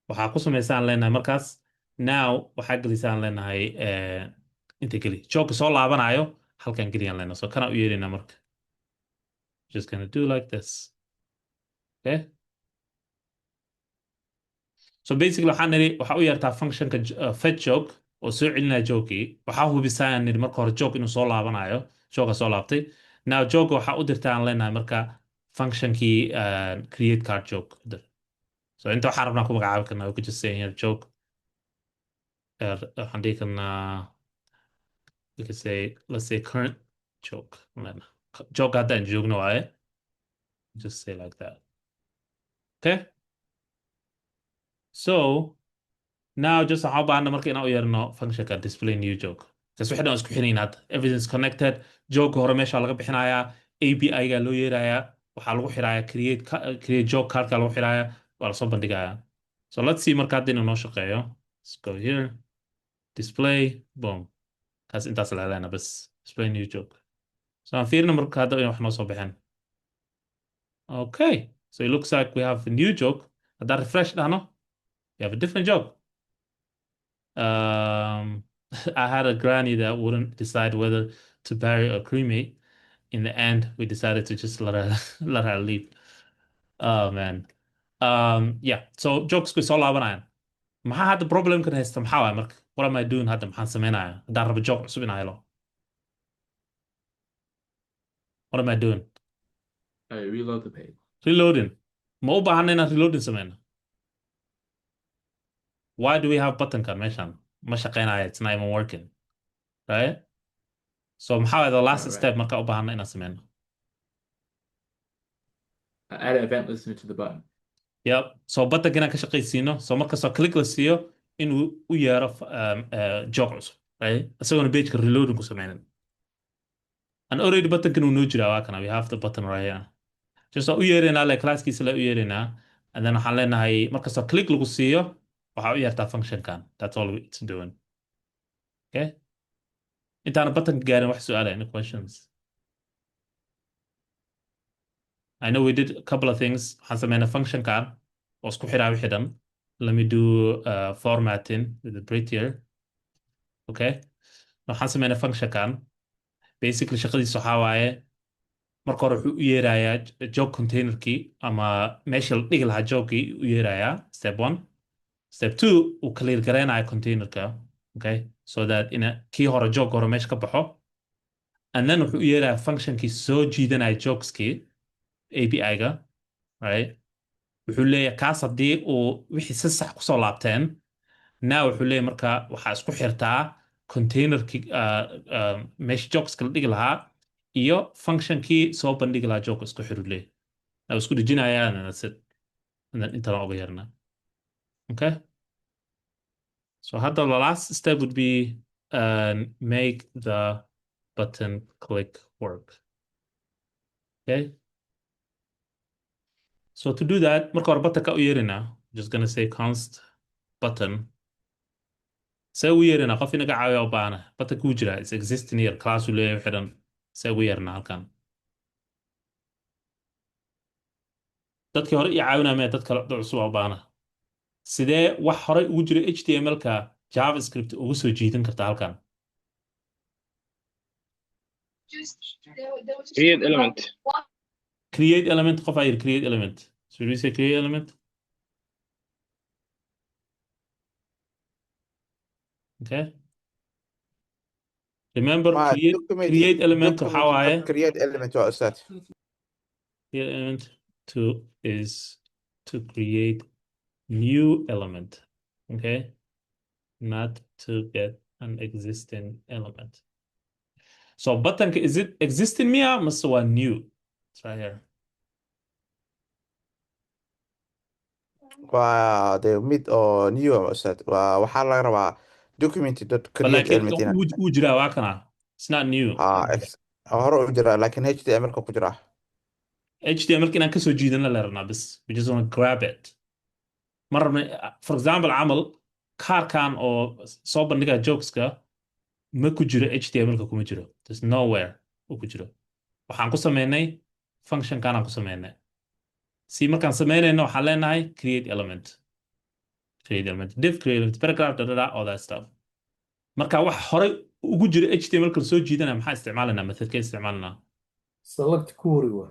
[SPEAKER 1] waxaa ku samaysaan leenahay markaas now waxaa gelisaan leenahay inta geli joke soo laabanayo halkan geliyaan leenahay so kana u yeerinaa marka just gonna do like this okay so basically waxaan niri waxa u yeertaa functionka fetch joke oo soo celinaya jokii waxaa hubisaa aan niri marka hore joke inuu soo laabanayo joke soo laabtay now joke waxaa u dirtaa aan leenahay marka functionkii create card joke so inta waxaan rabnaa ku magacaabi karnaa we could just say here joke waxaan dhihi karnaa we could say let's say current joke joke haddaan joogno waaye just say like that okay so now just waxaan u baahana marka inaan u yeerno functionka display new joke kas wixii dhan isku xirayn hadda everything's connected joke hore meesha laga bixinayaa API-ga loo yeerayaa waxaa lagu xirayaa create joke cardka lagu xirayaa waa lasoo bandhigayaa so let's see marka hadda inuu noo shaqeeyo let's go here display boom kaas intaas leelana bas display new joke so aan fiirina marka hadda in wax noo soo baxeen okay so it looks like we have a new joke haddaan refresh dhahno we have a different joke I had a granny that wouldn't decide whether to bury or cremate. In the end, we decided to just let her leave. Oh man. Yeah. So jokes ku soo laabanayaan. Maxaa hadda problemkan haysta maxaa waay marka? What am I doing hadda maxaan sameynaya? Haddaan rabo joke cusub inaan helo. What am I doing?
[SPEAKER 6] I reload the page.
[SPEAKER 1] Reloading. Ma u baahana inaan reloading sameyno? Why do we have button kan meeshaan? Ma shaqeynaya, it's not even working. Right? So maxaa waay the last
[SPEAKER 6] Right.
[SPEAKER 1] step marka u baahana inaan sameyno?
[SPEAKER 6] Add an event listener to the button.
[SPEAKER 1] Yep. So buttonka inaan ka shaqaysiino. So markastoo click la siiyo inuu u yeero joke cusub. right isagoona pageka reloading ku sameynin and already buttonkan uu noo jiraa waa kana we have the button right here just waa u yeeraynaa like classkiisa la u yeeraynaa and then waxaan leenahay markastoo click lagu siiyo waxaa u yeertaa functionkan that's all it's doing okay intaana buttonka gaarin wax su'aala any questions I know we did a couple of things waxaan sameynaa functionkan oo isku xiraa wixii dhan let me do formatting with the prettier okay waxaan sameynaa functionkan basically shaqadiisa waxaa waaye marka hore wuxuu u yeerayaa job containerkii ama meesha la dhigi lahaa jobkii u yeerayaa step one step two uu clear gareynayo containerka okay so that kii hore jobka hore meesha ka baxo and then wuxuu u yeerayaa functionkii soo jiidanaya jobskii API-ga right wuxuu leeyahay kaas haddii uu wixii si sax kusoo laabteen now wuxuu leeyahay marka waxaa isku xirtaa containerkii meesha jobska la dhigi lahaa iyo functionkii soo bandhigi lahaa jobka isku xiru leeyahay now isku dhejinayaa and that's it and then intaan uga yeernaa okay so hadda the last step would be make the button click work okay so to do that marka hore buttonka u yeerinaa just gonna say const button see ugu yeerinaa qof inaga caawiya u baana buttonka wuu jiraa it's existing here class uu leeyahay wixii dhan see ugu yeernaa halkan dadkii hore ii caawinaa mee dad kale dad cusub u baana sidee wax horey ugu jira HTML-ka JavaScript ugu soo jiidan karta halkan
[SPEAKER 2] create element
[SPEAKER 1] create element qof ayir create element should we say create element okay remember create element waxaa waaye
[SPEAKER 5] create element waa ustaad
[SPEAKER 1] create element to is to create new element okay not to get an existing element so buttonka is it existing miya mase waa new it's right here
[SPEAKER 5] waa de mid oo new ah ustaad waxaa laga rabaa document dot
[SPEAKER 1] but
[SPEAKER 5] create
[SPEAKER 1] like
[SPEAKER 5] element
[SPEAKER 1] wuu jiraa waa kana it's not new
[SPEAKER 5] hore u jira laakiin HTML-ka ku jira
[SPEAKER 1] HTML inaan kasoo jiidana la rabnaa bis we just want to grab it ma rabna for example camal kaarkan oo soo bandhiga jokeska ma ku jiro HTML-ka kuma jiro there's nowhere uu ku jiro waxaan ku sameynay functionkan aan ku sameynay si markaan sameynayno waxaan leenahay create element div create element paragraph all that stuff marka wax horey ugu jiro HTML-ka soo jiidana maxaa isticmaalanaa methodka isticmaalanaa
[SPEAKER 4] select query waa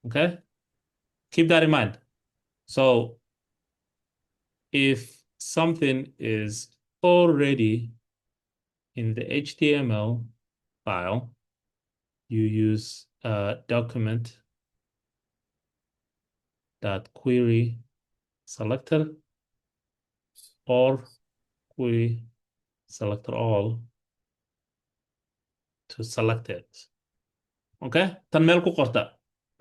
[SPEAKER 1] okay keep that in mind so if something is already in the HTML file you use document dot query selector or query selector all to select it okay tan meel ku qorta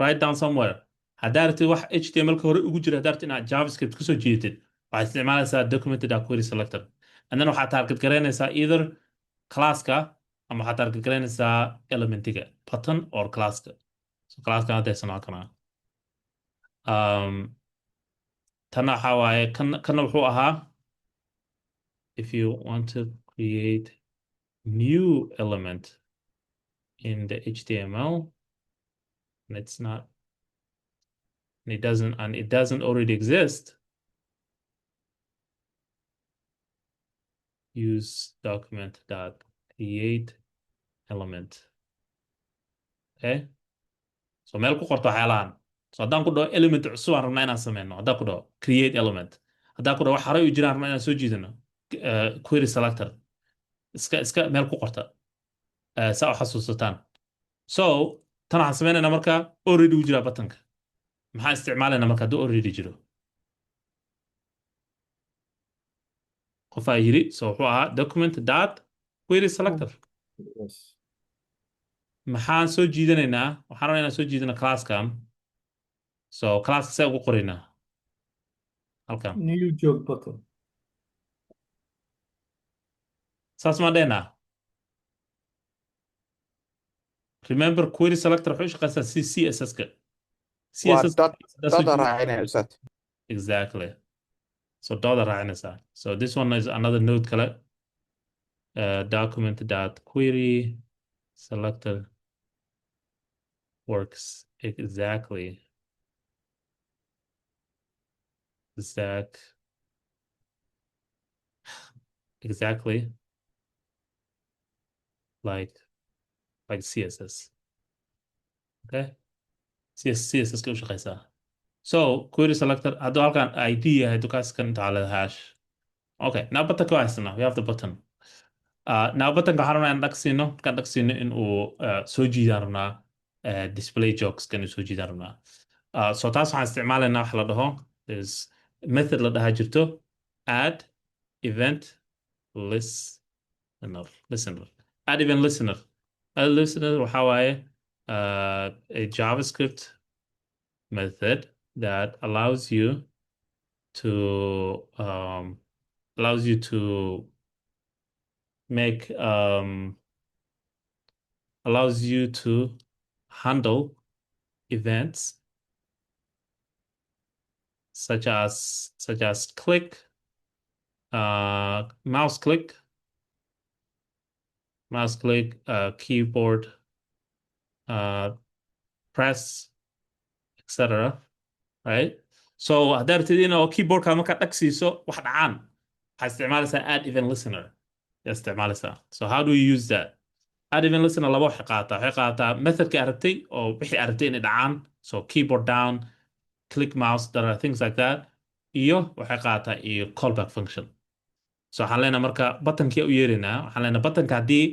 [SPEAKER 1] write down somewhere haddaad rabtid wax HTML-ka hore ugu jira haddaad rabtid inaad JavaScript kusoo jiidatid waxaad isticmaalaysaa document dot query selector and then waxaad target garaynaysaa either classka ama waxaad target garaynaysaa elementiga button or classka so classkan haddaysan waa kana tanna waxaa waaye kana wuxuu ahaa if you want to create new element in the HTML and it's not and it doesn't already exist use document dot create element okay so meel ku qorto waxyaalahan so haddaan ku dhaho element cusub aan rabnaa inaan sameyno haddaan ku dhaho create element haddaan ku dhaho wax horey u jiraan rabnaa inaan soo jiidano query selector iska meel ku qorta saa u xasuusataan so tan waxaan sameynaynaa marka already u jiraa buttonka maxaan isticmaalaynaa marka hadduu already jiro qofaa yiri so wuxuu ahaa document dot query selector
[SPEAKER 4] yes
[SPEAKER 1] maxaan soo jiidanaynaa waxaan rabaa inaan soo jiidano classkan so classka see ugu qoraynaa halkan
[SPEAKER 4] new job button
[SPEAKER 1] saas ma dhehna. Remember query selector wuxuu u shaqeysaa si CSS-ka.
[SPEAKER 5] waa
[SPEAKER 1] CSS
[SPEAKER 5] dad
[SPEAKER 1] that's what
[SPEAKER 5] dada
[SPEAKER 1] you
[SPEAKER 5] raacinaya ustaad.
[SPEAKER 1] exactly. So dooda raacinaysaa. So this one is another node kale. Document dot query selector works exactly. Exact. Exactly like CSS. Okay. CSS ka u shaqeysaa. So query selector hadduu halkan ID yahay dukaaskan inta على hash. Okay, now button ko haysana. We have the button. Now button ka waxaan rabnaa in dhaqsiino, kan dhaqsiino in uu soo jiidaan rabnaa display jokes kan soo jiidaan rabnaa. So taas waxaan isticmaalaynaa wax la dhaho is method la dhahaa jirto add event listener. Add event listener. Add listener waxaa waaye a JavaScript method that allows you to make allows you to handle events such as click, mouse click, keyboard press, etc. Right? So haddaad rabtid inuu keyboardka markaad dhagsiiso wax dhacaan waxaad isticmaalaysaa add event listener yaa isticmaalaysaa. So how do you use that? Add event listener laba waxay qaadataa methodka aad rabtay oo wixii aad rabtay inay dhacaan, so keyboard down, click mouse, there are things like that, iyo waxay qaadataa iyo callback function. So waxaan leenahay marka buttonkii u yeerinaa, waxaan leenahay buttonka haddii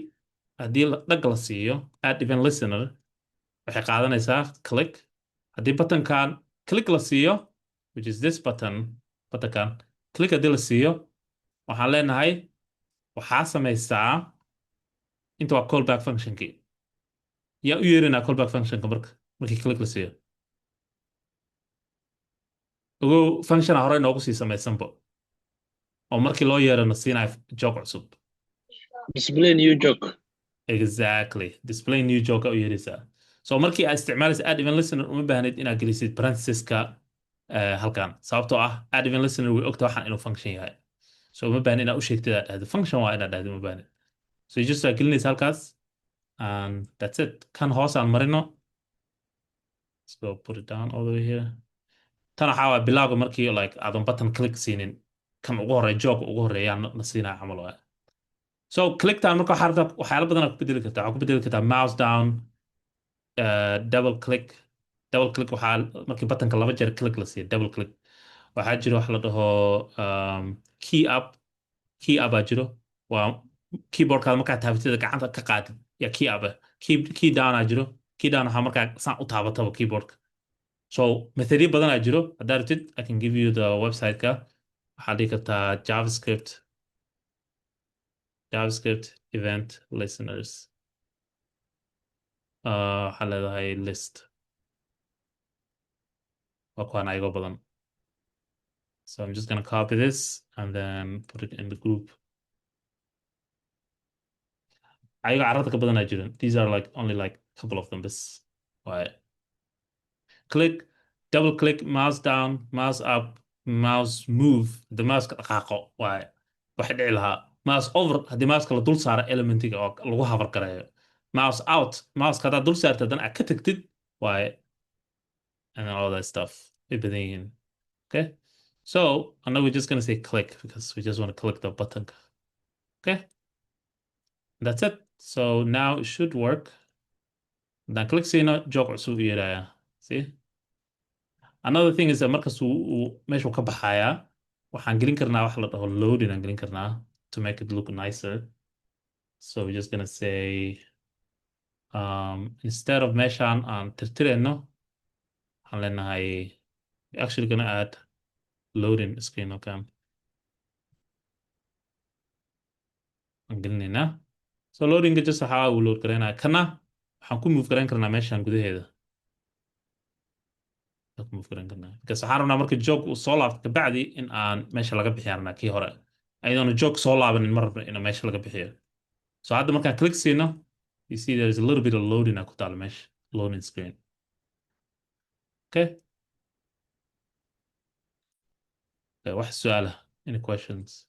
[SPEAKER 1] dhag la siiyo add event listener waxay qaadanaysaa click. Haddii buttonkan click la siiyo, which is this buttonkan click haddii la siiyo, waxaan leenahay waxaa samaysaa inta waa callback functionkii. yaa u yeerinaa callback functionka markii click la siiyo. ogow functiona hore inoogu sii samaysanbo oo markii loo yeerana siinayo joog cusub.
[SPEAKER 2] display new joke.
[SPEAKER 1] Exactly. Display new joke u yeeraysaa. So markii aad isticmaalaysa add event listener uma baahnid inaad gelisid parentheseska halkan, sababtoo ah add event listener way ogta waxaan inuu function yahay. So uma baahnid inaad u sheegtid aad dhahdo function waa inaad dhahdo uma baahnid. So you just gelinaysa halkaas and that's it. Kan hoos aan marino. Let's go put it down all the way here. Tan waxaa waa bilowga markii like aadan button click siinin kan ugu horeeya joke ugu horeeya na siinaya camal waa. So click down marka waxyaalo badan aad ku bedeli kartaa. Waxaad ku bedeli kartaa mouse down, double click waxaa markii buttonka laba jeer click la siiyo double click. Waxaa jiro wax la dhaho key up aa jiro, waa keyboardkaada markaad taabatida gacanta ka qaadid yaa key up. Key down aa jiro, key down waxaa markaa saan u taabataba keyboardka. So methodyo badan aa jiro. Haddaa rabtid I can give you the website-ka. Waxaad dhigi kartaa JavaScript event listeners. Waxaa leedahay list. waa kuwaan ayagoo badan. So I'm just gonna copy this and then put it in the group. Ayaga carrada ka badan aa jiran. These are like only like a couple of them bas. Waaye. Click, double click, mouse down, mouse up, mouse move. The mouse ka dhaqaaqo waaye. Waxay dhici lahaa mouse over haddii mouse-ka la dul saaro elementiga oo lagu hover gareeyo. Mouse out, mouse-ka haddaad dul saartid haddana aad ka tagtid waaye. And then all that stuff. Way badan yihiin. Okay? So, and now we're just going to say click because we just want to click the button. Okay? That's it. So now it should work. Then click siina joog cusub u yeeraya. See? Another thing is that markas meeshu ka baxaya waxaan gelin karnaa wax la dhaho loading aan gelin karnaa to make it look nicer. So we're just going to say instead of meeshaan aan tirtirayno waxaan leenahay we're actually going to add loading screen. Okay. aan gelinaynaa. So loading-ga just waxaa uu load garaynaya kana waxaan ku move garayn karnaa meeshaan gudaheeda. Ku move garayn karnaa because waxaan rabnaa marka joog uu soo laabto kabacdi in aan meesha laga bixin rabnaa kii hore. ayadoona joog soo laabanin mar rabna ina meesha laga bixiyo. So hadda markaan click siino, you see there's a little bit of loading ku taala meesha, loading screen. Okay. Okay, wax su'aala, any questions?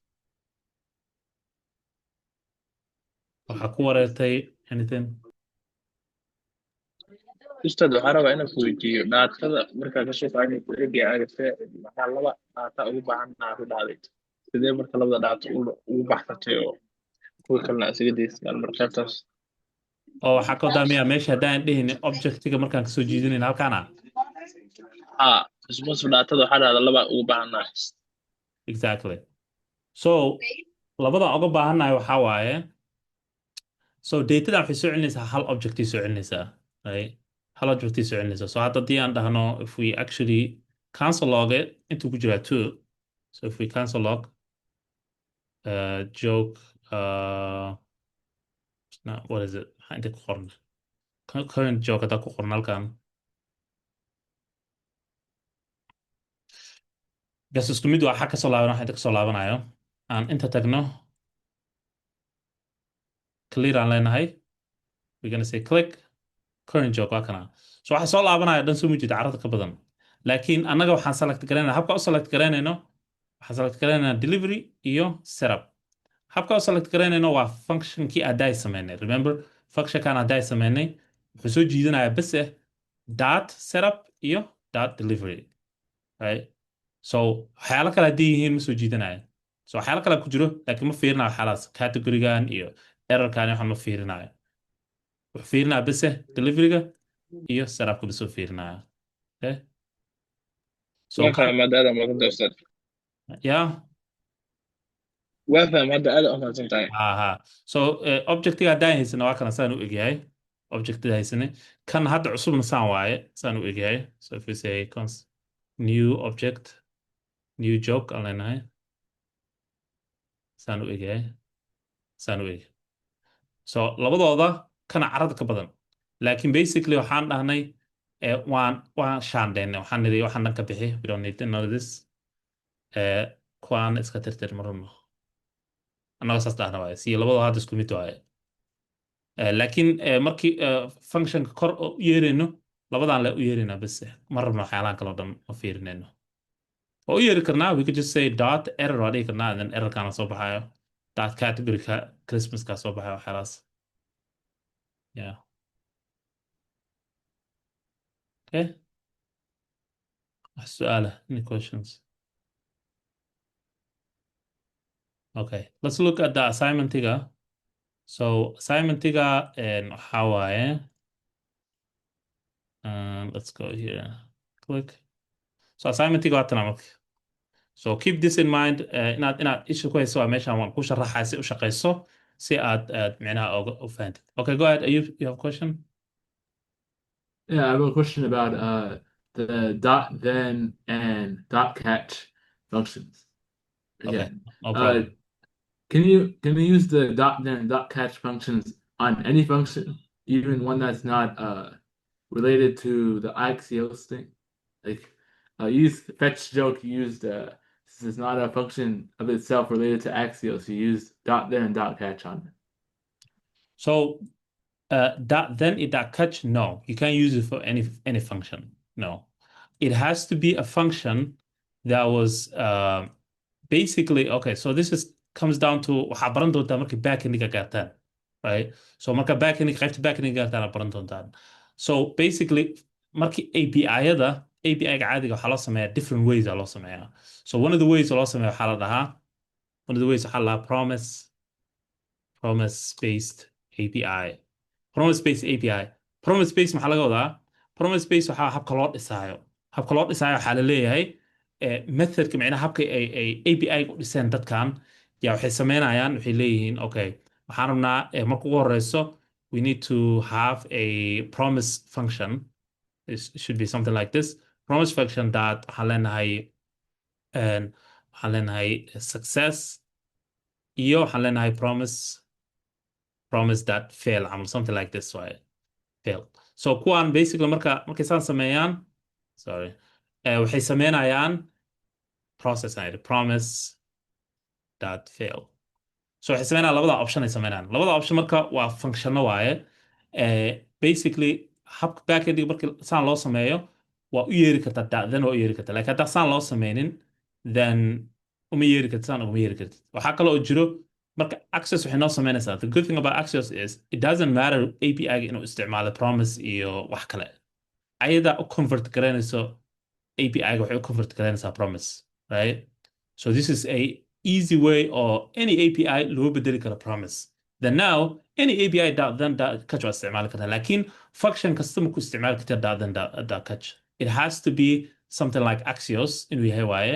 [SPEAKER 1] Waxaa ku wareertay anything?
[SPEAKER 2] ustaad waxaan rabaa inaan ku weydiiyo dhaatada markaa ka soo qaadaysa ergey agase maxaa laba dhaata ugu baahan naa ku dhacday sidee marka labada dhaato ugu baxsatay oo kuwa kalena isaga daystaan marka qaybtaas
[SPEAKER 1] Oo waxaa ka wadaa miyaa meesha haddaan dhehini objectiga markaan kasoo jiidinayn halkaana?
[SPEAKER 2] haa responsive dhaatada waxaa dhahda laba ugu baahan naa
[SPEAKER 1] Exactly. So labada uga baahannahay waxaa waaye, so datadan waxay soo celinaysaa hal objectay soo celinaysaa, right? Hal objectay soo celinaysaa. So hadda haddii aan dhahno if we actually cancel log it, intuu ku jiraa two. So if we cancel log joke what is it? Maxaa inta ku qoran? Current joke haddaa ku qoran halkan. Gas isku mid waa xag ka soo laaban waxa inta ka soo laabanayo. Aan inta tagno clear aan leenahay. We're gonna say click current joke waa kana. So waxa soo laabanaya dhan soo mujida carrada ka badan. Laakiin annaga waxaan select garaynaa habka u select garaynayno waxaan select garaynaa delivery iyo setup. habka u select garaynayno waa functionkii aday sameynay. Remember functionkan aday sameynay wuxuu soo jiidanayaa bas dot setup iyo dot delivery, right? So waxyaalo kale haddii yihiin ma soo jiidanaya. So waxyaalo kale ku jiro laakiin ma fiirinayo waxyaalahaas categorygan iyo errorkan waxaan ma fiirinayo. wuxuu fiirinaya bas deliveryga iyo setupka bas uu fiirinaya. Okay? So
[SPEAKER 2] waa faham hadda aad umaadsanta ustaad
[SPEAKER 1] yeah.
[SPEAKER 2] waa faham hadda aad umahadsan tahay
[SPEAKER 1] So objectiga haddaan haysana waa kana saan u egyahay. Objectiga haysane kan hadda cusubna saan waaye saan u egyahay. So if we say new object new joke aan leenahay saan u egyahay saan u egyahay. So labadooda kana carrada ka badan laakiin basically waxaan dhahnay waan shaandheynay waxaan nidhi waxaan dhan ka bixi we don't need to know this kuwaan iska tirtir ma rabno annaga saas dhahna waaye si labadooda hadda isku mid waaye laakiin markii functionka kor u yeerayno labadan le u yeeraynaa bas ma rabno waxyaalahan kaloo dhan ma fiirinayno oo u yeeri karnaa we could just say dot error waa dhihi karnaa and then errorkaana soo baxayo dot categoryka christmaska soo baxayo waxyaalahaas yeah. Okay. سؤال any questions? Okay, let's look at the assignment tiga. So assignment tiga and how I let's go here. Click. So assignment tiga waa So keep this in mind. inaad isha ku hayso meeshan waan ku sharaxaa si u shaqeyso si aad micnaha u fahantid. Okay, go ahead. You have a question?
[SPEAKER 6] Yeah, I have a question about the dot then and dot catch functions.
[SPEAKER 1] Okay,
[SPEAKER 6] Again,
[SPEAKER 1] no problem.
[SPEAKER 6] can we use the dot then and dot catch functions on any function, even one that's not related to the axios thing? Like use fetch joke, you used this is not a function of itself related to axios, you use dot then and dot catch on it.
[SPEAKER 1] So that then it that catch no you can't use it for any function. No, it has to be a function that was basically okay. So this is comes down to waxaa baran doontaa markii backendga gaartaan, right? So marka backend qaybta backendga gaartaan aad baran doontaan. So basically markii API-yada API-ga caadiga waxaa loo sameeyaa different ways aa loo sameeyaa. So one of the ways loo sameeya waxaa la dhahaa one of the ways waxaa la dhahaa promise-based API. Promise-based API. Promise-based maxaa laga wadaa? Promise-based waxaa habka loo dhisaayo. Habka loo dhisaayo waxaa la leeyahay methodka micnaha habka ay API u dhiseen dadkan yaa waxay sameynayaan waxay leeyihiin okay waxaan rabnaa marka ugu horeyso we need to have a promise function. It should be something like this. Promise function that waxaan leenahay success iyo waxaan leenahay promise that fail camal something like this waaye fail. So kuwan basically markay saan sameeyaan sorry waxay sameynayaan process promise dot fail. So waxay sameynayaan labada option ay sameynayaan labada option marka waa functionno waaye basically habka backending marka saan loo sameeyo waa u yeeri kartaa da'dan waa u yeeri kartaa laakiin haddaa saan loo sameynin then uma yeeri kartid saan uguma yeeri kartid waxaa kaloo jiro marka access waxay noo sameynaysaa the good thing about access is it doesn't matter API ga inuu isticmaalo promise iyo wax kale ayadaa u convert garanayso API ga waxay u convert garanaysaa promise right so this is a easy way or any API loo bedeli karo promise then now any API then catch waa isticmaali kartaa laakiin function kasta ma ku isticmaali kartaa then catch it has to be something like Axios inuu yahay waaye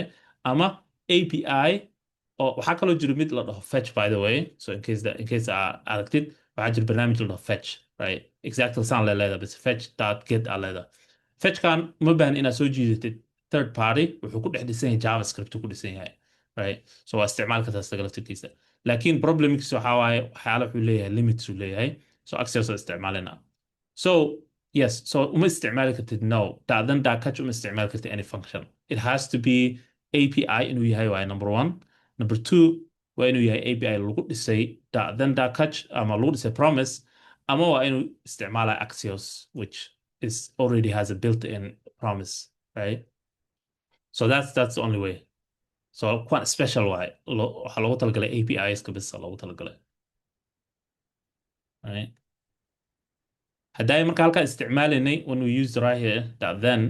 [SPEAKER 1] ama API oo waxaa kaloo jiro mid la dhaho fetch by the way so in case aragtid waxaa jiro barnaamij la dhaho fetch right exactly saan leedahay bas fetch dot get aa leedahay fetchkan uma baahan inaad soo jiidatid third party wuxuu ku dhex dhisan yahay javascript ku dhisan yahay right so waa isticmaal kartaa isaga laftirkiisa laakiin problemkiisa waxaa waaye waxyaala wuxuu leeyahay limits uu leeyahay so Axios waa isticmaalina so yes so uma isticmaali kartid no da'dan catch uma isticmaali kartid any function it has to be API inuu yahay waaye number one number two waa inuu yahay API lagu dhisay da'dan catch ama lagu dhisay promise ama waa inuu isticmaalaya Axios which is already has a built-in promise right so that's the only way so quite special way waxaa loogu talagalay APIs ka bisa loogu talagalay right hadday marka halkaa isticmaalaynay when we use right here that then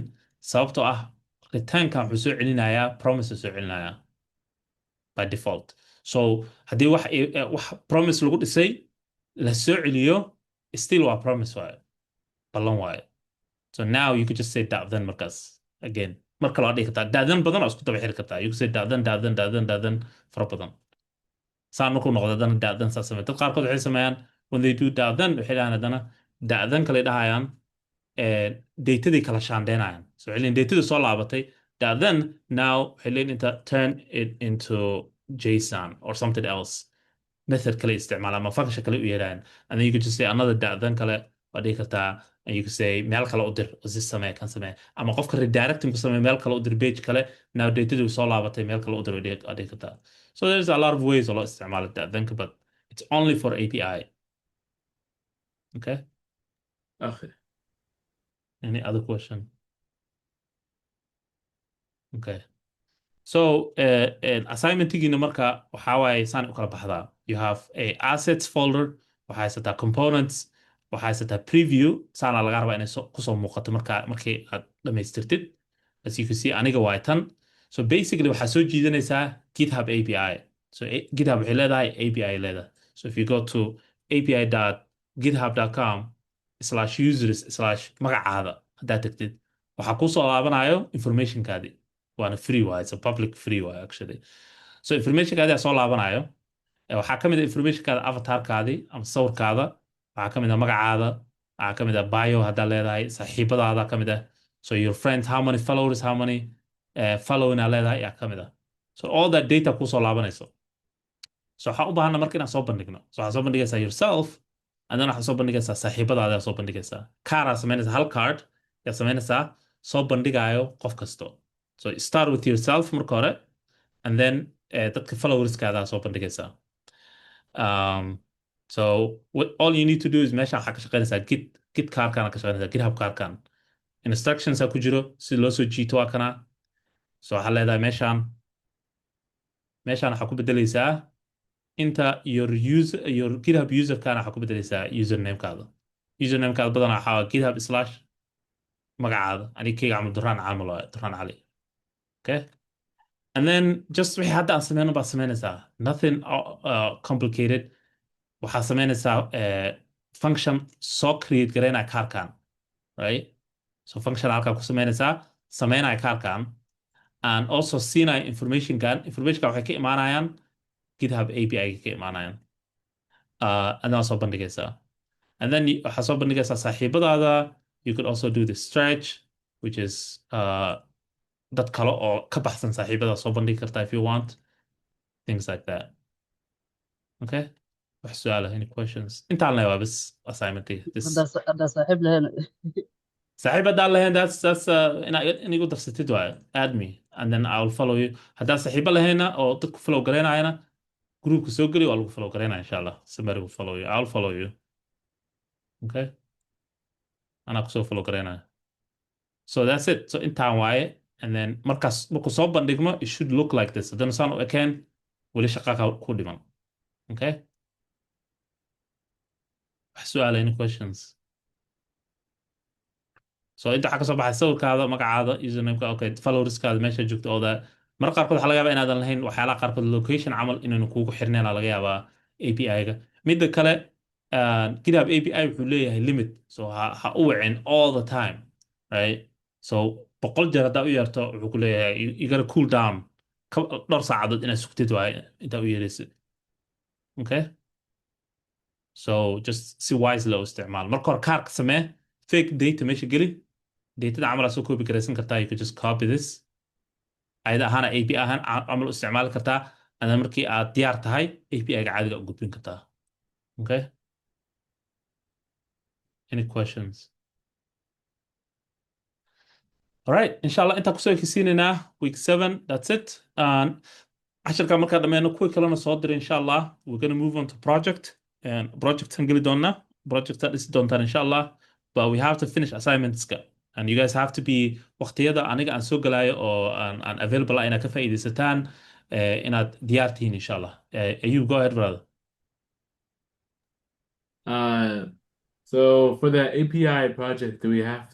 [SPEAKER 1] sababtoo ah ritaankan wuxuu soo celinayaa promise soo celinayaa by default so haddii wax promise lagu dhisay la soo celiyo still waa promise waaye ballan waaye so now you could just say that then markaas again marka loo dhigi kartaa da'dan badan oo isku daba xiri kartaa you could say da'dan fara badan saan markuu noqdo haddana da'dan saa samey dad qaarkood waxay sameeyaan when they do da'dan waxay dhahaan haddana da'dan kale dhahayaan datadii kala shaandheynayaan so waxay leeyihin datadii soo laabatay da'dan now waxay leeyihin inta turn it into JSON or something else method kale isticmaala ama function kale u yeerayaan and then you could just say another da'dan kale waa dhihi kartaa and you could say meel kale u dir si samee kan samee ama qofka redirecting ku samee meel kale u dir page kale now datadii soo laabatay meel kale u dir waa dhihi kartaa so there's a lot of ways oo loo isticmaalo da'dan but it's only for API okay
[SPEAKER 6] Okay.
[SPEAKER 1] any other question okay so assignmentigiina marka waxaa waaye saan u kala baxdaa you have a assets folder waxaa haysataa components waxaa haysataa preview saana laga rabaa inay kusoo muuqato markii aad dhamaystirtid as you can see aniga waay tan so basically waxaa soo jiidanaysaa GitHub API so GitHub waxay leedahay API leedahay so if you go to api.github.com/users/magacaada haddaad tagtid waxaa kusoo laabanayo informationkaadii waana free waaye it's a public free waaye actually so informationkaadii aa soo laabanayo waxaa ka mid ah informationkaada avatarkaadii ama sawirkaada waxaa ka mid ah magacaada waxaa ka mid ah bio haddaad leedahay saaxiibadaada ka mid ah so your friends how many followers how many following aa leedahay yaa ka mid ah so all that data kusoo laabanayso so waxaa u baahana marka inaan soo bandhigno so waxaa soo bandhigaysaa yourself and then waxaa soo bandhigaysaa saaxiibadaada yaa soo bandhigaysaa card samaynaysaa hal card yaa samaynaysaa soo bandhigayo qof kasto so start with yourself marka hore and then dadka followerskaada soo bandhigaysaa so all you need to do is meeshaan waxaa ka shaqaynaysaa git cardkan ka shaqaynaysaa GitHub cardkan instructions ku jiro si loo soo jiito waa kana so waxaa leedahay meeshaan waxaa ku bedelaysaa inta your GitHub userkaana waxaa ku bedelaysaa usernamekaada badanaa waxaa GitHub/ magacaada aniga keyga camal duraan cali okay and then just wixii hadda aan sameyno baad samaynaysaa nothing complicated waxaa samaynaysaa function soo create garaynaya kaarkan right so function halkaa ku samaynaysaa samaynaya kaarkan and also siinaya informationkan waxay ka imaanayaan GitHub API ka imaanayaan and then soo bandhigaysaa and then waxaa soo bandhigaysaa saaxiibadaada you could also do the stretch which is dad kale oo ka baxsan saaxiibada soo bandhigi kartaa if you want things like that okay wax su'aala any questions intaan leeyahay waa bas assignmentii
[SPEAKER 8] haddaa saaxiib lahayn
[SPEAKER 1] saaxiib haddaan lahayn that's in igu darsatid waaye add me and then I will follow you haddaa saaxiibo lahayna oo dadku follow garaynayana groupka soo geli waa lagu follow garaynaa insha allah. Somebody will follow you. I'll follow you. Okay. Anaa kusoo follow garaynaa. So that's it. So intaan waaye. And then markuu soo bandhigmo, it should look like this. Haddana saan u ekeen, weli shaqa ku dhiman. Okay. Wax su'aala, any questions? So inta waxaa ka soo baxay sawirkaada, magacaada, usernameka, okay, followerskaada meesha joogto oo that. Marka qaarkood waxaa laga yaabaa inaadan lahayn waxyaalaha qaarkood location camal inaynu kuugu xirneen laga yaabaa API-ga. Midda kale, GitHub API wuxuu leeyahay limit. So ha u wicin all the time, right? So 100 jeer haddaa u yeerto wuxuu ku leeyahay you gotta cool down. Dhowr saacadood inaad sugtid waaye intaa u yeeraysid. Okay? So just si wise loo isticmaalo. Marka hore kaarka samee, fake data meesha geli. Datada camal aad soo copy garaysan kartaa. You could just copy this. ayada ahaana API ahaan camal u isticmaali kartaa. And then markii aad diyaar tahay, API-ga caadiga u gudbin kartaa. Okay? Any questions? All right. Inshallah, intaa kusoo ekisiinaynaa week 7. That's it. Casharka markaa dhammeeno kuwii kalena soo diray inshallah. We're going to move on to project. And project-kan geli doonnaa. Project-ta dhisi doontaan inshallah. But we have to finish assignments-ka. And you guys have to be waqtiyada aniga aan soo galaayo oo aan available ah inaad ka faa'iidaysataan inaad diyaar tihiin inshallah. Ayub, go ahead, brother.
[SPEAKER 6] So for the API project, do we have